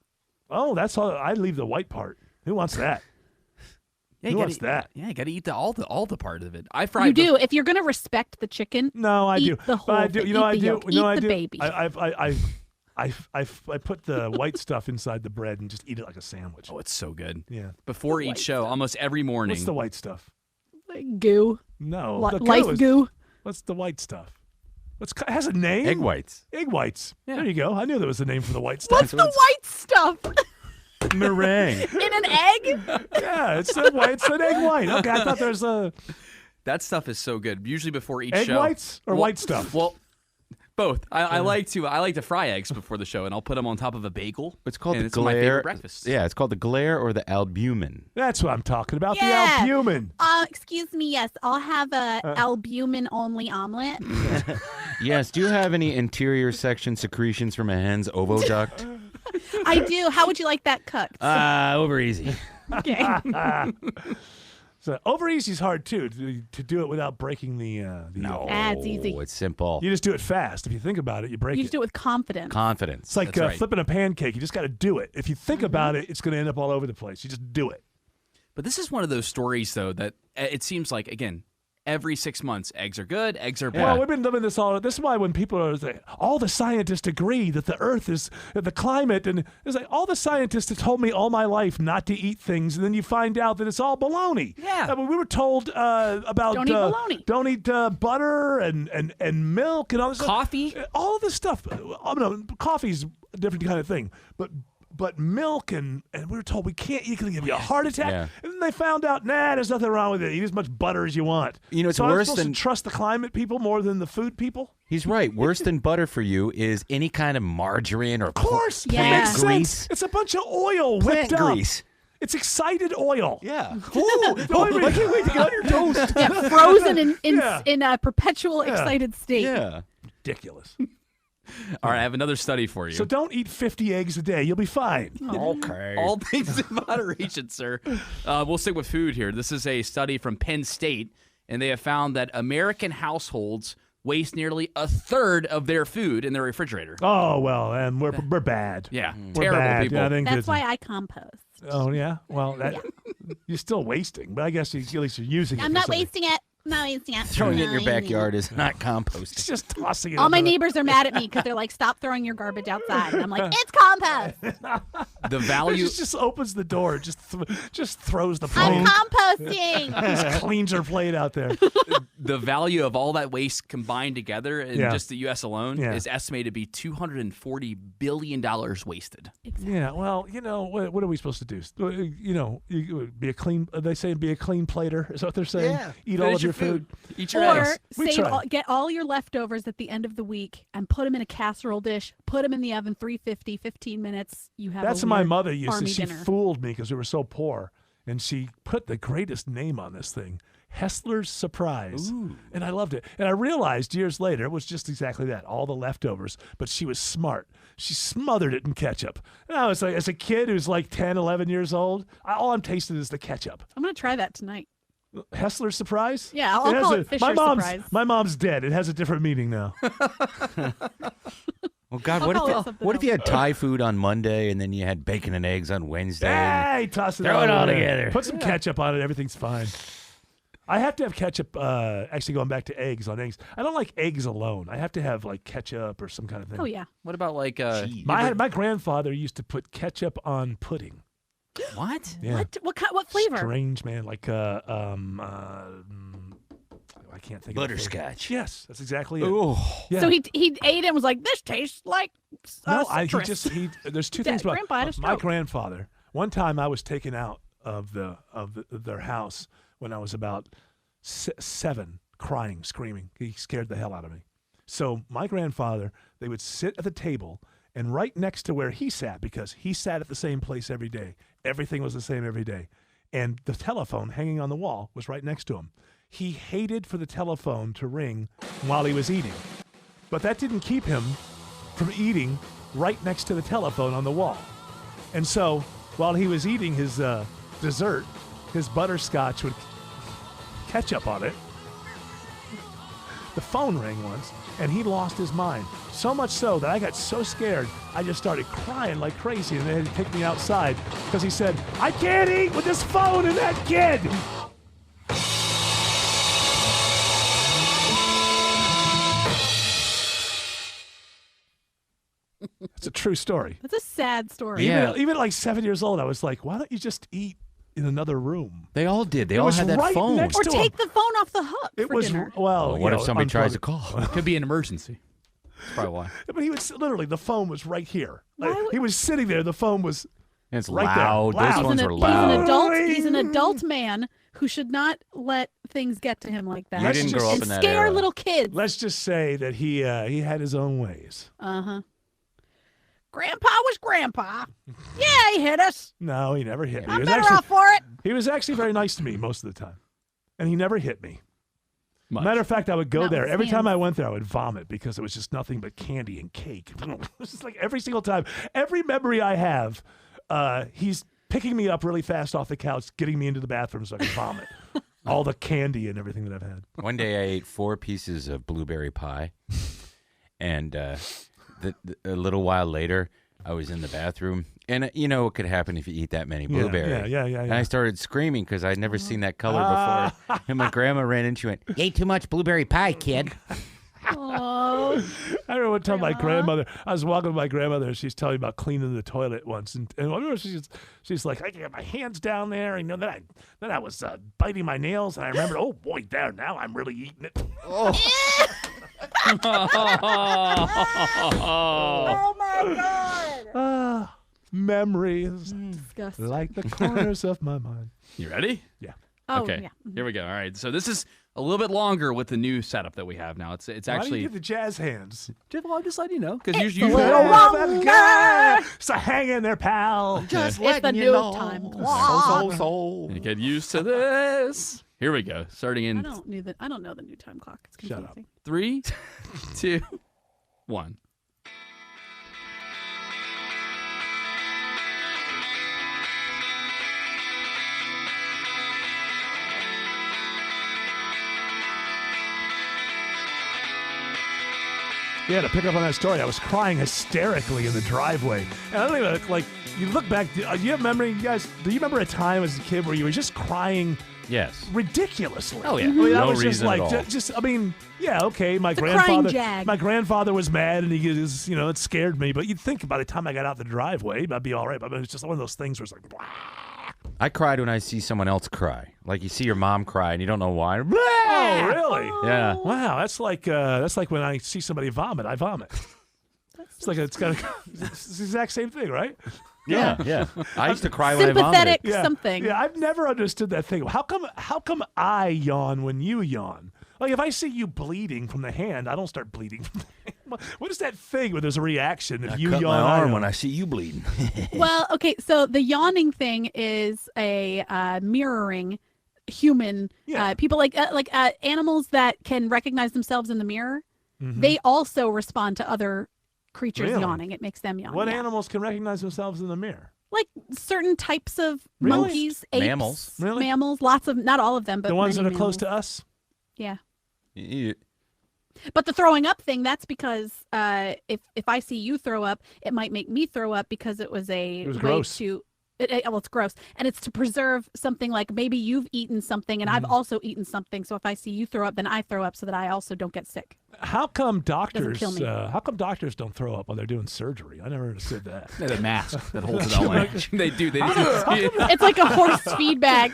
Oh, that's all. I leave the white part. Who wants that? Yeah, Who you wants gotta, that? Yeah, you got to eat all the part of it. I fry. You do. If you're going to respect the chicken, No, I eat do. the But whole I do. thing. You know, Eat I the do. yolk. You know, Eat I the do. baby. I put the white stuff inside the bread and just eat it like a sandwich. Oh, it's so good. Yeah. Before each show, almost every morning. What's the white stuff? Goo. No. Li- the life is- goo. What's the white stuff? It has a name? Egg whites. Egg whites. There you go. I knew there was a name for the white What's stuff. the white stuff? Meringue. In an egg? Yeah, it's an egg white. Okay, I thought there's a That stuff is so good. Usually before each egg show. whites or white stuff. Well, both. I like to fry eggs before the show, and I'll put them on top of a bagel. It's called and the it's my glare. favorite breakfast. Yeah, it's called the glare or the albumin. That's what I'm talking about. Yeah. The albumin. Excuse me. Yes, I'll have a albumin only omelet. Yes. Do you have any interior section secretions from a hen's oviduct? I do. How would you like that cooked? Over easy. Okay. So over easy is hard too to do it without breaking the. No, it's easy. It's simple. You just do it fast. If you think about it, you break You it. just do it with confidence. Confidence. It's like That's right. flipping a pancake. You just got to do it. If you think about it, it's going to end up all over the place. You just do it. But this is one of those stories, though, that it seems like, again, every 6 months, eggs are good, eggs are bad. Well, we've been living this all. This is why when people are saying, all the scientists agree that the Earth is the climate, and it's like all the scientists have told me all my life not to eat things, and then you find out that it's all baloney. Yeah. I mean, we were told about Don't eat baloney. Don't eat butter and milk and all this Coffee? stuff. All of this stuff. No, coffee's a different kind of thing, but milk and we were told we can't eat because it'll give you a heart attack. Yeah. And then they found out, there's nothing wrong with it. Eat as much butter as you want. You know, it's so worse I'm supposed than- to trust the climate people more than the food people? He's right. Worse than butter for you is any kind of margarine or Of course. Yeah. It makes grease. sense. It's a bunch of oil Plant whipped up. grease. It's excited oil. Yeah. I can't wait to get on your toast. Yeah, frozen Yeah. in a perpetual Yeah. excited state. Yeah. Ridiculous. All right, I have another study for you. So don't eat 50 eggs a day. You'll be fine. Okay. All things in moderation, sir. We'll stick with food here. This is a study from Penn State, and they have found that American households waste nearly a third of their food in their refrigerator. Oh, well, and we're bad. Yeah, We're terrible bad. people. Yeah, I think That's it's- why I compost. Oh, yeah? Well, you're still wasting, but I guess at least you're using it. I'm for not something. wasting it. No, it's not. Throwing it in your backyard is not composting. It's just tossing it. All my neighbors are mad at me because they're like, stop throwing your garbage outside. And I'm like, it's compost. The value just opens the door, just throws the plate. I'm composting. Just cleans her plate out there. The value of all that waste combined together in just the U.S. alone is estimated to be $240 billion wasted. Yeah, well, what are we supposed to do? You be a clean. They say be a clean plater. Is that what they're saying? Yeah. Eat all of your food. Eat your Or eggs. get all your leftovers at the end of the week and put them in a casserole dish. Put them in the oven, 350, 15 minutes. You have. That's a what my weird mother used to. army She dinner. fooled me because we were so poor, and she put the greatest name on this thing. Haessler's Surprise. Ooh. And I loved it. And I realized years later it was just exactly that, all the leftovers. But she was smart. She smothered it in ketchup. And I was like, as a kid who's like 10, 11 years old, all I'm tasting is the ketchup. I'm going to try that tonight. Haessler's Surprise? Yeah, I'll call it Fisher's Surprise. My mom's dead. It has a different meaning now. Well, God, what if you had Thai food on Monday and then you had bacon and eggs on Wednesday? Hey, toss it throw it all there. together. Put some ketchup on it. Everything's fine. I have to have ketchup, actually going back to eggs on eggs. I don't like eggs alone. I have to have like ketchup or some kind of thing. Oh, yeah. What about like My grandfather used to put ketchup on pudding. What? Yeah. What flavor? Strange, man. Like, I can't think of Butterscotch. Yes, that's exactly it. Oh. Yeah. So he ate it and was like, this tastes like citrus. There's two things about Grandpa had a my stroke. grandfather. One time I was taken out of their house when I was about 7, crying, screaming. He scared the hell out of me. So my grandfather, they would sit at the table, and right next to where he sat, because he sat at the same place every day. Everything was the same every day. And the telephone hanging on the wall was right next to him. He hated for the telephone to ring while he was eating. But that didn't keep him from eating right next to the telephone on the wall. And so while he was eating his dessert, his butterscotch with ketchup on it, the phone rang once, and he lost his mind. So much so that I got so scared, I just started crying like crazy, and they had to take me outside because he said, I can't eat with this phone and that kid. It's a true story. That's a sad story. Even at like 7 years old, I was like, why don't you just eat in another room? They all did. They It all was had that right phone. next Or to take him. the phone off the hook It for was dinner. well. What if somebody tries to call? Could be an emergency. That's probably why. But he was literally, the phone was right here. Like, he was sitting there. The phone was It's right loud. there. Those ones were He's loud. an adult man who should not let things get to him like that. You didn't grow up and in that scare era. little kids. Let's just say that he had his own ways. Uh-huh. Grandpa was Grandpa. Yeah, he hit us. No, he never hit me. I'm He was better actually, off for it. He was actually very nice to me most of the time, and he never hit me. Much. Matter of fact, I would go Not there. with Every time hands. I went there, I would vomit because it was just nothing but candy and cake. It's just like every single time. Every memory I have, he's picking me up really fast off the couch, getting me into the bathroom so I can vomit. All the candy and everything that I've had. One day I ate 4 pieces of blueberry pie, and a little while later, I was in the bathroom, and you know what could happen if you eat that many blueberries. Yeah. And I started screaming because I'd never seen that color before. And my grandma ran into it. You ate too much blueberry pie, kid. Oh. I remember one time my grandmother, I was walking with my grandmother, and she's telling me about cleaning the toilet once. And I remember she's like, I got my hands down there. And then I was biting my nails. And I remembered, oh, boy, now I'm really eating it. Oh my God. Memories. Disgusting. Like the corners of my mind. You ready? Yeah. Oh, okay. yeah. Here we go. All right. So this is a little bit longer with the new setup that we have now. It's Why do actually. you get the jazz hands? Well, I'm just letting you know because It's usually. a little longer. So hang in there, pal. Just It's the new time clock. You get used to this. Here we go. Starting in I don't know the new time clock. It's Shut up. confusing. 3, 2, 1. Yeah, to pick up on that story, I was crying hysterically in the driveway. And I don't even, you look back, do you have memory, you guys, do you remember a time as a kid where you were just crying Yes. Ridiculously. Oh, yeah. I mean, I No was just reason like, at all. just, I mean, yeah, okay. My It's a crying grandfather, jag. my grandfather was mad, and he is, it scared me. But you'd think by the time I got out the driveway, I'd be all right. But it's just one of those things where it's like, blah. I cried when I see someone else cry. Like you see your mom cry and you don't know why. Oh, really? Yeah. Wow, that's like when I see somebody vomit, I vomit. It's the exact same thing, right? Yeah. I used to cry when I vomited. Sympathetic something. Yeah, I've never understood that thing. How come I yawn when you yawn? Like if I see you bleeding from the hand, I don't start bleeding from the hand. What is that thing where there's a reaction if you cut yawn? my arm yawn? when I see you bleeding. Well, okay, so the yawning thing is a mirroring human people like animals that can recognize themselves in the mirror. Mhm. They also respond to other creatures Really? yawning. It makes them yawn. What yeah. animals can recognize themselves in the mirror? Like certain types of Really? monkeys, apes, Mammals. Really? mammals, lots of, not all of them, but The ones that many are close mammals. to us? Yeah. You- But the throwing up thing, that's because if I see you throw up, it might make me throw up because it was a was way gross. to. Well, it's gross, and it's to preserve something like maybe you've eaten something and I've also eaten something. So if I see you throw up, then I throw up so that I also don't get sick. How come doctors? kill me. How come doctors don't throw up while they're doing surgery? I never understood that. They have a mask that holds it all in. They do. It's like a horse feed bag.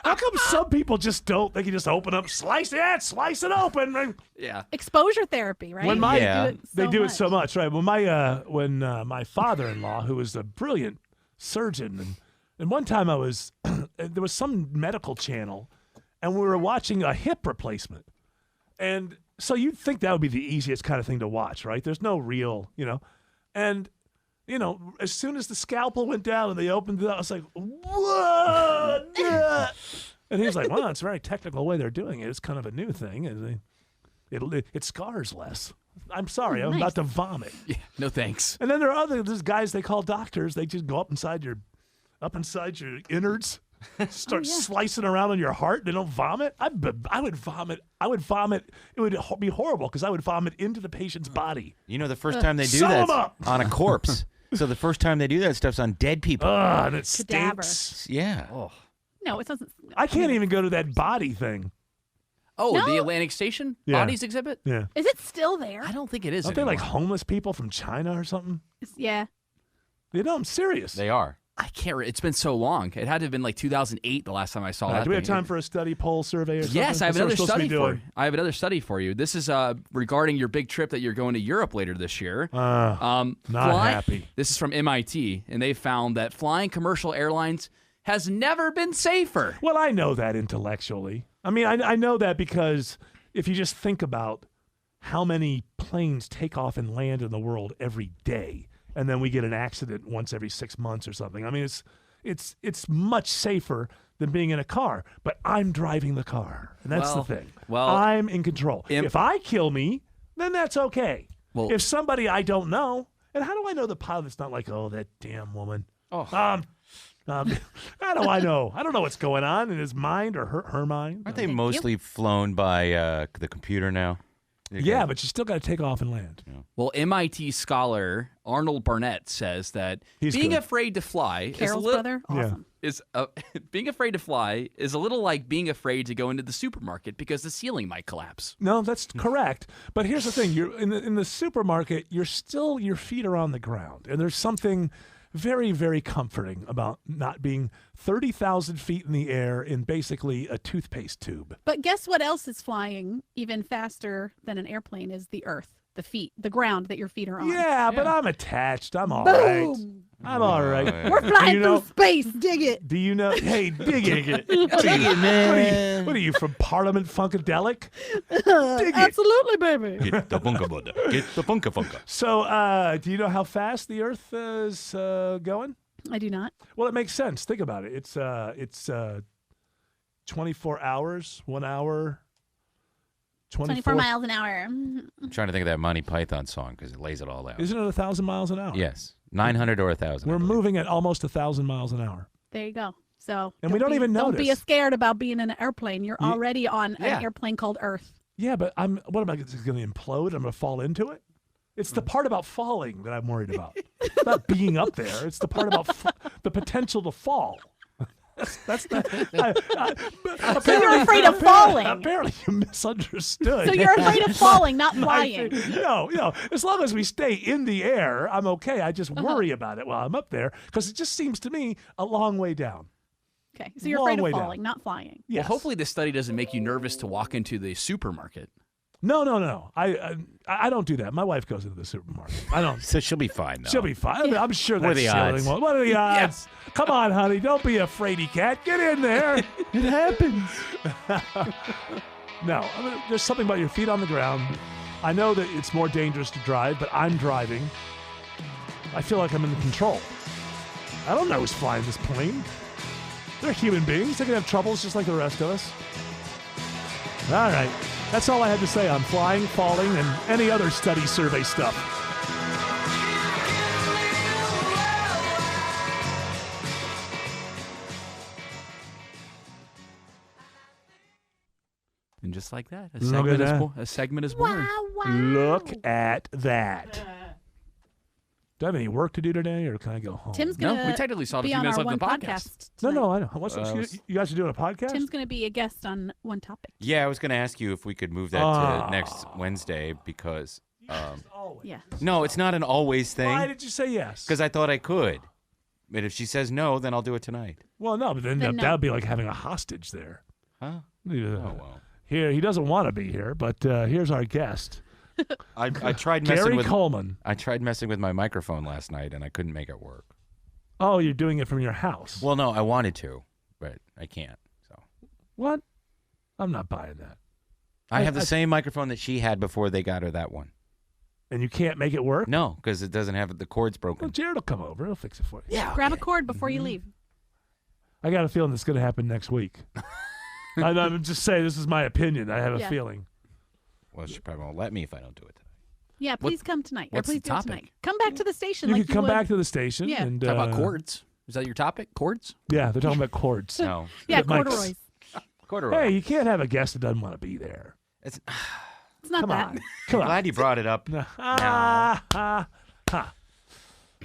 How come some people just don't? They can just open up, slice it open. Yeah. Exposure therapy, right? When my They do it so much. right? When my father-in-law, who was a brilliant surgeon, and one time I was there was some medical channel, and we were watching a hip replacement, and so you'd think that would be the easiest kind of thing to watch, right? There's no real, and. As soon as the scalpel went down and they opened it up, I was like, what? And he was like, well, it's a very technical way they're doing it. It's kind of a new thing. And it scars less. I'm sorry. I'm about to vomit. Yeah, no thanks. And then there are there's guys they call doctors. They just go up inside your innards, start slicing around on your heart. They don't vomit. I would vomit. It would be horrible because I would vomit into the patient's body. the first time they do Sew that 'em up. on a corpse. So the first time they do that stuff's on dead people. And it Cadaver. stinks. Yeah. Oh. No, it doesn't. I can't even go to that body thing. Oh, No. the Atlantic Station Yeah. bodies exhibit? Yeah. Is it still there? I don't think it is Aren't they anymore. like homeless people from China or something? Yeah. I'm serious. They are. I can't. It's been so long. It had to have been like 2008 the last time I saw that. Do we have thing. time for a study poll survey or something? Yes, I have That's what we're another supposed to be study for doing. you. I have another study for you. This is regarding your big trip that you're going to Europe later this year. Not happy. This is from MIT, and they found that flying commercial airlines has never been safer. Well, I know that intellectually. I mean, I know that because if you just think about how many planes take off and land in the world every day, and then we get an accident once every 6 months or something. I mean, it's much safer than being in a car, but I'm driving the car, and that's the thing. Well, I'm in control. If I kill me, then that's okay. Well, if somebody I don't know, and how do I know the pilot's not like, oh, that damn woman? How do I know? I don't know what's going on in his mind or her mind. Aren't they mostly flown by the computer now? Yeah, but you still got to take off and land. Well, MIT scholar Arnold Barnett says that being afraid to fly Carol's brother? Awesome. Being afraid to fly is a little like being afraid to go into the supermarket because the ceiling might collapse. No, that's correct. But here's the thing: you're in the supermarket. Your feet are on the ground, and there's something very, very comforting about not being 30,000 feet in the air in basically a toothpaste tube. But guess what else is flying even faster than an airplane is the earth, the ground that your feet are on. Yeah, but I'm attached. I'm all right. Boom. I'm all right. We're flying through space. Dig it. Do you know? Hey, dig it. Dig it, man. What are you from Parliament Funkadelic? Absolutely, baby. Get the bunka bunka. Get the bunka funka. So, do you know how fast the Earth is going? I do not. Well, it makes sense. Think about it. It's 24 hours, 1 hour, 24 miles an hour. I'm trying to think of that Monty Python song because it lays it all out. Isn't it 1,000 miles an hour? Yes. 900 or 1,000. We're moving at almost 1,000 miles an hour. There you go. So, and we don't even Don't be notice. scared about being in an airplane. You're already on an airplane called Earth. Yeah, but what am I going to implode? I'm going to fall into it? It's the part about falling that I'm worried about. It's not being up there. It's the part about the potential to fall. That's not. So you're afraid of falling. Apparently, you misunderstood. So you're afraid of falling, not flying. No. As long as we stay in the air, I'm okay. I just worry about it while I'm up there because it just seems to me a long way down. Okay, so you're afraid of falling, not flying. Yes. Well, hopefully this study doesn't make you nervous to walk into the supermarket. No. I don't do that. My wife goes into the supermarket. I don't. So she'll be fine, though. She'll be fine. I mean, I'm sure What are that's the odds? What are the odds? Come on, honey. Don't be a fraidy cat. Get in there. It happens. No. I mean, there's something about your feet on the ground. I know that it's more dangerous to drive, but I'm driving. I feel like I'm in control. I don't know who's flying this plane. They're human beings. They can have troubles just like the rest of us. All right. That's all I had to say on flying, falling, and any other study survey stuff. And just like that, a segment is born. Look at that. Do I have any work to do today, or can I go home? Tim's gonna we technically saw be a few on minutes our left in one the podcast. No, I know. You guys are doing a podcast? Tim's going to be a guest on one topic. Yeah, I was going to ask you if we could move that to next Wednesday because. Yeah. No, it's not an always thing. Why did you say yes? Because I thought I could. But if she says no, then I'll do it tonight. Well, no, but then that would be like having a hostage there. Huh? Yeah. Oh, well. Here, he doesn't want to be here, but here's our guest. I tried messing Gary with Coleman. I tried messing with my microphone last night, and I couldn't make it work. Oh, you're doing it from your house. Well, no, I wanted to, but I can't. So what? I'm not buying that. I have the same microphone that she had before they got her that one. And you can't make it work? No, because it doesn't have the cord's broken. Well, Jared will come over. He'll fix it for you. Yeah. Grab a cord before you leave. I got a feeling it's going to happen next week. I'm just saying, this is my opinion. I have a feeling. Well, she probably won't let me if I don't do it tonight. Yeah, please come tonight. what's Please the do it topic? tonight. Come back to the station. You like can come would. back to the station. Yeah. And, Talk about cords. Is that your topic? Cords? Yeah, they're talking about cords. No. Yeah, Mike's- corduroys. Corduroy. Hey, you can't have a guest that doesn't want to be there. It's not Come that. on. Come on. Glad you brought it up.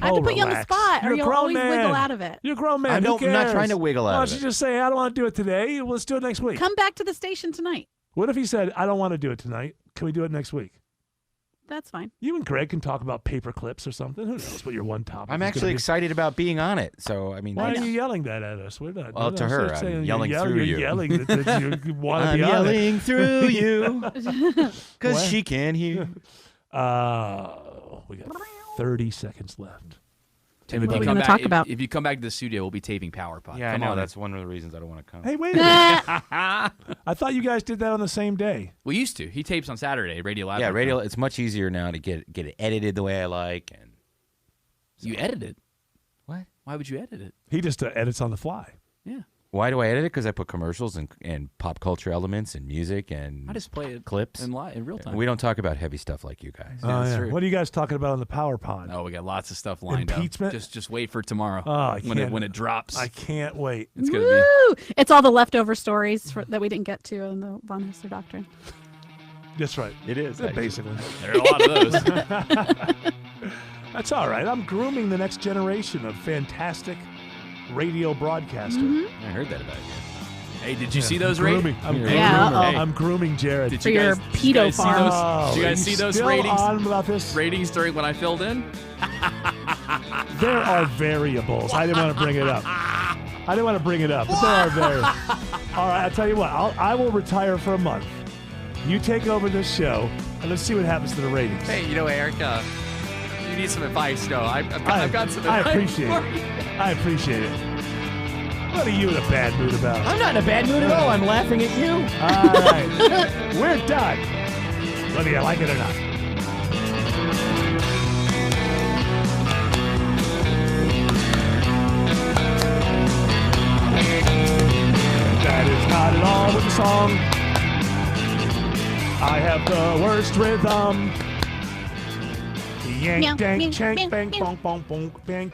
I have to put you on the spot, You're or a you'll grown always man. wiggle out of it. You're a grown man. I'm Who not cares? trying to wiggle out Why of don't it. you just say, I don't want to do it today. Well, let's do it next week. Come back to the station tonight. What if he said, I don't want to do it tonight? Can we do it next week? That's fine. You and Greg can talk about paper clips or something. Who knows what your one topic I'm is actually gonna be. excited about being on it. So, I mean, Why are that's- you yelling that at us? We're not. Well, we're to not her, saying I'm you're yelling through you're you. yelling that you want to I'm be on yelling it. through you because What? she can't hear. We got 30 seconds left. Tim, What if are you we come gonna back, talk about? If you come back to the studio, we'll be taping Power Pod. Yeah, Come I know. on. That's one of the reasons I don't want to come. Hey, wait a minute. I thought you guys did that on the same day. We used to. He tapes on Saturday, Radio Lab. Yeah, radio. It's much easier now to get it edited the way I like. And You edit it. What? Why would you edit it? He just edits on the fly. Yeah. Why do I edit it? Because I put commercials and pop culture elements and music and I just play it clips in real time. We don't talk about heavy stuff like you guys. Yeah, that's true. What are you guys talking about on the Power Pod? Oh, we got lots of stuff lined Impeachment? up. Just wait for tomorrow. Oh, when it drops. I can't wait. It's gonna Woo! It's all the leftover stories that we didn't get to in the Von Haessler Doctrine. That's right. It is, Yeah, actually. basically. There are a lot of those. That's all right. I'm grooming the next generation of fantastic radio broadcaster. Mm-hmm. I heard that about you. Hey, did you see those ratings? I'm grooming Jared. Did For you your guys, pedo did you guys see farm. those? Did you guys see those still ratings? on about this? Ratings during when I filled in? There are variables. I didn't want to bring it up. But there are variables. All right, I'll tell you what. I will retire for a month. You take over this show, and let's see what happens to the ratings. Hey, you know, Eric, you need some advice. No, I've got some I advice. appreciate for it. you. I appreciate it. What are you in a bad mood about? I'm not in a bad mood at all. I'm laughing at you. All right. We're done. Whether you like it or not. That is not at all with the song. I have the worst rhythm. Meow, Yank, dank, meow, chank, meow, bang, meow. bonk, bonk, bonk, bang,